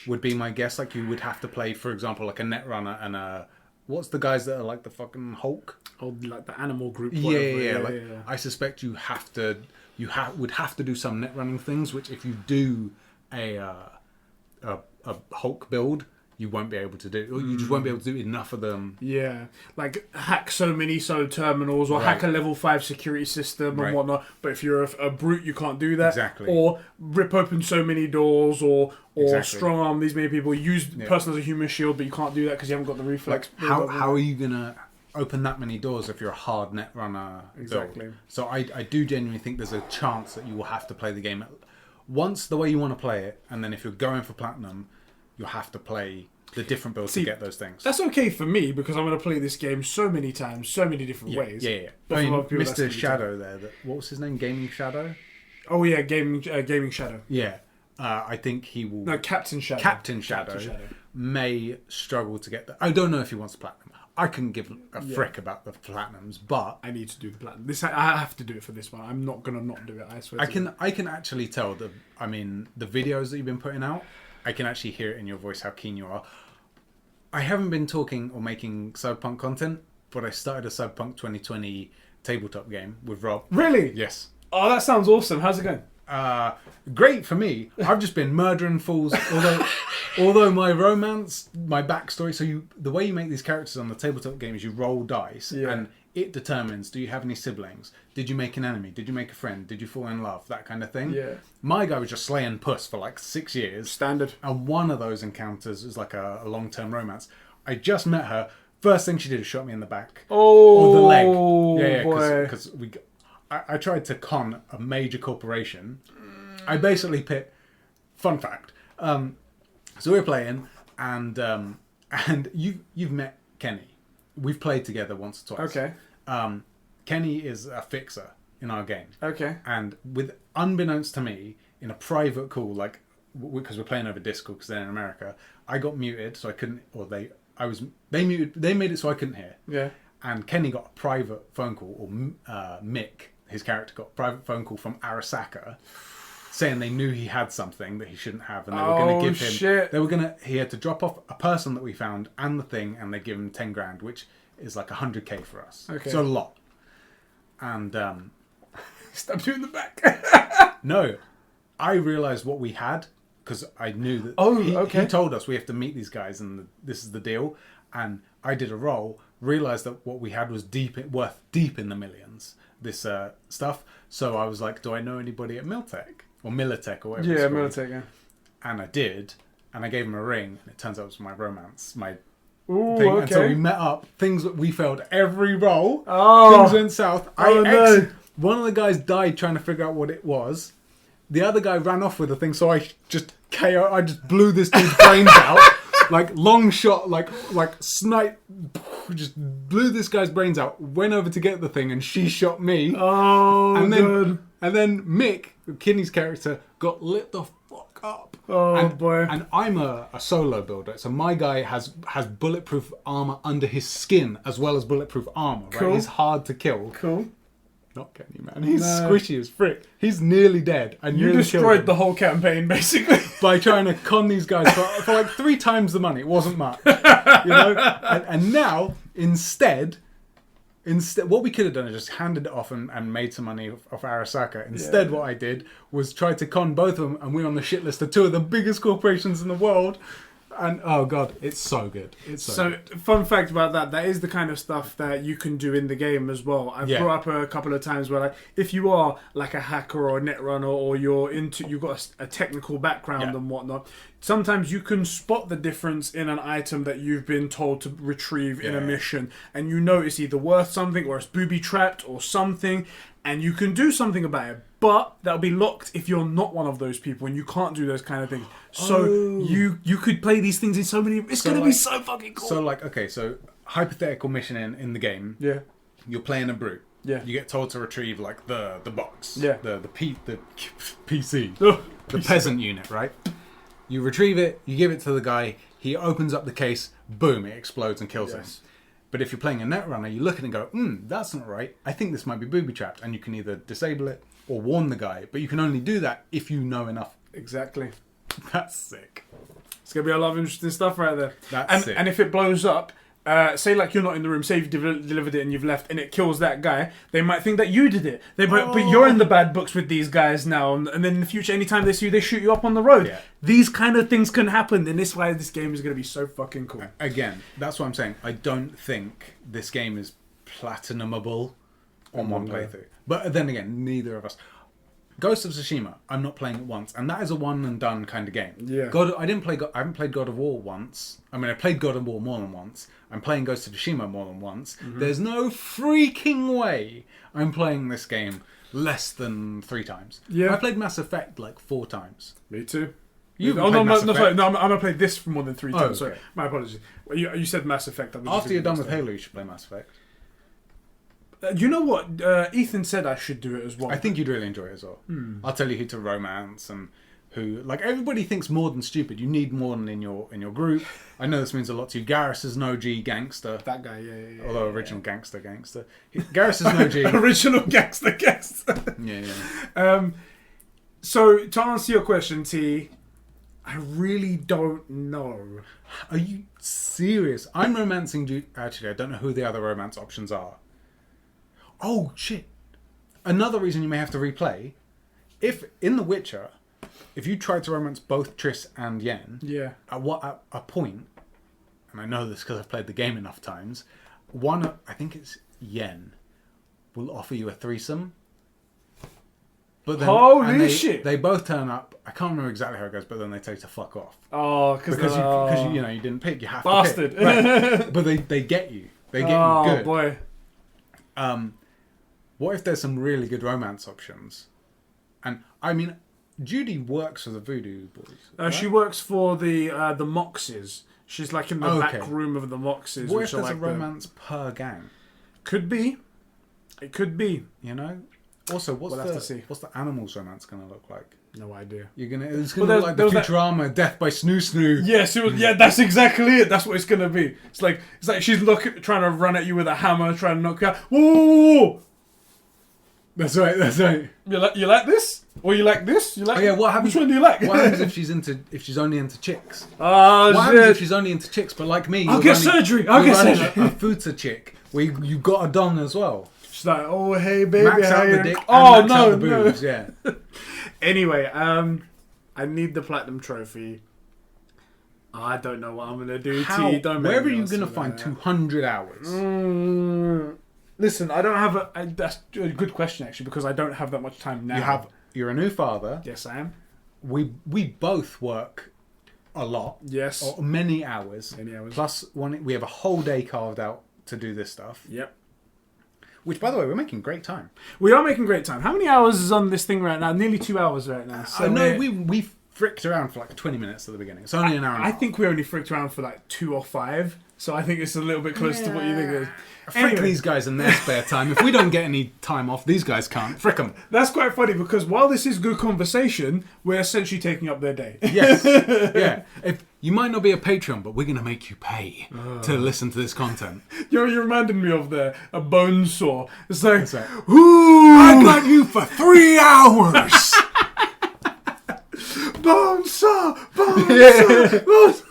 would be my guess. Like, you would have to play, for example, like a Netrunner and a... What's the guys that are like the fucking Hulk? Oh, like the animal group. Yeah. I suspect you have to... would have to do some net running things, which if you do a Hulk build, you won't be able to do. Or you just won't be able to do enough of them. Yeah, like hack so many terminals or hack a level 5 security system and whatnot. But if you're a brute, you can't do that. Exactly. Or rip open so many doors or strong arm these many people. Use person as a human shield, but you can't do that because you haven't got the reflex. Like, how are you gonna open that many doors if you're a hard net runner? Exactly. Build? So I do genuinely think there's a chance that you will have to play the game once the way you want to play it, and then if you're going for Platinum, you'll have to play the different builds to get those things. That's okay for me because I'm going to play this game so many times, so many different ways. Yeah. But I for a mean, lot of people, Mr. Shadow there. What was his name? Gaming Shadow? Oh yeah, Gaming Shadow. Yeah. I think he will... No, Captain Shadow. Captain Shadow may struggle to get that. I don't know if he wants Platinum. I couldn't give a frick about the Platinums, but... I need to do the Platinum. I have to do it for this one. I'm not going to not do it, I swear. I can actually tell the videos that you've been putting out, I can actually hear it in your voice how keen you are. I haven't been talking or making Cyberpunk content, but I started a Cyberpunk 2020 tabletop game with Rob. Really? Yes. Oh, that sounds awesome. How's it going? Great for me. I've just been murdering fools. Although my romance, my backstory. So the way you make these characters on the tabletop game is you roll dice, and it determines: do you have any siblings? Did you make an enemy? Did you make a friend? Did you fall in love? That kind of thing. Yeah. My guy was just slaying puss for like 6 years. Standard. And one of those encounters was like a long-term romance. I just met her. First thing she did is shot me in the back. Oh, or the leg. Yeah, boy. because I tried to con a major corporation. I basically fun fact. So we're playing, and you've met Kenny. We've played together once or twice. Okay. Kenny is a fixer in our game. Okay. And unbeknownst to me, in a private call, like because we're playing over Discord because they're in America, I got muted, so I couldn't. Or they muted. They made it so I couldn't hear. Yeah. And Kenny got a private phone call, or Mick, his character, got a private phone call from Arasaka, saying they knew he had something that he shouldn't have, and they were going to give him. Shit. He had to drop off a person that we found and the thing, and they give him 10 grand, which is like 100k for us. Okay. So a lot. And Stabbed you in the back. no, I realised what we had because I knew that. Okay. He told us we have to meet these guys, and this is the deal. And I did a roll, realised that what we had was worth deep in the millions. This stuff. So I was like, do I know anybody at Miltech or Militech or whatever? Yeah, Militech. Yeah. And I did, and I gave him a ring, and it turns out it was my romance, my Ooh, thing. okay. And so we met up. Things that we failed every roll. Oh. Things went south. No. One of the guys died trying to figure out what it was. The other guy ran off with the thing, so I just blew this dude's brains out. Like long shot, like snipe, just blew this guy's brains out. Went over to get the thing, and she shot me. Oh, and God. then Mick, Kidney's character, got lit the fuck up. Oh, boy. And I'm a solo builder, so my guy has bulletproof armor under his skin as well as bulletproof armor. Right? Cool. He's hard to kill. Cool. Not Kenny, man. He's No. squishy as frick. He's nearly dead. I You nearly destroyed killed him the whole campaign, basically. by trying to con these guys for like 3 times the money. It wasn't much, and now instead, what we could have done is just handed it off and made some money off Arasaka. Instead, what I did was try to con both of them, and we're on the shit list of 2 of the biggest corporations in the world. And oh god, it's so good. It's so good. Fun fact about that is the kind of stuff that you can do in the game as well. I've brought up a couple of times where, like, if you are like a hacker or a netrunner, or you've got a technical background and whatnot, sometimes you can spot the difference in an item that you've been told to retrieve in a mission, and you know it's either worth something or it's booby trapped or something, and you can do something about it. But that'll be locked if you're not one of those people, and you can't do those kind of things. So you could play these things in so many. It's going to be so fucking cool. So so hypothetical mission in the game. Yeah. You're playing a brute. Yeah. You get told to retrieve like the box. Yeah. The PC. Oh, The peasant unit, right? You retrieve it. You give it to the guy. He opens up the case. Boom! It explodes and kills him. But if you're playing a netrunner, you look at it and go, that's not right. I think this might be booby trapped, and you can either disable it or warn the guy. But you can only do that if you know enough. Exactly. That's sick. It's going to be a lot of interesting stuff right there. That's sick. And if it blows up, say like you're not in the room, say you've delivered it and you've left, and it kills that guy, they might think that you did it. They might, but you're in the bad books with these guys now, and then in the future, anytime they see you, they shoot you up on the road. Yeah. These kind of things can happen, and this is why this game is going to be so fucking cool. Again, that's what I'm saying. I don't think this game is platinumable on one playthrough. But then again, neither of us. Ghost of Tsushima, I'm not playing it once, and that is a one and done kind of game. Yeah. I haven't played God of War once. I mean, I played God of War more than once. I'm playing Ghost of Tsushima more than once. There's no freaking way I'm playing this game less than 3 times. Yeah. I played Mass Effect like 4 times. Me too. You've I'm played Mass Effect. I'm gonna play this for more than 3 times. Okay. Sorry, my apologies. Well, you said Mass Effect. After you're done with Halo, you should play Mass Effect. You know what? Ethan said I should do it as well. I think you'd really enjoy it as well. I'll tell you who to romance and who. Like, everybody thinks more than stupid. You need more than in your group. I know this means a lot to you. Garrus is an OG gangster. That guy, yeah. Although original gangster. Garrus is an OG. Original gangster. Yeah. So to answer your question, T, I really don't know. Are you serious? I'm romancing. Actually, I don't know who the other romance options are. Oh shit! Another reason you may have to replay, if in The Witcher, if you tried to romance both Triss and Yen, at a point, and I know this because I've played the game enough times, I think it's Yen, will offer you a threesome. But then, holy shit! They both turn up. I can't remember exactly how it goes, but then they tell you to fuck off. Oh, because you didn't pick. You have bastard. to pick. Right. But they get you. They get you good. Oh boy. What if there's some really good romance options? And I mean, Judy works for the Voodoo Boys. Right? She works for the Moxes. She's like in the back room of the Moxes. What if there's a romance per gang? Could be. It could be. You know. Also, what's the animals romance going to look like? No idea. It's going to look like the Futurama Death by Snoo Snoo. Yes, that's exactly it. That's what it's going to be. It's like she's trying to run at you with a hammer, trying to knock you out. Whoa! That's right. You like this? Or you like this? You like? Oh yeah. What happens? Which one do you like? What happens if she's only into chicks? Oh what shit! happens if she's only into chicks, but like me, I'll get surgery. A futa chick where you got a don as well. She's like, oh hey baby, max out the dick. Oh max out the boobs, yeah. Anyway, I need the platinum trophy. I don't know what I'm gonna do. How? Where are you gonna find 200 hours? Listen, I don't have that's a good question actually, because I don't have that much time now. You're a new father. Yes, I am. We both work a lot. Yes. Or many hours. Plus we have a whole day carved out to do this stuff. Yep. Which, by the way, we're making great time. We are making great time. How many hours is on this thing right now? Nearly 2 hours right now. So no, we fricked around for like 20 minutes at the beginning. It's only an hour and a I half. think we only fricked around for like 2 or 5, so I think it's a little bit close to what you think it is. Frick these guys in their spare time. If we don't get any time off, these guys can't. Frick them. That's quite funny because while this is good conversation, we're essentially taking up their day. Yes. Yeah. If you might not be a Patreon, but we're going to make you pay to listen to this content. You reminded me of a bone saw. It's like, Ooh, I got you for 3 hours. bone saw, bone saw.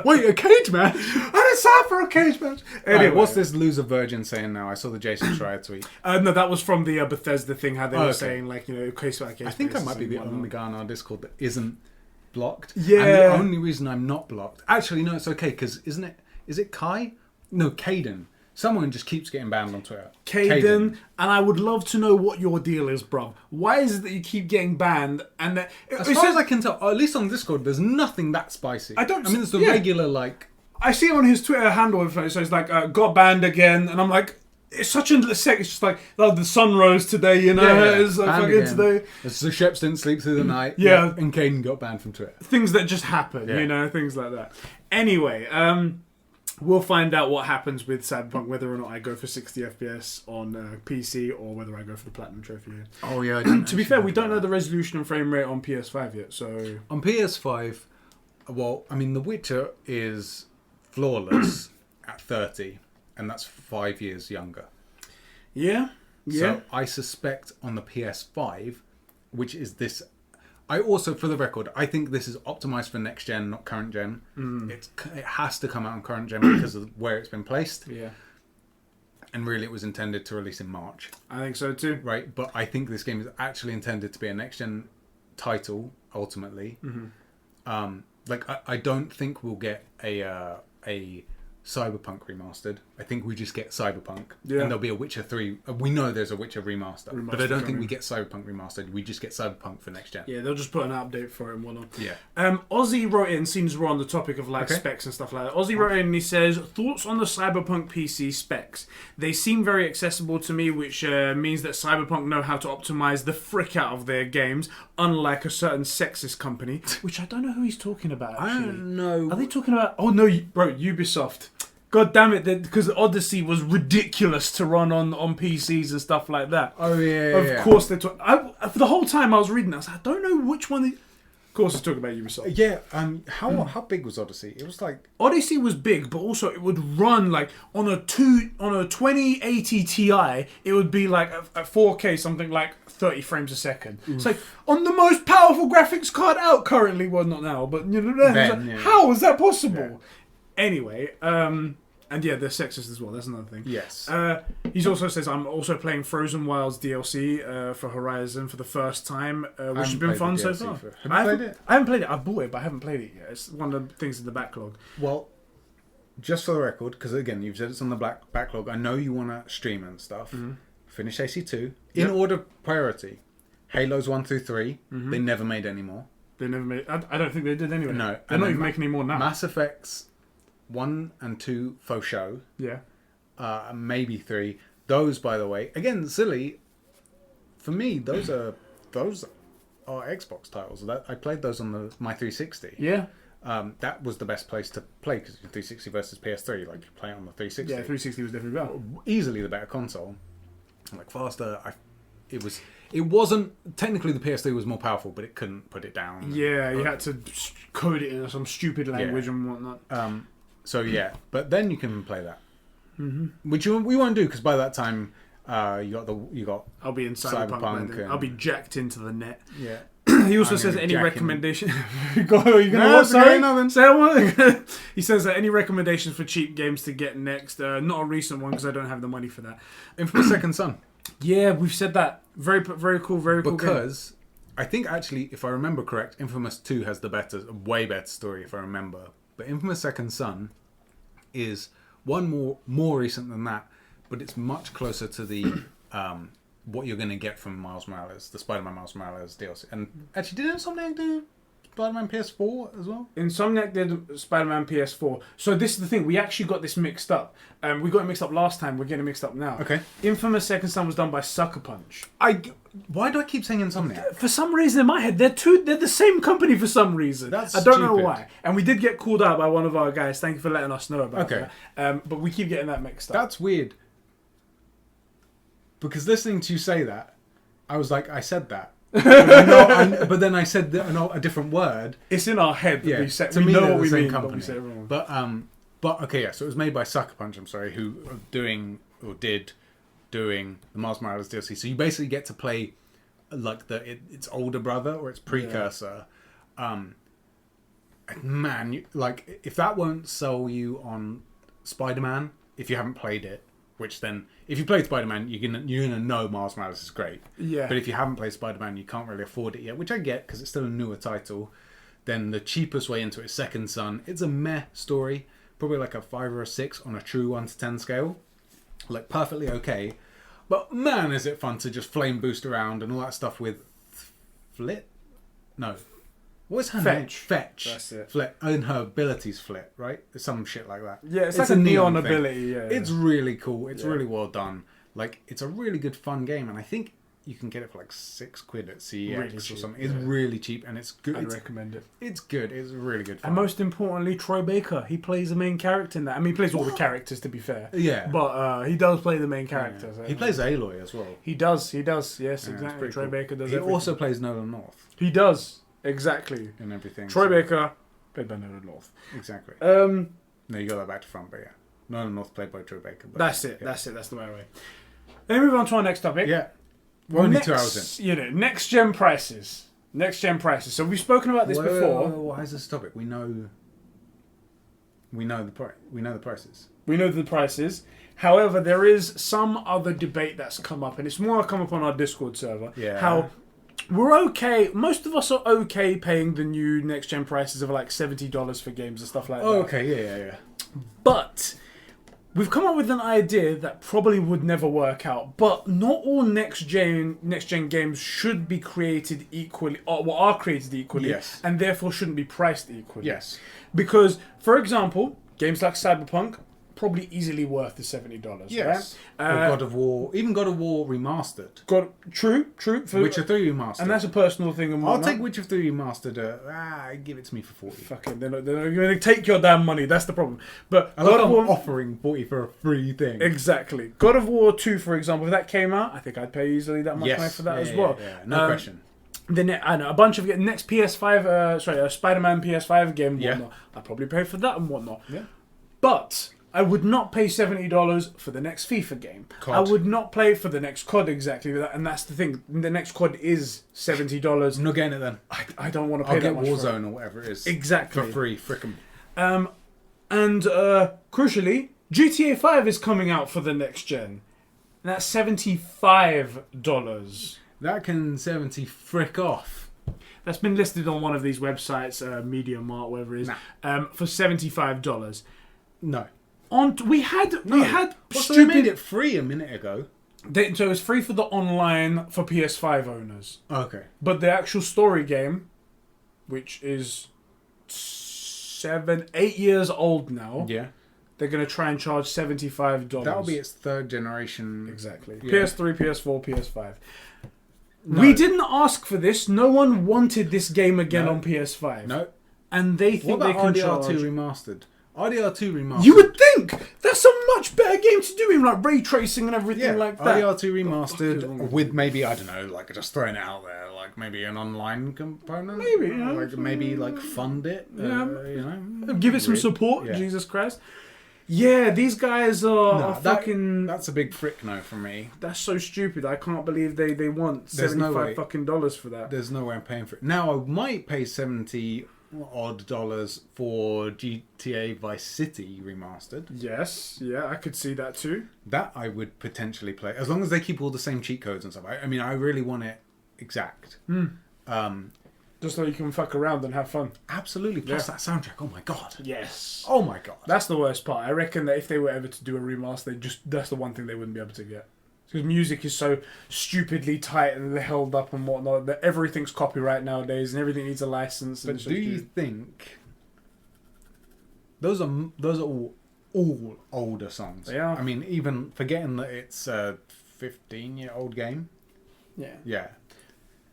Wait, a cage match? I didn't sign for a cage match. Anyway, What's this loser virgin saying now? I saw the Jason Schreier tweet. No, that was from the Bethesda thing. How they were okay. saying like case by case. I think I basis might be and the whatnot. only guy on our Discord that isn't blocked. Yeah. And the only reason I'm not blocked... Actually, no, it's okay, because is it Kai? No, Caden. Someone just keeps getting banned on Twitter. Caden, and I would love to know what your deal is, bro. Why is it that you keep getting banned? And As far as I can tell, at least on Discord, there's nothing that spicy. I mean, there's the regular, like... I see on his Twitter handle, so it's like, got banned again, and I'm like, it's such a sec. It's just like, oh, the sun rose today, you know? Yeah. It's like fucking today. The Sheps didn't sleep through the night. Yeah. And Caden got banned from Twitter. Things that just happen, things like that. Anyway, we'll find out what happens with Cyberpunk, whether or not I go for 60 FPS on PC or whether I go for the Platinum Trophy. Oh, yeah. To be fair, we don't know the resolution and frame rate on PS5 yet, so... On PS5, well, I mean, The Witcher is flawless at 30, and that's 5 years younger. Yeah. So I suspect on the PS5, which is this... I also, for the record, I think this is optimized for next gen, not current gen. It has to come out on current gen because of where it's been placed. Yeah. And really, it was intended to release in March. I think so too. Right, but I think this game is actually intended to be a next gen title ultimately. I don't think we'll get a Cyberpunk remastered. I think we just get Cyberpunk. Yeah. And there'll be a Witcher 3. We know there's a Witcher remaster. But I don't think coming. we get Cyberpunk remastered. We just get Cyberpunk for next gen. Yeah, they'll just put an update for it and whatnot. Yeah. Ozzie wrote in, seems we're on the topic of specs and stuff like that. Ozzie wrote in and he says, thoughts on the Cyberpunk PC specs? They seem very accessible to me, which means that Cyberpunk know how to optimize the frick out of their games, unlike a certain sexist company, which I don't know who he's talking about, actually. I don't know. Are they talking about... Oh, no, bro, Ubisoft. God damn it, because Odyssey was ridiculous to run on PCs and stuff like that. Oh, yeah. Of course they talk... For the whole time I was reading that, I was like, I don't know which one... Of course it's talking about Ubisoft. Yeah, how big was Odyssey? It was like... Odyssey was big, but also it would run like on a 2080 Ti, it would be like a 4K, something like 30 frames a second. It's like on the most powerful graphics card out currently, well not now, but you know then, how is that possible? Yeah. Anyway, and yeah, they're sexist as well. That's another thing. Yes. He also says, I'm also playing Frozen Wilds DLC for Horizon for the first time, which has been fun so far. Have you played it? I haven't played it. I've bought it, but I haven't played it yet. It's one of the things in the backlog. Well, just for the record, because again, you've said it's on the backlog. I know you want to stream and stuff. Finish AC2 in order priority. Halos 1 through 3. They never made any more. They never made. I don't think they did anyway. No, they're not even making any more now. Mass Effects 1 and 2 faux show. Yeah. Maybe 3. Those, by the way, again, silly. For me, those are Xbox titles. I played those on my 360. Yeah. That was the best place to play because 360 versus PS3. Like you play it on the 360. Yeah, 360 was definitely better. Easily the better console. Like faster. It wasn't technically the PS3 was more powerful, but it couldn't put it down. Yeah, you had to code it in some stupid language and whatnot. So yeah, but then you can play that, which we won't do because by that time you got. I'll be in Cyberpunk. I'll be jacked into the net. Yeah. He also says any recommendation. Are you gonna what? Sorry, nothing. Say one. He says that any recommendations for cheap games to get next. Not a recent one because I don't have the money for that. Infamous Second Son. Yeah, we've said that. Very cool. Very cool. Because I think actually, if I remember correct, Infamous 2 has way better story. If I remember. But Infamous Second Son is one more recent than that, but it's much closer to the what you're going to get from Miles Morales, the Spider-Man Miles Morales DLC. And actually, did Insomniac do Spider-Man PS4 as well? Insomniac did Spider-Man PS4. So this is the thing. We actually got this mixed up. We got it mixed up last time. We're getting it mixed up now. Okay. Infamous Second Son was done by Sucker Punch. Why do I keep saying Insomniac? For some reason in my head, they're the same company for some reason. That's I don't know stupid. why. And we did get called out by one of our guys. Thank you for letting us know about Okay. that. But we keep getting that mixed up. That's weird. Because listening to you say that, I was like, I said that. But then I said a different word. It's in our head that Yeah, we said. to We me, know they're what the we same mean, company. but we say it wrong. But okay, yeah. So it was made by Sucker Punch. I'm sorry, who are doing the Miles Morales DLC. So you basically get to play like its older brother or its precursor. Yeah. Man, like if that won't sell you on Spider-Man, if you haven't played it, which then if you played Spider-Man, you're gonna know Miles Morales is great. Yeah. But if you haven't played Spider-Man, you can't really afford it yet, which I get because it's still a newer title. Then the cheapest way into it is Second Son. It's a meh story, probably like a 5 or a 6 on a true 1 to 10 scale, like perfectly okay. But man, is it fun to just flame boost around and all that stuff with Flit? No. What's her name? Fetch. That's it. Flit. And her abilities Flit, right? Some shit like that. Yeah, it's like a neon thing. ability, yeah. It's really cool. It's really well done. Like, it's a really good fun game. And I think you can get it for like £6 at CEX Really or cheap, something. It's yeah. really cheap and it's good. I'd recommend it. It's good. It's really good fun. And most importantly, Troy Baker. He plays the main character in that. I mean, he plays all the characters, to be fair. Yeah. But he does play the main character. Yeah. So, He plays Aloy as well. He does. Yes, Yeah, exactly. Troy cool. Baker does He everything. also plays Nolan North He does. Exactly. and everything. Troy so- Baker, played by Nolan North. Exactly. Um, No, you got that back to front, but yeah. Nolan North played by Troy Baker. But that's it. Yeah. That's it. That's the right way. Let me move on to our next topic. Yeah. We're only 2 hours in. Next gen prices. Next gen prices. So we've spoken about this before. Why is this topic? We know the price. We know the prices. We know the prices. However, there is some other debate that's come up, and it's more come up on our Discord server. Yeah. How we're okay. Most of us are okay paying the new next gen prices of like $70 for games and stuff like that. Oh, okay. Yeah. But we've come up with an idea that probably would never work out. But not all next gen games should be created equally, or are created equally, Yes. and therefore shouldn't be priced equally. Yes. Because, for example, games like Cyberpunk probably easily worth the $70. Yes. Right? Or God of War. Even God of War remastered. True. For, Witcher 3 remastered. and that's a personal thing. And I'll whatnot. take Witcher 3 remastered. Give it to me for 40. Fucking, they're not going to take your damn money. That's the problem. But I love God of War, offering 40 for a free thing. exactly. God of War 2, for example, if that came out, I think I'd pay easily that much money for that as well. Yeah. No question. I know a bunch of next PS5, Spider-Man PS5 game and Yeah. whatnot. I'd probably pay for that and whatnot. Yeah. But I would not pay $70 for the next FIFA game. COD. I would not pay for the next COD exactly that, and that's the thing. The next COD is $70. I'm not getting it then. I don't want to pay I'll that get much for it. Warzone or whatever it is. Exactly. For free. Frickin'. And crucially, GTA 5 is coming out for the next gen. And that's $75. That can 70 frick off. That's been listed on one of these websites, Media Mart, whatever it is, for $75. No. We had So they stupid. made it free a minute ago. So it was free for the online for PS5 owners, Okay. but the actual story game, which is 8 years old now, Yeah. they're going to try and charge $75. That'll be its third generation. exactly Yeah. PS3, PS4, PS5. No. We didn't ask for this. No one wanted this game again No. on PS5. No. And they What think they about can RDR2 charge. remastered? RDR2 remastered. You would think that's a much better game to do in like ray tracing and everything like that. RDR2 What the fuck is remastered wrong with with maybe, I don't know, like just throwing it out there, like maybe an online component. Maybe, yeah. Like maybe like fund it. Give it some Weird. support, Yeah. Jesus Christ. Yeah, these guys are fucking. That's a big frick no from me. That's so stupid. I can't believe they want There's no $75 way. fucking dollars for that. There's no way I'm paying for it. Now I might pay $70 odd for GTA Vice City remastered. Yes, yeah, I could see that too. That I would potentially play as long as they keep all the same cheat codes and stuff. I mean, I really want it exact. Just so you can fuck around and have fun. Absolutely. Plus that soundtrack. Oh my god. Yes. Oh my god. That's the worst part. I reckon that if they were ever to do a remaster, that's the one thing they wouldn't be able to get. Because music is so stupidly tight and held up and whatnot that everything's copyright nowadays and everything needs a license. But do you think those are all older songs? They are. I mean, even forgetting that it's a 15-year-old game. Yeah. Yeah.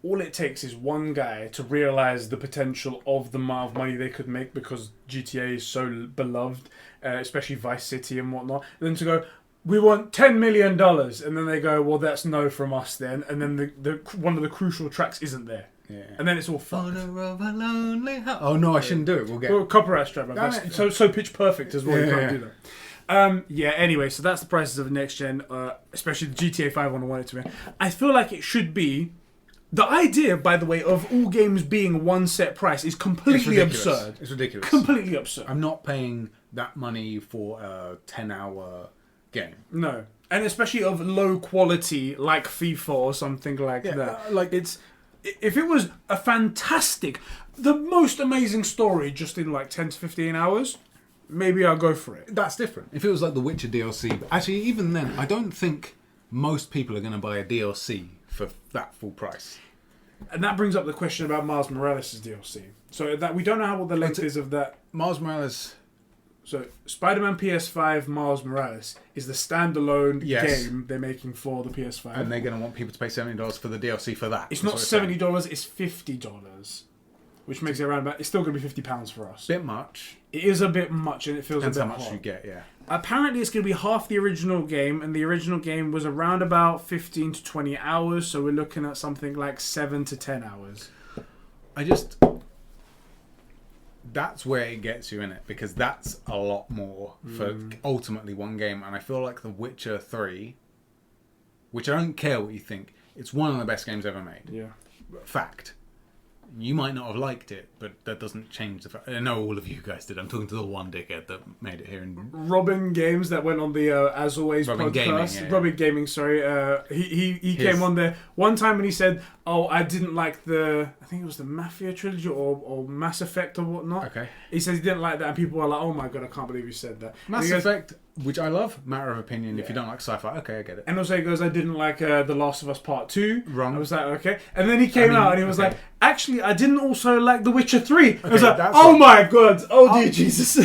All it takes is one guy to realise the potential of the amount of money they could make because GTA is so beloved, especially Vice City and whatnot. And then to go, we want $10 million. And then they go, well, that's no from us then. And then the one of the crucial tracks isn't there. Yeah. And then it's all fucked. Oh, no, I shouldn't do it. We'll get... Well, copyright strike, man. That's so pitch perfect as well. You can't do that. Anyway, so that's the prices of the next gen, especially the GTA 5 one I want it to be. I feel like it should be... The idea, by the way, of all games being one set price is completely absurd. It's ridiculous. Completely absurd. I'm not paying that money for a 10-hour game. No. And especially of low quality, like FIFA or something like that. If it was a fantastic, the most amazing story just in like 10 to 15 hours, maybe I'll go for it. That's different. If it was like the Witcher DLC, actually, even then, I don't think most people are going to buy a DLC for that full price. And that brings up the question about Miles Morales' DLC. So that we don't know what the length is of that. Miles Morales. So Spider-Man PS5 Miles Morales is the standalone game they're making for the PS5. And they're going to want people to pay $70 for the DLC for that. It's not $70, it's $50. Which makes it around about... It's still going to be £50 for us. Bit much. It is a bit much and it feels Depends a bit how much hot. you get, yeah. Apparently it's going to be half the original game, and the original game was around about 15 to 20 hours, so we're looking at something like 7 to 10 hours. That's where it gets you in it, because that's a lot more for ultimately one game, and I feel like The Witcher 3, which I don't care what you think, it's one of the best games ever made. Yeah. Fact. You might not have liked it, but that doesn't change the fact. I know all of you guys did. I'm talking to the one dickhead that made it here. Robin Games that went on the As Always Robin podcast. Gaming, Robin Gaming, sorry. He came on there one time and he said, "Oh, I didn't like I think it was the Mafia trilogy or Mass Effect or whatnot." Okay. He says he didn't like that, and people were like, "Oh my god, I can't believe you said that." Mass Effect, which I love, matter of opinion. If you don't like sci-fi, okay, I get it. And also he goes, "I didn't like The Last of Us Part 2. Wrong. I was like, okay. And then he came out and he was like, "Actually, I didn't also like The Witcher 3. I was like, "Oh my god, oh dear Jesus."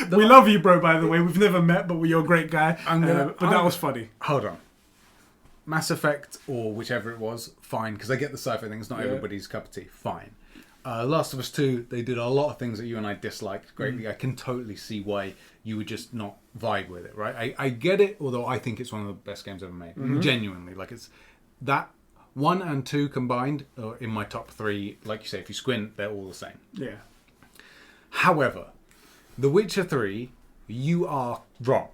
We love you, bro, by the way. We've never met, but you're a great guy. But that was funny. Hold on. Mass Effect, or whichever it was, fine, because I get the sci-fi thing. It's not everybody's cup of tea. Fine. Last of Us 2, they did a lot of things that you and I disliked greatly. I can totally see why you would just not vibe with it, right? I get it, although I think it's one of the best games ever made. Genuinely. Like, it's that 1 and 2 combined are in my top 3. Like you say, if you squint, they're all the same. Yeah. However, The Witcher 3, you are wrong.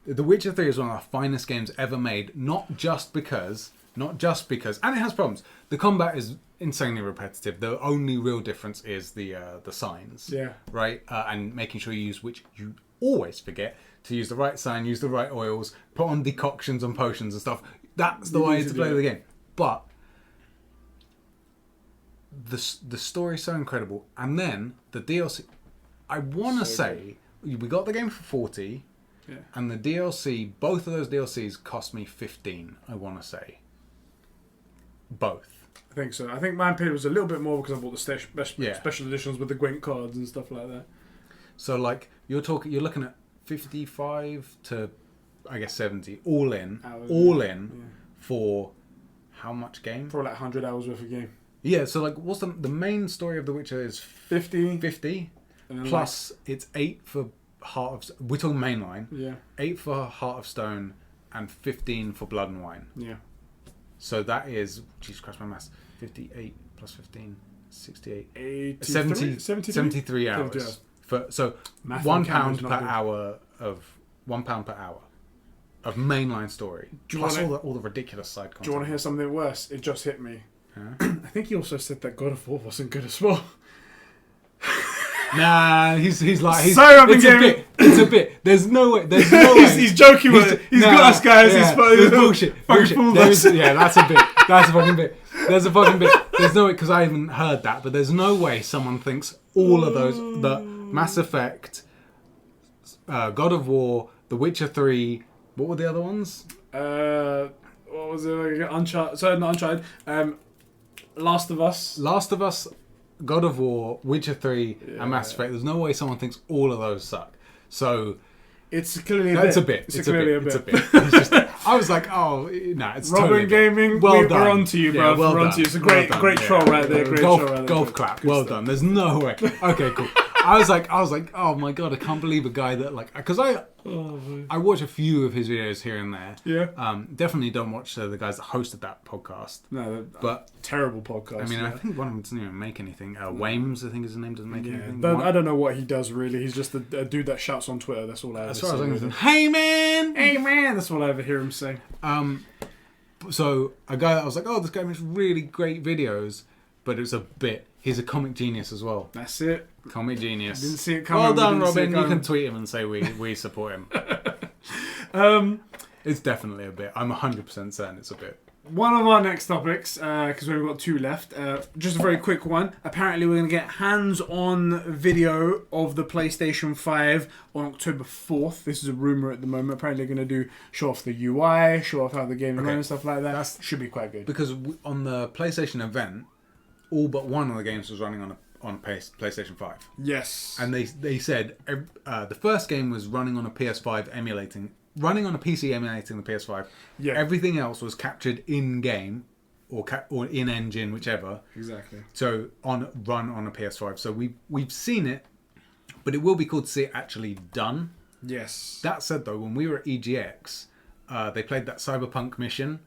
The Witcher 3 is one of the finest games ever made, not just because, and it has problems. The combat is insanely repetitive. The only real difference is the signs. Yeah. Right? And making sure you use, which you always forget, to use the right sign, use the right oils, put on decoctions and potions and stuff. That's the way to play the game. But the story is so incredible. And then the DLC, I want to say, we got the game for $40. Yeah. And the DLC, both of those DLCs cost me $15, I want to say. Both. I think so. I think mine paid was a little bit more because I bought the special editions with the Gwent cards and stuff like that. So, like, you're looking at 55 to, I guess, 70, all in. For how much game? For like 100 hours worth of game. Yeah, so, like, what's the main story of The Witcher is 50. Plus, it's 8 for Heart of... We're talking mainline. Yeah. 8 for Heart of Stone and 15 for Blood and Wine. Yeah. So that is... Jesus Christ, my maths. 58 plus 15, 68... 73 hours. So £1 per hour of... £1 per hour of mainline story. Plus all the ridiculous side content. Do you want to hear something worse? It just hit me. Huh? I think he also said that God of War wasn't good as well. Nah, he's like... It's a bit. There's no way. He's joking with it. He's got us, guys. Yeah, He's bullshit. That's a bit. That's a fucking bit. There's a fucking bit. There's no way, because I haven't heard that, but there's no way someone thinks all of those... The Mass Effect, God of War, The Witcher 3... What were the other ones? What was it? Uncharted. Sorry, not Uncharted. Last of Us. Last of Us, God of War, Witcher 3, and Mass Effect. There's no way someone thinks all of those suck. So it's clearly a bit. It's clearly a bit. It's just, I was like, oh, no, it's Robin totally Gaming. Well done. We're on to you, bro. Yeah, well we're on to you. It's a great troll right there. Great troll right there. Golf clap. Well done. There's no way. Okay, cool. I was like, oh my god, I can't believe a guy that like, because I watch a few of his videos here and there. Yeah. Definitely don't watch the guys that hosted that podcast. No, but terrible podcast. I mean, I think one of them doesn't even make anything. Wames, I think his name, doesn't make anything. I don't know what he does really. He's just a dude that shouts on Twitter. That's all I ever As far as see. I'm hey man. That's all I ever hear him say. So a guy that I was like, oh, this guy makes really great videos, but it was a bit. He's a comic genius as well. That's it. Comic genius. Didn't see it coming. Well done, Robin. You can tweet him and say we support him. It's definitely a bit. I'm 100% certain it's a bit. One of our next topics, because we've got 2 left, just a very quick one. Apparently we're going to get hands-on video of the PlayStation 5 on October 4th. This is a rumour at the moment. Apparently they're going to show off the UI, show off how the game is running and stuff like that. That should be quite good. Because on the PlayStation event, all but one of the games was running on PlayStation 5. Yes. And they said the first game was running on a PS5 running on a PC emulating the PS5. Yeah. Everything else was captured in game or in engine, whichever. Exactly. So run on a PS5. So we've seen it, but it will be cool to see it actually done. Yes. That said, though, when we were at EGX, they played that Cyberpunk mission.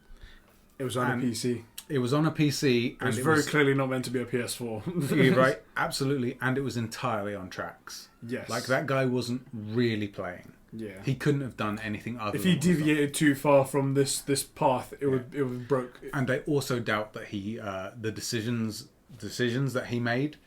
It was on a PC. It was on a PC. And it was clearly not meant to be a PS4. You're right, absolutely. And it was entirely on tracks. Yes. Like, that guy wasn't really playing. Yeah. He couldn't have done anything other if he deviated too far from this path, it would broke. And I also doubt that he the decisions that he made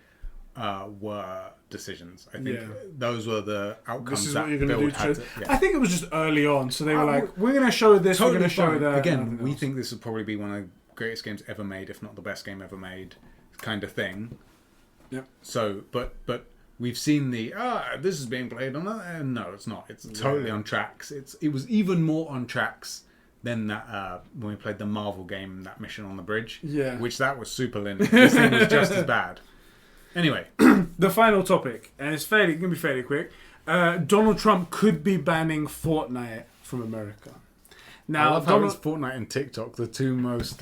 were decisions. I think those were the outcomes. This is that what you're going to do. yeah. I think it was just early on, so they were like, "We're going to show this. Totally we're going to show that." Again, we think this would probably be one of the greatest games ever made, if not the best game ever made, kind of thing. Yep. So, but we've seen this is being played on that. No, it's not. It's totally on tracks. It was even more on tracks than that when we played the Marvel game, that mission on the bridge. Yeah. Which that was super linear. This thing was just as bad. Anyway, the final topic, and it's going to be fairly quick. Donald Trump could be banning Fortnite from America. Now, I love how it's Fortnite and TikTok, the two most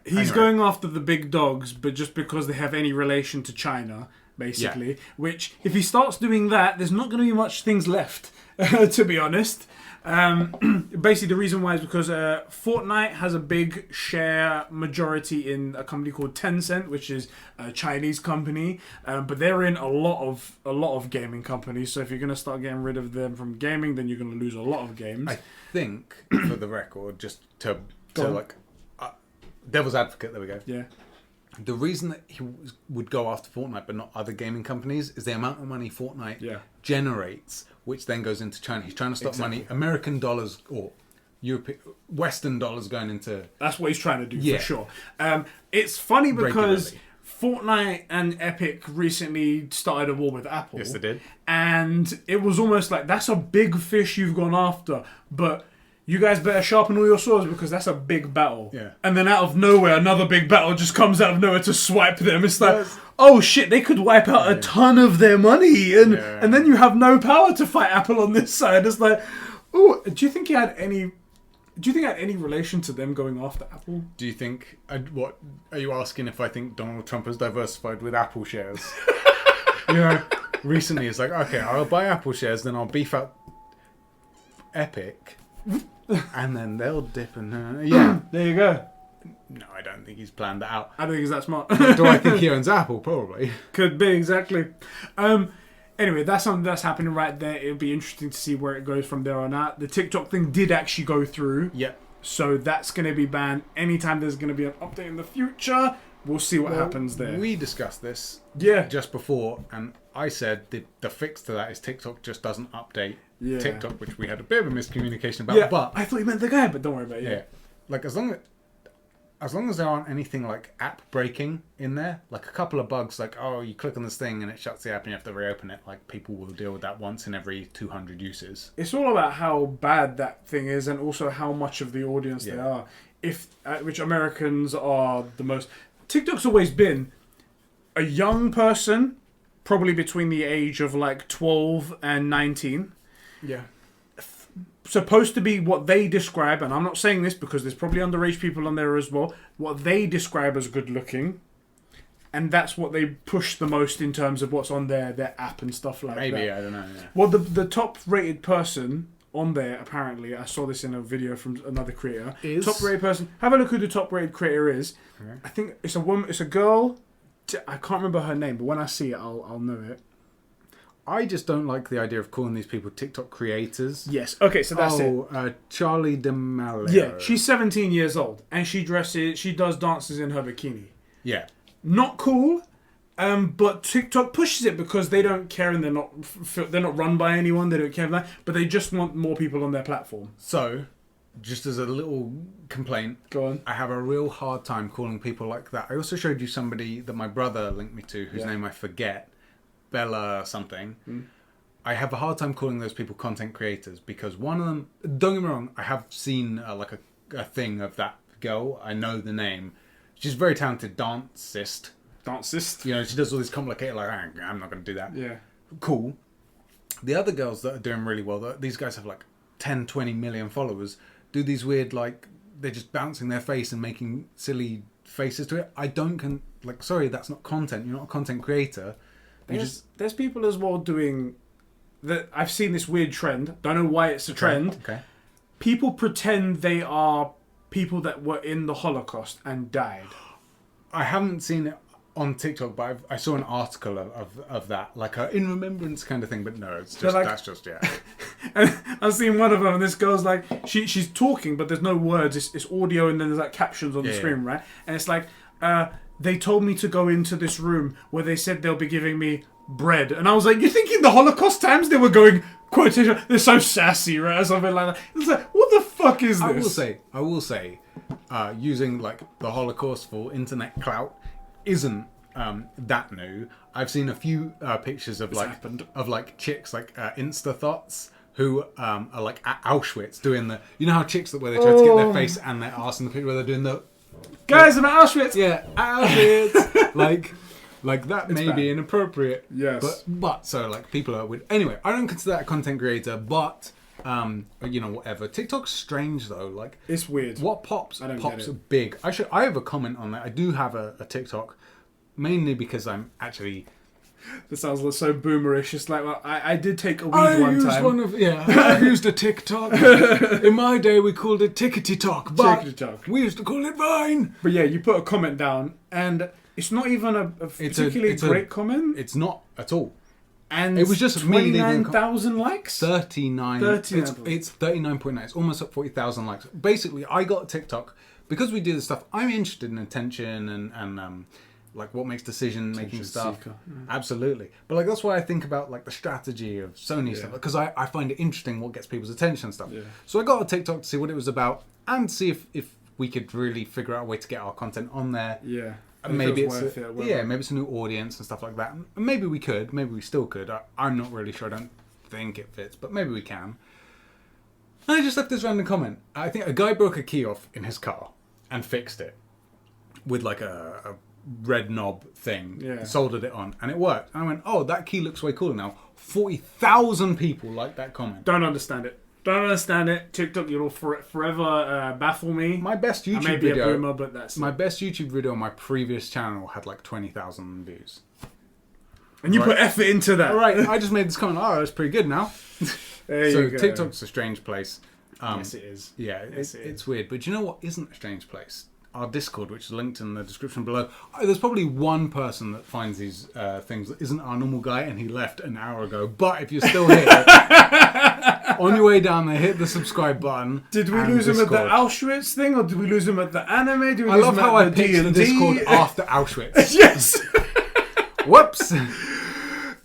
He's going after the big dogs, but just because they have any relation to China, basically. Yeah. Which, if he starts doing that, there's not going to be much things left, to be honest. Basically, the reason why is because Fortnite has a big share majority in a company called Tencent, which is a Chinese company, but they're in a lot of gaming companies. So if you're going to start getting rid of them from gaming, then you're going to lose a lot of games. I think, for the record, just to devil's advocate, there we go. Yeah. The reason that he would go after Fortnite but not other gaming companies is the amount of money Fortnite generates, which then goes into China. He's trying to stop money, American dollars or Western dollars going into... That's what he's trying to do, for sure. It's funny because Fortnite and Epic recently started a war with Apple. Yes, they did. And it was almost like, that's a big fish you've gone after, but... You guys better sharpen all your swords because that's a big battle. Yeah. And then out of nowhere, another big battle just comes out of nowhere to swipe them. It's like, oh shit, they could wipe out a ton of their money. And then you have no power to fight Apple on this side. It's like, oh, do you think he had any relation to them going after Apple? Do you think, what, are you asking if I think Donald Trump has diversified with Apple shares? Recently it's like, okay, I'll buy Apple shares, then I'll beef out Epic. And then they'll dip and there you go. No, I don't think he's planned that out. I don't think he's that smart. Do I think he owns Apple? Probably. Could be, exactly. Anyway, that's something that's happening right there. It'll be interesting to see where it goes from there on out. The TikTok thing did actually go through. Yep. So that's going to be banned. Anytime there's going to be an update in the future, we'll see what happens there. We discussed this just before, and I said the fix to that is TikTok just doesn't update TikTok, which we had a bit of a miscommunication about. Yeah, but I thought you meant the guy, but don't worry about it. Yeah. Like, as long as... as long as there aren't anything like app breaking in there, like a couple of bugs, like, oh, you click on this thing and it shuts the app and you have to reopen it, like, people will deal with that once in every 200 uses. It's all about how bad that thing is and also how much of the audience they are. Which Americans are the most... TikTok's always been a young person, probably between the age of like 12 and 19. Yeah. Supposed to be what they describe, and I'm not saying this because there's probably underage people on there as well, what they describe as good looking. And that's what they push the most in terms of what's on their app and stuff like that. Maybe, I don't know. Yeah. Well, the top rated person on there, apparently, I saw this in a video from another creator. Is? Top rated person. Have a look who the top rated creator is. Okay. I think it's a woman, it's a girl. I can't remember her name, but when I see it, I'll know it. I just don't like the idea of calling these people TikTok creators. Yes. Okay, so that's it. Charlie D'Amelio. Yeah, she's 17 years old, and she does dances in her bikini. Yeah. Not cool, but TikTok pushes it because they don't care and they're not run by anyone. They don't care about that, but they just want more people on their platform. So, just as a little complaint, go on. I have a real hard time calling people like that. I also showed you somebody that my brother linked me to, whose name I forget. Bella something. I have a hard time calling those people content creators because one of them, don't get me wrong, I have seen like a thing of that girl. I know the name. She's a very talented dancist. You know, she does all this complicated, like, I'm not going to do that. Yeah. Cool. The other girls that are doing really well, these guys have like 10, 20 million followers, do these weird, like, they're just bouncing their face and making silly faces to it. Sorry, that's not content. You're not a content creator. There's people as well doing that. I've seen this weird trend. Don't know why it's a trend. Okay. People pretend they are people that were in the Holocaust and died. I haven't seen it on TikTok, but I saw an article of that, like a in remembrance kind of thing. But no, it's just And I've seen one of them, and this girl's like, she's talking, but there's no words. It's audio, and then there's like captions on the screen, right? And it's like, they told me to go into this room where they said they'll be giving me bread. And I was like, you think in the Holocaust times they were going, quotation, they're so sassy, right? Or something like that. It's like, what the fuck is this? I will say, using like the Holocaust for internet clout isn't that new. I've seen a few pictures of chicks, like Insta thoughts, who are like at Auschwitz doing the, you know how chicks where they try to get their face and their ass in the picture where they're doing the, guys, I'm at Auschwitz. Yeah, Auschwitz. like that it's may bad. Be inappropriate. Yes. But so like people are with. Anyway, I don't consider that a content creator, but whatever. TikTok's strange though. Like it's weird. What pops big. I have a comment on that. I do have a TikTok, mainly because I'm actually. That sounds so boomerish. It's like, well, I did take a weed one time. I used a TikTok. In my day, we called it Tickety Talk, but we used to call it Vine. But yeah, you put a comment down, and it's not even a particularly great comment. It's not at all. And it was just 29,000 likes? 39. It's 39.9. It's almost up 40,000 likes. Basically, I got TikTok because we do this stuff. I'm interested in attention and like what makes decision making stuff. Absolutely. But like that's why I think about like the strategy of Sony stuff, because I find it interesting what gets people's attention and stuff. So I got a TikTok to see what it was about and see if we could really figure out a way to get our content on there. And maybe it's maybe it's a new audience and stuff like that. And maybe we could, maybe we still could. I'm not really sure. I don't think it fits, but maybe we can. And I just left this random comment. I think a guy broke a key off in his car and fixed it with like a red knob thing, soldered it on, and it worked. And I went, oh, that key looks way cooler now. 40,000 people like that comment. Don't understand it. TikTok, you'll forever baffle me. My best YouTube I may be video, a boomer, but that's my best YouTube video on my previous channel had like 20,000 views. And you put effort into that. All right, I just made this comment. Oh, that's pretty good now. So TikTok's a strange place. Yes, it is. Yeah, it's weird. But you know what isn't a strange place? Our Discord, which is linked in the description below. There's probably one person that finds these things that isn't our normal guy, and he left an hour ago. But if you're still here, on your way down there, hit the subscribe button. Did we lose him at the Auschwitz thing, or did we lose him at the anime? I love how I picked the Discord after Auschwitz. Yes! Whoops!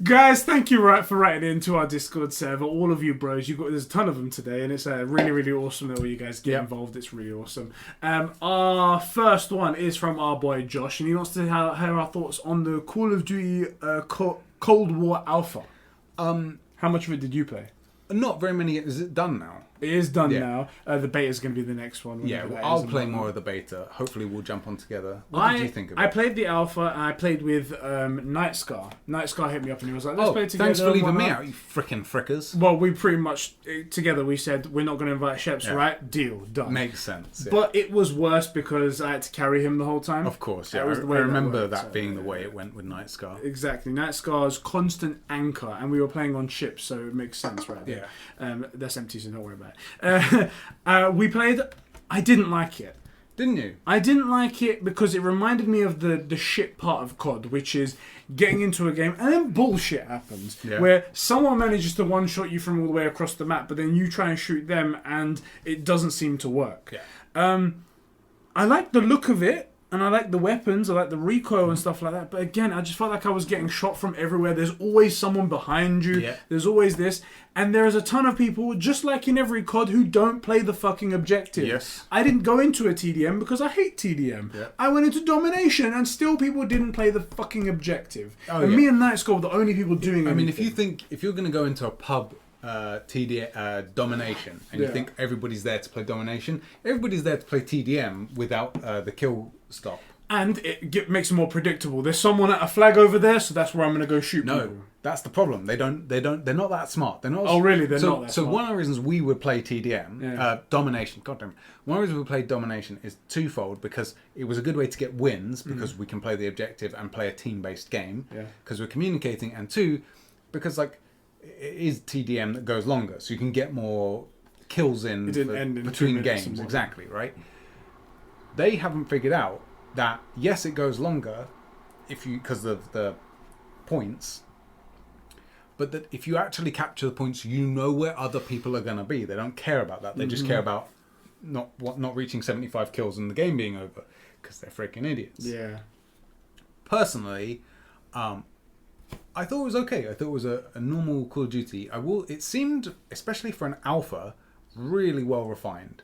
Guys, thank you for writing into our Discord server. All of you bros, there's a ton of them today, and it's really, really awesome that all you guys get involved. It's really awesome. Our first one is from our boy Josh, and he wants to hear our thoughts on the Call of Duty Cold War Alpha. How much of it did you play? Not very many. Is it done now? It is done now. The beta is going to be the next one. Yeah, I'll play more of the beta. Hopefully we'll jump on together. What did you think of it? I played the alpha and I played with Nightscar. Nightscar hit me up and he was like, let's play together. Thanks for leaving me out, you frickin' frickers. Well, we pretty much, together we said, we're not going to invite Sheps, right? Deal. Done. Makes sense. Yeah. But it was worse because I had to carry him the whole time. Of course, yeah. I remember that being the way it went with Nightscar. Exactly. Nightscar's constant anchor, and we were playing on ships, so it makes sense, right? Yeah. That's empty, so don't worry about it. We played. I didn't like it. Didn't you? I didn't like it because it reminded me of the shit part of COD, which is getting into a game and then bullshit happens. Yeah. Where someone manages to one-shot you from all the way across the map, but then you try and shoot them and it doesn't seem to work. Yeah. I like the look of it. And I like the weapons, I like the recoil and stuff like that. But again, I just felt like I was getting shot from everywhere. There's always someone behind you. Yeah. There's always this. And there's a ton of people, just like in every COD, who don't play the fucking objective. Yes. I didn't go into a TDM because I hate TDM. Yeah. I went into domination and still people didn't play the fucking objective. And me and Nightscore were the only people doing anything. I mean, if you're going to go into a pub domination and you think everybody's there to play domination, everybody's there to play TDM without the kill stop, and it makes it more predictable. There's someone at a flag over there, so that's where I'm going to go shoot people. That's the problem. They're not that smart. They're not. Oh really? They're not that smart. So one of the reasons we would play TDM domination, goddamn, one of the reasons we played domination is twofold, because it was a good way to get wins because we can play the objective and play a team-based game because we're communicating, and two, because like it is TDM that goes longer, so you can get more kills in between games. Exactly, right? They haven't figured out that yes, it goes longer because of the points, but that if you actually capture the points, you know where other people are going to be. They don't care about that. They just care about not reaching 75 kills and the game being over, because they're freaking idiots. Yeah. Personally, I thought it was okay. I thought it was a normal Call of Duty. It seemed, especially for an alpha, really well refined.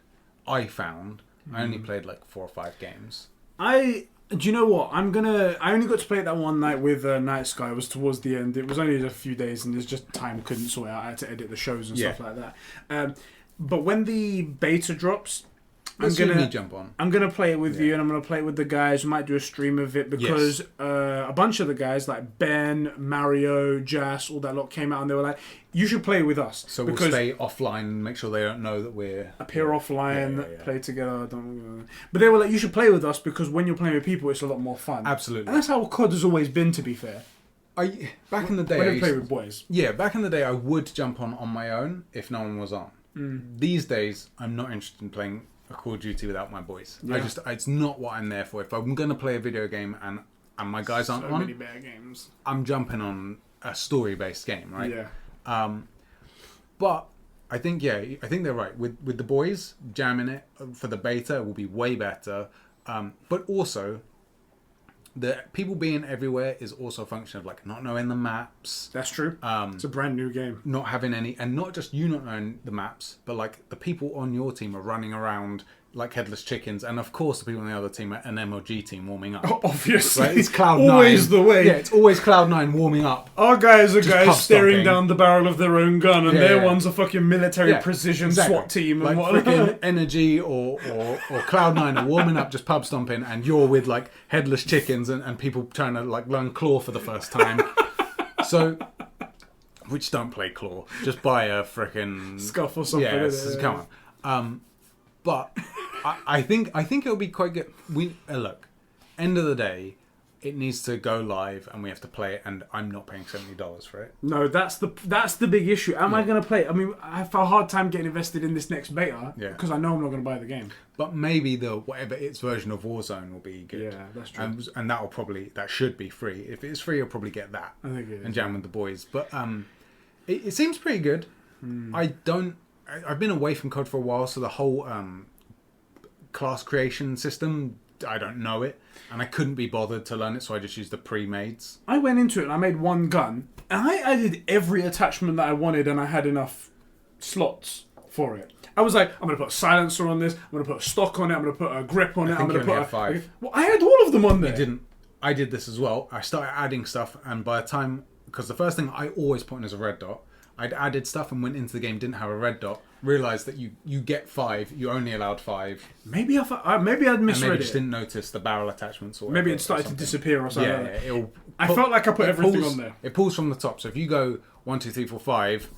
I found. I only played like 4 or 5 games. Do you know what? I only got to play it that one night with Night Sky. It was towards the end. It was only a few days, and there's just time couldn't sort it out. I had to edit the shows and stuff like that. But when the beta drops, I'm gonna play it with you, and I'm gonna play it with the guys. We might do a stream of it because a bunch of the guys like Ben, Mario, Jas, all that lot came out and they were like, "You should play with us." So we'll stay offline and make sure they don't know that we're appear offline, play together. But they were like, "You should play with us because when you're playing with people, it's a lot more fun." Absolutely, and that's how COD has always been. To be fair, back in the day, when I play with boys. Yeah, back in the day, I would jump on my own if no one was on. These days, I'm not interested in playing a Call of Duty without my boys. It's not what I'm there for. If I'm going to play a video game and my guys aren't on, many better games. I'm jumping on a story-based game, right? Yeah. But I think they're right. With the boys, jamming it for the beta will be way better. But also, the people being everywhere is also a function of like not knowing the maps. That's true. It's a brand new game. Not having any, and not just you not knowing the maps, but like the people on your team are running around like headless chickens, and of course the people on the other team are an MLG team warming up. Oh, obviously, right? It's Cloud9. Always the way. Yeah, it's always Cloud9 warming up. Our guys are guys staring down the barrel of their own gun, and their one's a fucking military precision SWAT team, and like freaking Energy or Cloud9 are warming up, just pub stomping, and you're with like headless chickens and people trying to like learn Claw for the first time. So, which don't play Claw, just buy a freaking Scuff or something. Yeah, come on. But I think it'll be quite good. Look, end of the day, it needs to go live, and we have to play it. And I'm not paying $70 for it. No, that's the big issue. Am I going to play it? I mean, I have a hard time getting invested in this next beta because I know I'm not going to buy the game. But maybe whatever its version of Warzone will be good. Yeah, that's true. And that should be free. If it's free, I'll probably get that. I think it is. And jam with the boys. But it seems pretty good. I've been away from COD for a while, so the whole class creation system, I don't know it, and I couldn't be bothered to learn it, so I just used the pre-mades. I went into it and I made one gun, And I added every attachment that I wanted, and I had enough slots for it. I was like, I'm going to put a silencer on this, I'm going to put a stock on it, I'm going to put a grip on it, I'm going to put a... 5. Well, I had all of them on there. You didn't. I did this as well. I started adding stuff, and by the time... Because the first thing I always put in is a red dot. I'd added stuff and went into the game, didn't have a red dot, realised that you get 5, you only allowed 5. Maybe I'd misread and maybe it. just didn't notice the barrel attachments or Maybe it started to disappear or something. Yeah, I felt like I put everything on there. It pulls from the top. So if you go 1, 2, 3, 4, 5,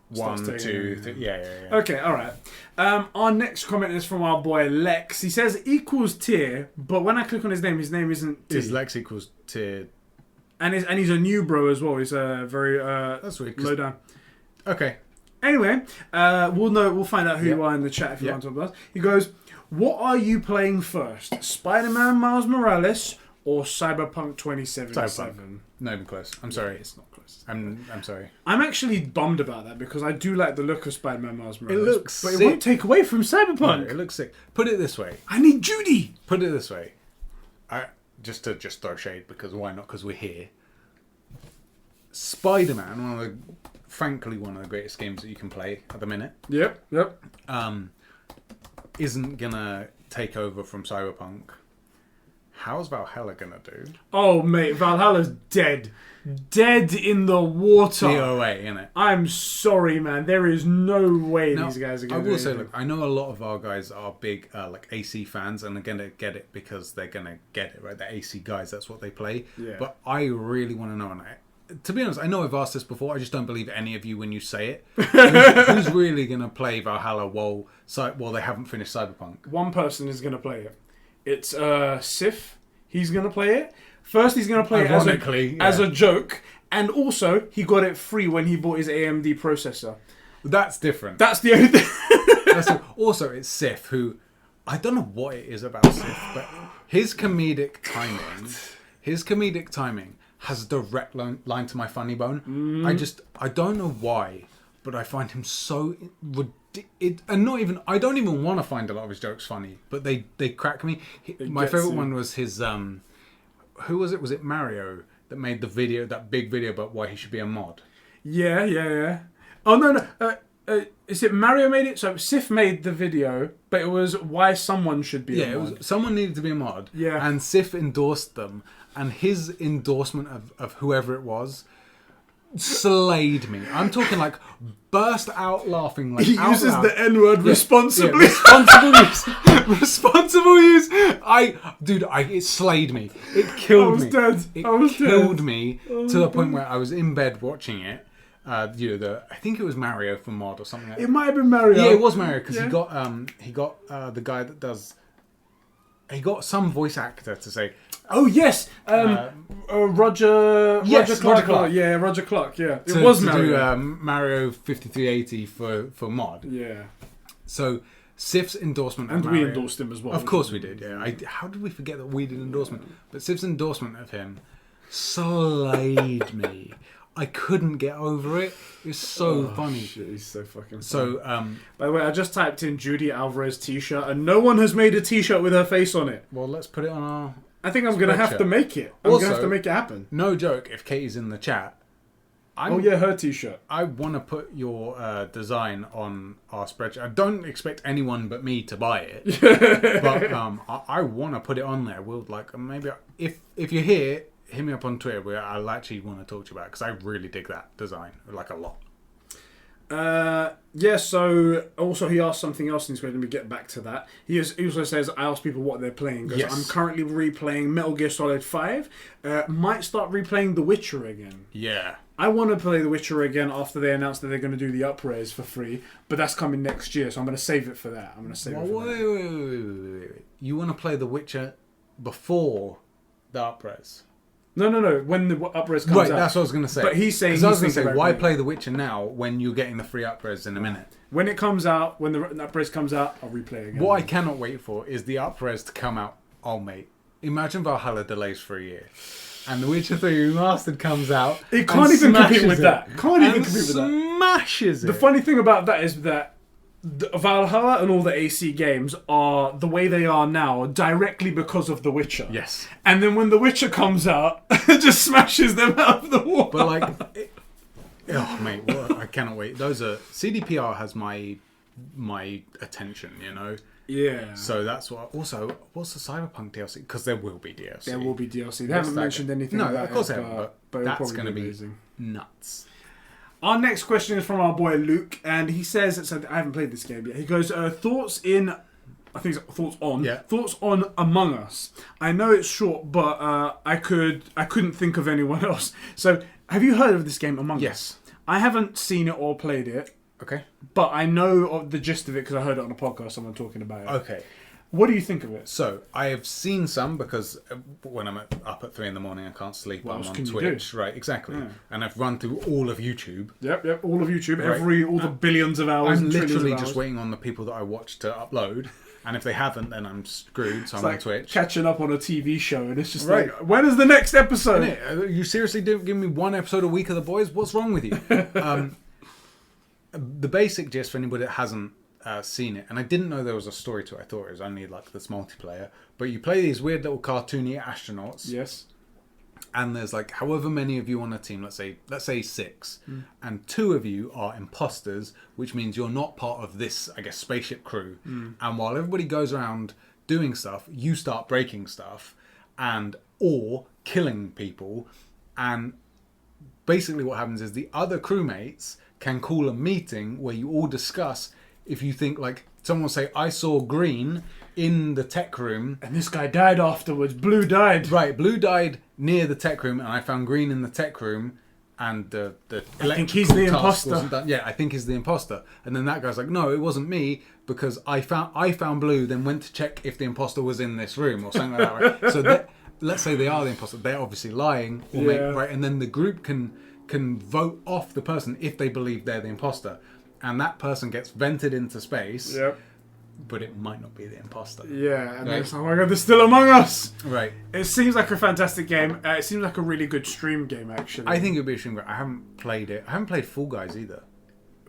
1, 2, 3, yeah. Okay, alright. Our next comment is from our boy Lex. He says equals tier, but when I click on his name isn't tier. Is Lex equals tier? And he's a new bro as well. He's very That's weird, low down. Okay. Anyway, we'll find out who you are in the chat if you want to talk about us. He goes, what are you playing first? Spider-Man Miles Morales or Cyberpunk 2077? Cyberpunk. Not even close. I'm sorry. It's not close. I'm sorry. I'm actually bummed about that because I do like the look of Spider-Man Miles Morales. It looks but sick. It won't take away from Cyberpunk. No, it looks sick. Put it this way. I need Judy. Put it this way. Just to throw shade, because why not? Because we're here. Spider-Man, frankly one of the greatest games that you can play at the minute. Yep. Isn't gonna take over from Cyberpunk. How's Valhalla gonna do? Oh mate, Valhalla's dead. Dead in the water. DOA, innit? I'm sorry, man. There is no way these guys are going to do I will say, anything. look, I know a lot of our guys are big AC fans and are going to get it because they're going to get it, right? They're AC guys, that's what they play. Yeah. But I really want to know, and to be honest, I know I've asked this before, I just don't believe any of you when you say it. Who's really going to play Valhalla while they haven't finished Cyberpunk? One person is going to play it. It's Sif. He's going to play it. First, he's going to play it as a joke, and also he got it free when he bought his AMD processor. That's different. That's the only thing. Also, it's Sif, who I don't know what it is about Sif, but his comedic timing has a direct line to my funny bone. I don't know why, but I find him so I don't even want to find a lot of his jokes funny, but they crack me. My favorite one was his who was it? Was it Mario that made the video, that big video about why he should be a mod? Yeah. Oh no. Is it Mario made it? So Sif made the video, but it was why someone should be a mod. It was someone needed to be a mod. Yeah. And Sif endorsed them, and his endorsement of whoever it was slayed me. I'm talking like burst out laughing. Like he out uses loud. the N-word responsibly. Responsible use. It slayed me. It killed me. It killed me to the point where I was in bed watching it. I think it was Mario for mod or something like that. It might have been Mario. Yeah, it was Mario because he got the guy that does. He got some voice actor to say. Oh yes, Roger Clark. Yeah, Roger Clark. Yeah, it was Mario. To do Mario 5380 for mod. Yeah. So Sif's endorsement, and of we Mario, endorsed him as well. Of course we did. Yeah. How did we forget that we did endorsement? But Sif's endorsement of him slayed me. I couldn't get over it. It's so funny. Shit, he's so fucking funny. So, by the way, I just typed in Judy Alvarez t-shirt, and no one has made a t-shirt with her face on it. Well, let's put it on our. I think I'm gonna have to make it. I'm gonna have to make it happen. No joke. If Katie's in the chat, her t-shirt. I want to put your design on our spreadsheet. I don't expect anyone but me to buy it, but I want to put it on there. We'll maybe if you're here, hit me up on Twitter where I'll actually want to talk to you about it because I really dig that design a lot. So also he asked something else and he's going to get back to that. He also says, I ask people what they're playing. Yes. I'm currently replaying Metal Gear Solid 5. Might start replaying The Witcher again. Yeah. I want to play The Witcher again after they announce that they're going to do the up-res for free, but that's coming next year, so I'm going to save it for that. Wait. You want to play The Witcher before the up-res? No. When the up-res comes out. Right, that's what I was going to say. But he's saying... Because I was going to say, why play The Witcher now when you're getting the free up-res in a minute? When it comes out, when the up-res comes out, I'll replay again. What I cannot wait for is the up-res to come out. Oh, mate. Imagine Valhalla delays for a year. And The Witcher 3 Remastered comes out. It can't even compete with that. Smashes it. The funny thing about that is that Valhalla and all the AC games are the way they are now directly because of The Witcher. Yes. And then when The Witcher comes out, it just smashes them out of the water. But Oh, mate, I cannot wait. Those are CDPR has my attention, you know. Yeah. So that's what. Also, what's the Cyberpunk DLC? Because there will be DLC. There will be DLC. They haven't mentioned anything. No, about of course it, they haven't. But that's going to be nuts. Our next question is from our boy Luke, and he says, so I haven't played this game yet. He goes, thoughts on Among Us. I know it's short, but I couldn't think of anyone else. So, have you heard of this game Among Us? Yes. I haven't seen it or played it. Okay. But I know of the gist of it because I heard it on a podcast, someone talking about it. Okay. What do you think of it? So, I have seen some because when I'm up at 3 in the morning, I can't sleep. I'm on Twitch. Right, exactly. Yeah. And I've run through all of YouTube. Yep, all of YouTube. Right. All the billions of hours. I'm literally just waiting on the people that I watch to upload. And if they haven't, then I'm screwed, so I'm on Twitch. Catching up on a TV show, and it's just like, when is the next episode? You seriously didn't give me one episode a week of The Boys? What's wrong with you? The basic gist for anybody that hasn't seen it, and I didn't know there was a story to it. I thought it was only like this multiplayer. But you play these weird little cartoony astronauts. Yes. And there's like however many of you on a team, let's say 6, and 2 of you are imposters, which means you're not part of this, I guess, spaceship crew. And while everybody goes around doing stuff, you start breaking stuff or killing people. And basically what happens is the other crewmates can call a meeting where you all discuss if you think, like, someone will say, I saw green in the tech room. And this guy died afterwards. Blue died. Right, Blue died near the tech room, and I found green in the tech room, and the I think he's the imposter. Yeah, I think he's the imposter. And then that guy's like, no, it wasn't me, because I found Blue, then went to check if the imposter was in this room, or something like that, right? So let's say they are the imposter. They're obviously lying, right? And then the group can vote off the person if they believe they're the imposter. And that person gets vented into space. Yep. But it might not be the imposter. Yeah, and then it's like, oh my god, they're still among us! Right. It seems like a fantastic game. It seems like a really good stream game, actually. I think it would be a stream game. I haven't played it. I haven't played Fall Guys either.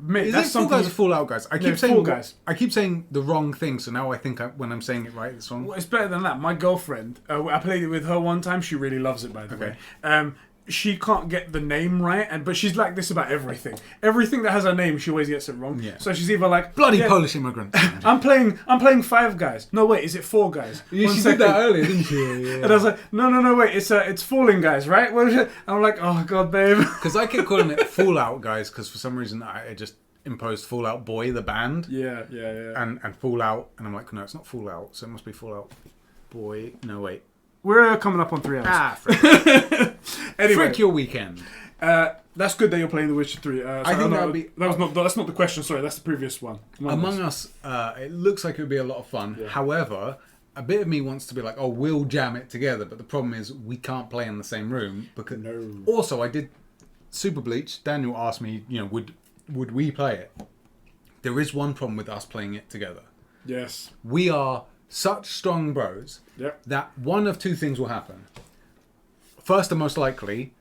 Mate, Is that's it Fall Guys or Fallout Guys? I keep saying Fall Guys. I keep saying the wrong thing, so now I think when I'm saying it right, it's wrong. Well, it's better than that. My girlfriend, I played it with her one time. She really loves it, by the way. She can't get the name right, but she's like this about everything. Everything that has a name, she always gets it wrong. Yeah. So she's either like bloody Polish immigrant. I'm playing Five Guys. No, wait, is it Four Guys? Yeah, she did that earlier, didn't she? Yeah. And I was like, no, wait, it's Falling Guys, right? What is it? I'm like, oh god, babe. Because I kept calling it Fallout Guys because for some reason I just imposed Fallout Boy the band. Yeah. And Fallout, and I'm like, no, it's not Fallout, so it must be Fallout Boy. No, wait. We're coming up on 3 hours. Anyway, frick your weekend. That's good that you're playing The Witcher 3. I think that's not the question. Sorry, that's the previous one. Among Us, it looks like it would be a lot of fun. Yeah. However, a bit of me wants to be like, oh, we'll jam it together. But the problem is we can't play in the same room because. No. Also, I did Super Bleach. Daniel asked me, would we play it? There is one problem with us playing it together. Yes. We are such strong bros that one of 2 things will happen. First and most likely,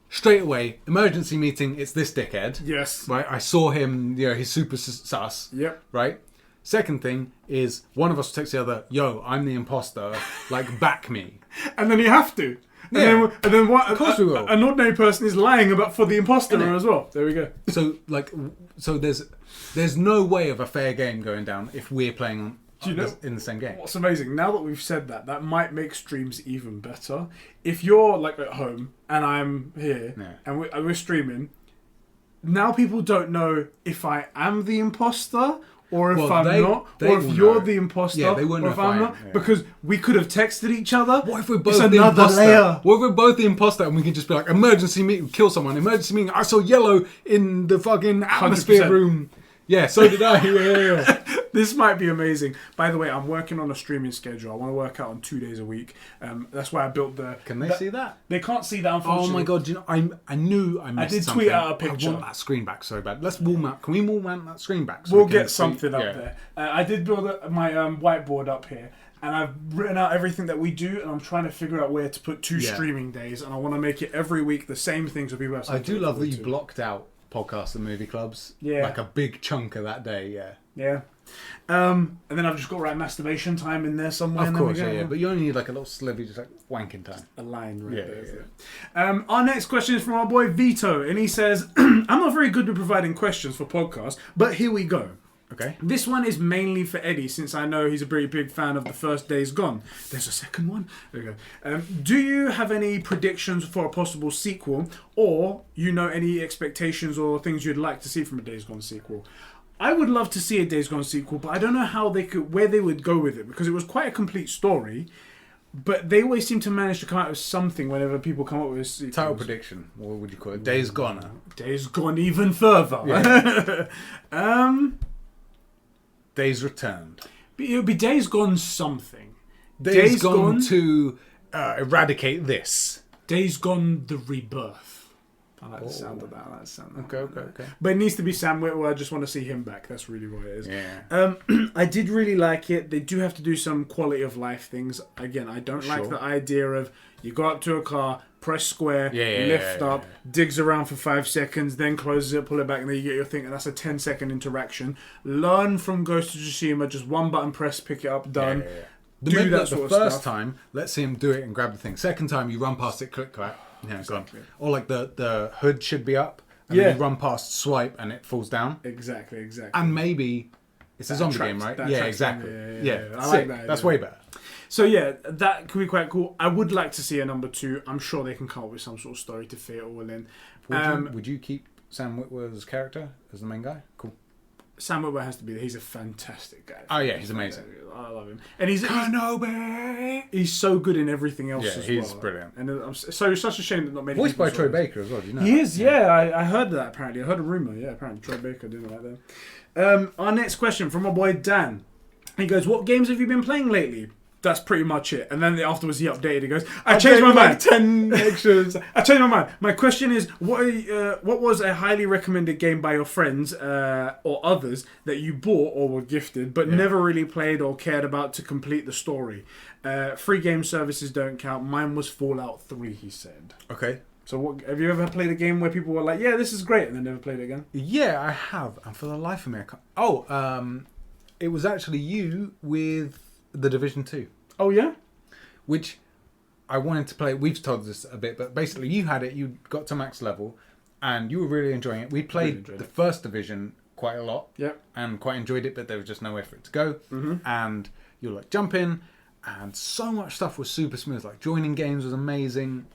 straight away, emergency meeting, it's this dickhead. Yes. Right? I saw him, he's super sus. Yep. Right? Second thing is, one of us texts the other, yo, I'm the imposter, like, back me. And then you have to. And then what? Of course we will. An ordinary person is lying for the imposter as well. There we go. So there's no way of a fair game going down if we're playing in the same game. What's amazing, now that we've said that might make streams even better. If you're like at home and I'm here and we're streaming, now people don't know if I am the imposter or if I'm not, or if you're the imposter, yeah, they won't or know if I'm not, because we could have texted each other. What if we're both the imposter? What if we're both the imposter and we can just be like, emergency meeting, kill someone, emergency meeting, I saw yellow in the fucking atmosphere 100%. Room. Yeah, so did I. Yeah. This might be amazing. By the way, I'm working on a streaming schedule. I want to work out on 2 days a week. That's why I built the... Can they see that? They can't see that, unfortunately. Oh my god, I knew I missed something. I did tweet out a picture. I want that screen back so bad. Let's wall mount. Can we wall mount that screen back? So we'll get something up there. I did build my whiteboard up here. And I've written out everything that we do, and I'm trying to figure out where to put 2 streaming days. And I want to make it every week the same things with people. I do love that you blocked out podcasts and movie clubs. Yeah. Like a big chunk of that day, yeah. Yeah. And then I've just got to write masturbation time in there somewhere. Of course, yeah. But you only need like a little sliver, just like wanking time. A line right Yeah, there. yeah, Isn't it? Our next question is from our boy Vito, and he says, I'm not very good with providing questions for podcasts, but here we go. Okay. This one is mainly for Eddie, since I know he's a pretty big fan of the first Days Gone. There's a second one. There we go. Do you have any predictions for a possible sequel, or any expectations or things you'd like to see from a Days Gone sequel? I would love to see a Days Gone sequel, but I don't know where they would go with it, because it was quite a complete story. But they always seem to manage to come out with something whenever people come up with sequels. Title prediction. What would you call it? Days Gone. Days Gone even further. Yeah. Days Returned. It would be Days Gone something. Days Gone to eradicate this. Days Gone the Rebirth. I like the sound of that. I like the sound of that. Okay. But it needs to be Sam Witwer. I just want to see him back. That's really what it is. Yeah. I did really like it. They do have to do some quality of life things. Again, I don't like the idea of you go up to a car, press square, lift up, digs around for 5 seconds, then closes it, pull it back, and then you get your thing, and that's a 10-second interaction. Learn from Ghost of Tsushima, just one button press, pick it up, done. The first time, let's see him do it and grab the thing. Second time, you run past it, click, clack. Yeah, exactly. Gone. Or like the hood should be up, and then you run past, swipe, and it falls down. Exactly. And maybe it's a zombie game, right? Yeah, exactly. Yeah. I like that. That's way better. So yeah, that could be quite cool. I would like to see a number 2. I'm sure they can come up with some sort of story to fit it all in. Would you keep Sam Witwer's character as the main guy? Cool. Sam Witwer has to be there. He's a fantastic guy. Oh yeah, he's amazing. I love him. And he's so good in everything else as well. Yeah, he's brilliant. And so it's such a shame that not many voiced by Troy Baker as well, do you know? He is, yeah. I heard that apparently. I heard a rumour, apparently Troy Baker didn't like that. Our next question from my boy Dan. He goes, what games have you been playing lately? That's pretty much it. And then afterwards he updated. He goes, I changed my mind. 10 extras. I changed my mind. My question is, what was a highly recommended game by your friends or others that you bought or were gifted but never really played or cared about to complete the story? Free game services don't count. Mine was Fallout 3, he said. Okay. So have you ever played a game where people were like, yeah, this is great, and then never played it again? Yeah, I have. And for the life of me, I can't. It was actually you with The Division 2. Oh, yeah? Which I wanted to play. We've told this a bit, but basically you had it, you got to max level, and you were really enjoying it. We played the first Division quite a lot, and quite enjoyed it, but there was just nowhere for it to go. Mm-hmm. And you were like, jump in, and so much stuff was super smooth. Like joining games was amazing.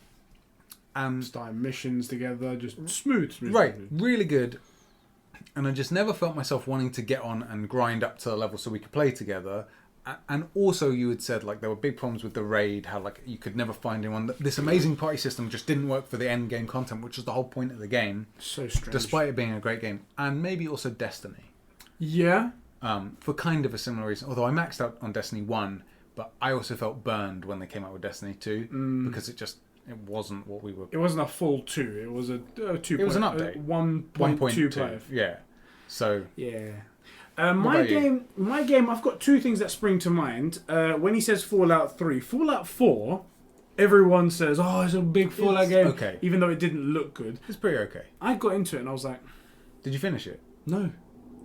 And starting missions together, just smooth. Right, really good. And I just never felt myself wanting to get on and grind up to the level so we could play together. And also you had said like there were big problems with the raid, how like you could never find anyone. This amazing party system just didn't work for the end game content, which was the whole point of the game. So strange. Despite it being a great game. And maybe also Destiny. Yeah. For kind of a similar reason. Although I maxed out on Destiny 1, but I also felt burned when they came out with Destiny 2 because it wasn't what we were. It wasn't a full 2. It was a 2. It was an update. 1.2. Yeah. So yeah. My game. I've got 2 things that spring to mind. When he says Fallout 3, Fallout 4, everyone says, "Oh, it's a big Fallout game." Okay. Even though it didn't look good, it's pretty okay. I got into it and I was like, "Did you finish it?" No,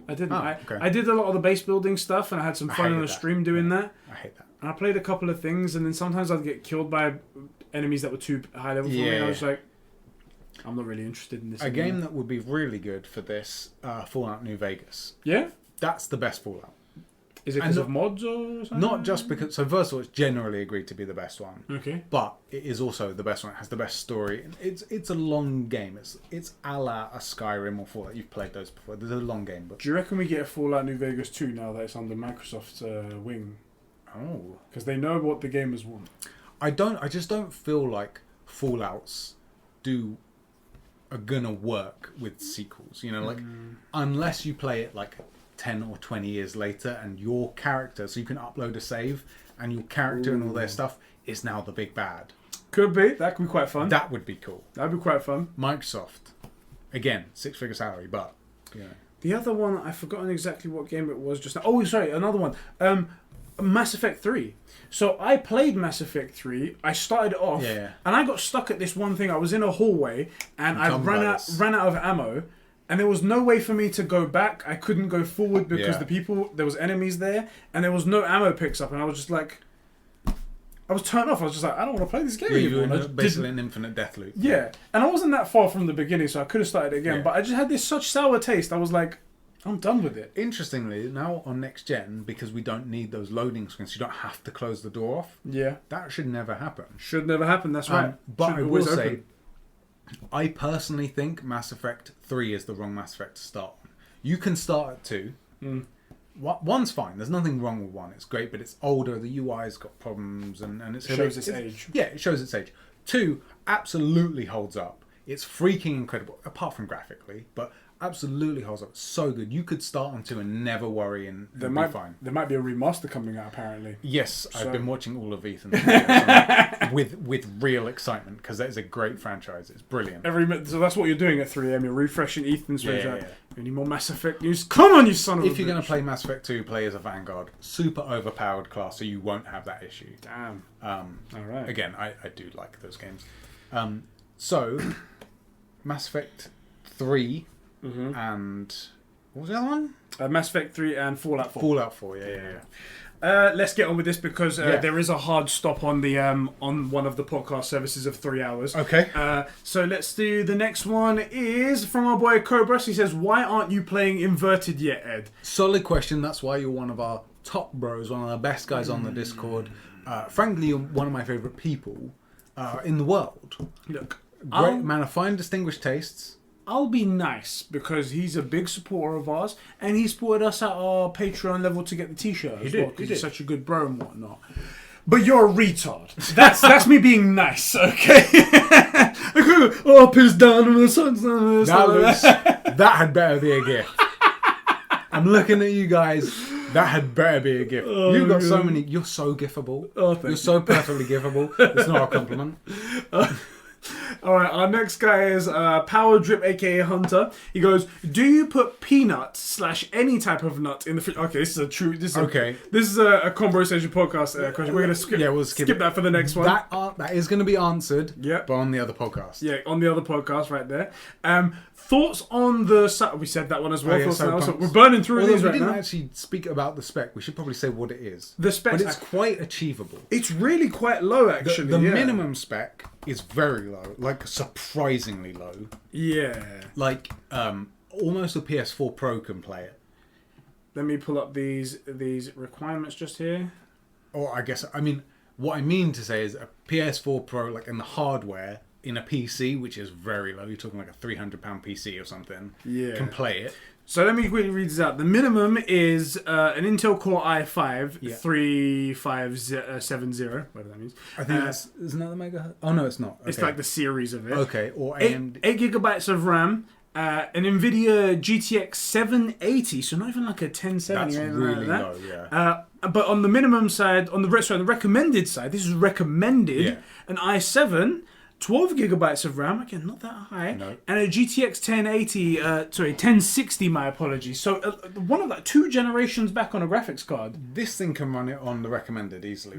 I didn't. Okay. I did a lot of the base building stuff and I had some fun on the stream doing that. I hate that. And I played a couple of things, and then sometimes I'd get killed by enemies that were too high level for me. And I was like, I'm not really interested in this. A game that would be really good for this, Fallout New Vegas. Yeah? That's the best Fallout. Is it because of mods or something? Not just because... So first of all, it's generally agreed to be the best one. Okay. But it is also the best one. It has the best story. It's a long game. It's a la a Skyrim or Fallout. You've played those before. There's a long game. But... Do you reckon we get a Fallout New Vegas 2 now that it's under Microsoft's wing? Oh. Because they know what the gamers want. I just don't feel like Fallouts are gonna work with sequels. You know, like unless you play it like 10 or 20 years later and your character, so you can upload a save and your character and all their stuff is now the big bad. Could be. That could be quite fun. That would be cool. That'd be quite fun. Microsoft, again, 6-figure salary, but you know. The other one, I've forgotten exactly what game it was just now. Oh, sorry, another one. Mass Effect 3. So I played Mass Effect 3. I started it off, and I got stuck at this one thing. I was in a hallway, and I ran out of ammo. and there was no way for me to go back. I couldn't go forward because there was enemies there, and there was no ammo picks up, and I was just like, I was turned off. I was just like, I don't want to play this game anymore. You were basically an infinite death loop. Yeah, and I wasn't that far from the beginning, so I could have started again. But I just had this such sour taste. I was like, I'm done with it. Interestingly, now on next gen, because we don't need those loading screens, you don't have to close the door off. Yeah, that should never happen. Should never happen. That's right. But I will say, I personally think Mass Effect 3 is the wrong Mass Effect to start on. You can start at 2. One's fine. There's nothing wrong with 1. It's great, but it's older. The UI's got problems, and it shows its age. Yeah, it shows its age. 2 absolutely holds up. It's freaking incredible, apart from graphically, but absolutely holds up. So good. You could start on 2 and never worry, and be fine. There might be a remaster coming out, apparently. Yes, so. I've been watching all of Ethan with real excitement, because that is a great franchise. It's brilliant. So that's what you're doing at 3 a.m. You're refreshing Ethan's franchise. Any more Mass Effect news? Come on, you son of a bitch. If you're going to play Mass Effect 2, play as a Vanguard. Super overpowered class, so you won't have that issue. Damn. All right. Again, I do like those games. So, Mass Effect 3 and... what was the other one? Mass Effect 3 and Fallout 4. Fallout 4, yeah. Let's get on with this because there is a hard stop on the on one of the podcast services of 3 hours. Okay. So let's do the next one. Is from our boy Cobra. He says, "Why aren't you playing Inverted yet, Ed?" Solid question. That's why you're one of our top bros, one of the best guys on the Discord. Frankly, you're one of my favourite people in the world. Look, great man of fine, distinguished tastes. I'll be nice because he's a big supporter of ours, and he supported us at our Patreon level to get the T-shirt as well because he's such a good bro and whatnot. But you're a retard. That's me being nice, okay? Oh, piss down and the sun's down. That had better be a gift. I'm looking at you guys. That had better be a gift. You've got so many. You're so giftable. Oh, thank you. You're so perfectly giftable. It's not a compliment. Alright, our next guy is Power Drip, aka Hunter. He goes, "Do you put peanuts / any type of nut in the fridge?" Okay, this is a conversation podcast question. We're gonna skip that for the next one. That is going to be answered. Yeah, but on the other podcast. Yeah, on the other podcast right there. Thoughts on the... We said that one as well. So we're burning through these right now. We didn't actually speak about the spec. We should probably say what it is. The spec, but it's quite achievable. It's really quite low, actually. The minimum spec is very low, like surprisingly low. Yeah. Like almost a PS4 Pro can play it. Let me pull up these requirements just here. Or what I mean to say is a PS4 Pro, like in the hardware, in a PC, which is very low, you're talking like a £300 PC or something, can play it. So let me quickly read this out. The minimum is an Intel Core i5 3570, whatever that means. I think isn't that the megahertz? Oh no, it's not. Okay. It's like the series of it. Okay, or AMD. 8 gigabytes of RAM, an NVIDIA GTX 780, so not even like a 1070. That's really like that. Low, yeah. But on the minimum side, on the recommended side, this is recommended, an i7. 12 gigabytes of RAM, again, not that high, no. And a GTX 1060, my apologies. So one of like 2 generations back on a graphics card. This thing can run it on the recommended easily.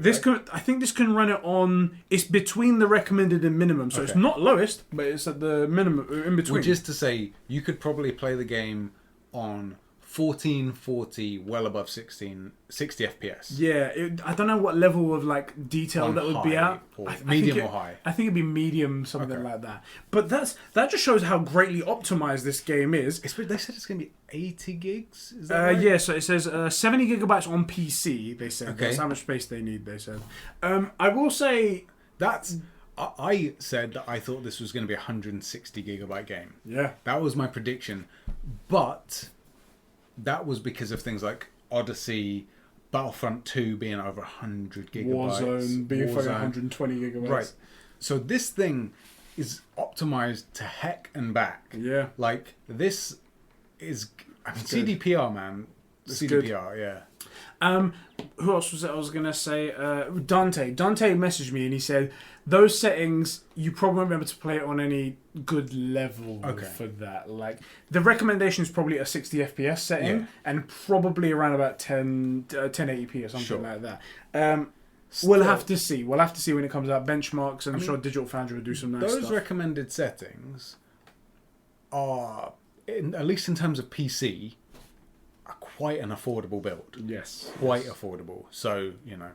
I think this can run it on. It's between the recommended and minimum, so it's not lowest, but it's at the minimum in between. Which is to say, you could probably play the game on 1440, well above 60 FPS. Yeah, I don't know what level of like detail that would be at. Medium or high. I think it'd be medium, something like that. But that just shows how greatly optimized this game is. They said it's going to be 80 gigs. Is that right? Yeah, so it says 70 gigabytes on PC. They said that's how much space they need. They said. I will say that's. I said that I thought this was going to be a 160 gigabyte game. Yeah, that was my prediction, but. That was because of things like Odyssey, Battlefront 2 being over 100 gigabytes. Warzone being for 120 gigabytes. Right. So this thing is optimized to heck and back. Yeah. Like, this is... CDPR, man. CDPR, yeah. Who else was it I was going to say? Dante. Dante messaged me and he said, those settings, you probably won't be able to play it on any good level for that. Like, the recommendation is probably a 60 FPS setting and probably around about 1080p or something like that. We'll have to see. We'll have to see when it comes out. Benchmarks, and I'm sure Digital Foundry will do some nice stuff. Those recommended settings are at least in terms of PC, are quite an affordable build. Yes. Quite affordable. So, you know.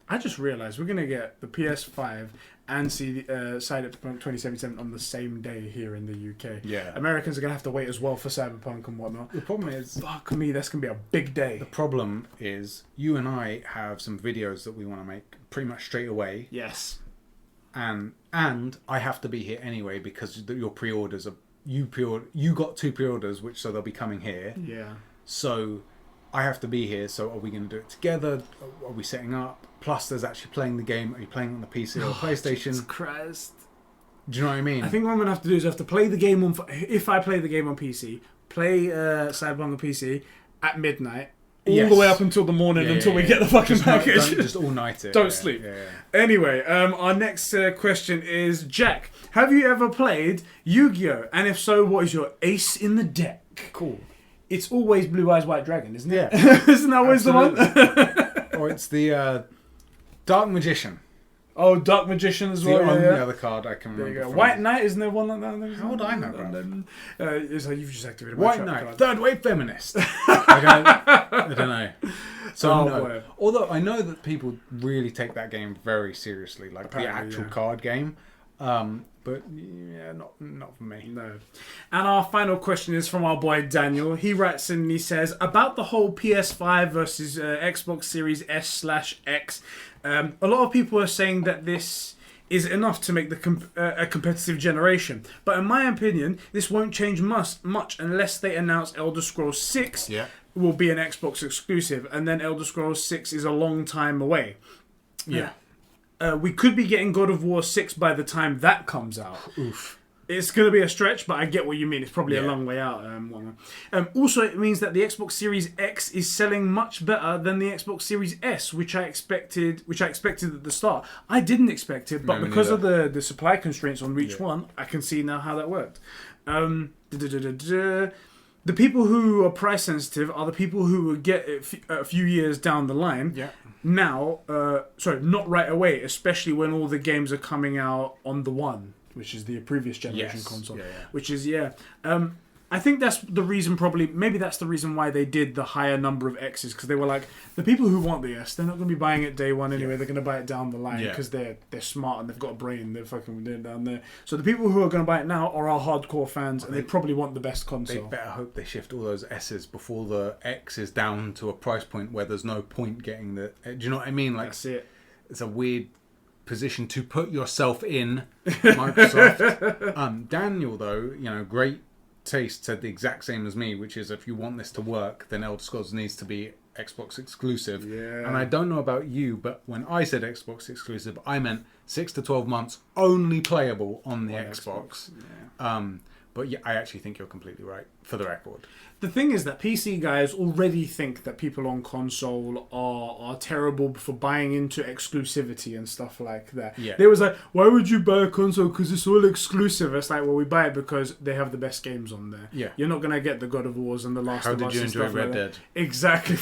I just realised we're going to get the PS5 and Cyberpunk 2077 on the same day here in the UK. Yeah. Americans are going to have to wait as well for Cyberpunk and whatnot. The problem is... Fuck me, that's going to be a big day. The problem is you and I have some videos that we want to make pretty much straight away. Yes. And I have to be here anyway because your pre-orders are... You got 2 pre-orders, so they'll be coming here. Yeah. So I have to be here. So are we going to do it together? Are we setting up? Plus, there's actually playing the game. Are you playing on the PC or PlayStation? Jesus Christ. Do you know what I mean? I think what I'm going to have to do is I have to play the game on... If I play the game on PC, play Cyberpunk on PC at midnight, all the way up until the morning until we get the fucking package. Don't just all night it. Don't sleep. Anyway, our next question is, Jack, have you ever played Yu-Gi-Oh? And if so, what is your ace in the deck? Cool. It's always Blue Eyes White Dragon, isn't it? Yeah. Isn't that always the one? Or it's the Dark Magician. Oh, Dark Magician as well. The only other card I can remember. White Knight, isn't there one like that? How would I know, bro? It's like you've just activated my White trap Knight, card. third wave feminist. I don't know. So no. Boy. Although I know that people really take that game very seriously, like Apparently, the actual card game. But yeah, not for me. No. And our final question is from our boy Daniel. He writes in and he says, about the whole PS5 versus Xbox Series S/X, a lot of people are saying that this is enough to make the a competitive generation. But in my opinion, this won't change much unless they announce Elder Scrolls 6 will be an Xbox exclusive. And then Elder Scrolls 6 is a long time away. Yeah. We could be getting God of War 6 by the time that comes out. Oof. It's going to be a stretch, but I get what you mean. It's probably a long way out. Also, it means that the Xbox Series X is selling much better than the Xbox Series S, which I expected at the start. I didn't expect it, but because of the supply constraints on each one, I can see now how that worked. The people who are price sensitive are the people who will get it a few years down the line. Yeah. Now, not right away, especially when all the games are coming out on the One, which is the previous generation console. Which is, I think that's the reason, maybe that's the reason why they did the higher number of X's, because they were like, the people who want the S, they're not going to be buying it day one anyway, they're going to buy it down the line, because they're smart and they've got a brain, they're fucking doing it down there. So the people who are going to buy it now are our hardcore fans, and they probably want the best console. They better hope they shift all those S's before the X is down to a price point where there's no point getting the... Do you know what I mean? Like, that's it. It's a weird position to put yourself in, Microsoft. Daniel, though, great taste, said the exact same as me, which is if you want this to work, then Elder Scrolls needs to be Xbox exclusive. Yeah. And I don't know about you, but when I said Xbox exclusive, I meant 6 to 12 months only playable on the Xbox. Yeah. But yeah, I actually think you're completely right, for the record. The thing is that PC guys already think that people on console are terrible for buying into exclusivity and stuff like that. Yeah. They was like, why would you buy a console? Because it's all exclusive. It's like, well, we buy it because they have the best games on there. Yeah. You're not going to get the God of Wars and the Last of Us. How did you and enjoy stuff Red like Dead? That. Exactly.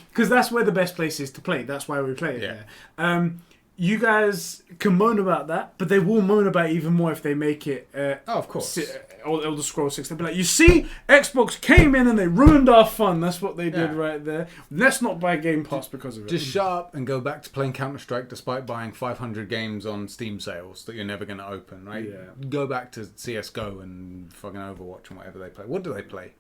Because that's where the best place is to play. That's why we play it there. You guys can moan about that, but they will moan about it even more if they make it... of course. Elder Scrolls 6. They'll be like, you see, Xbox came in and they ruined our fun. That's what they did right there. Let's not buy Game Pass because of it. Just shut up and go back to playing Counter-Strike despite buying 500 games on Steam sales that you're never going to open, right? Yeah. Go back to CSGO and fucking Overwatch and whatever they play. What do they play?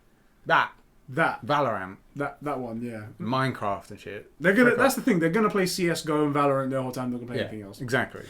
Valorant. That one, yeah. Minecraft and shit. That's the thing. They're gonna play CS:GO and Valorant the whole time. They're gonna play anything else. Exactly.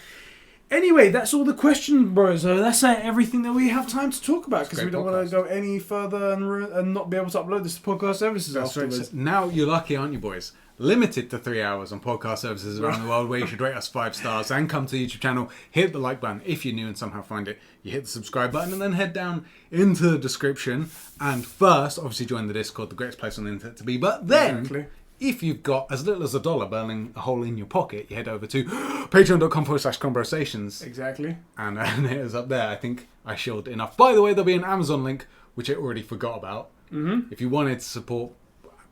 Anyway, that's all the questions, bros. So that's everything that we have time to talk about because we don't want to go any further and not be able to upload this to podcast services afterwards. Right. So now you're lucky, aren't you, boys? Limited to 3 hours on podcast services around the world where you should rate us 5 stars and come to the YouTube channel, hit the like button. If you're new and somehow find it, you hit the subscribe button and then head down into the description and first obviously join the Discord, the greatest place on the internet to be. But then if you've got as little as $1 burning a hole in your pocket, you head over to patreon.com/conversations. Exactly. And it is up there. I think I showed enough. By the way, there'll be an Amazon link, which I already forgot about. Mm-hmm. If you wanted to support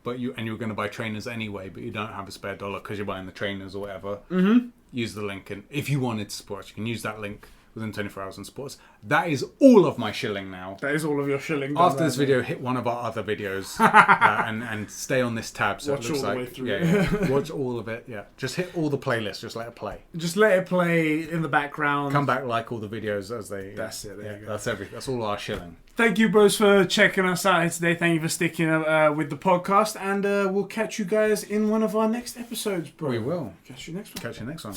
you were going to buy trainers anyway, but you don't have a spare $1 because you're buying the trainers or whatever, use the link. And if you wanted to support us, you can use that link within 24 hours and support us. That is all of my shilling now. That is all of your shilling. After this video, hit one of our other videos and stay on this tab. So Watch it looks all the like way through. Yeah. Watch all of it. Yeah, just hit all the playlists. Just let it play. Just let it play in the background. Come back, like all the videos as they. That's it. There you go. That's everything. That's all our shilling. Thank you, bros, for checking us out here today. Thank you for sticking with the podcast, and we'll catch you guys in one of our next episodes, bro. We will. Catch you next one. Catch you next one.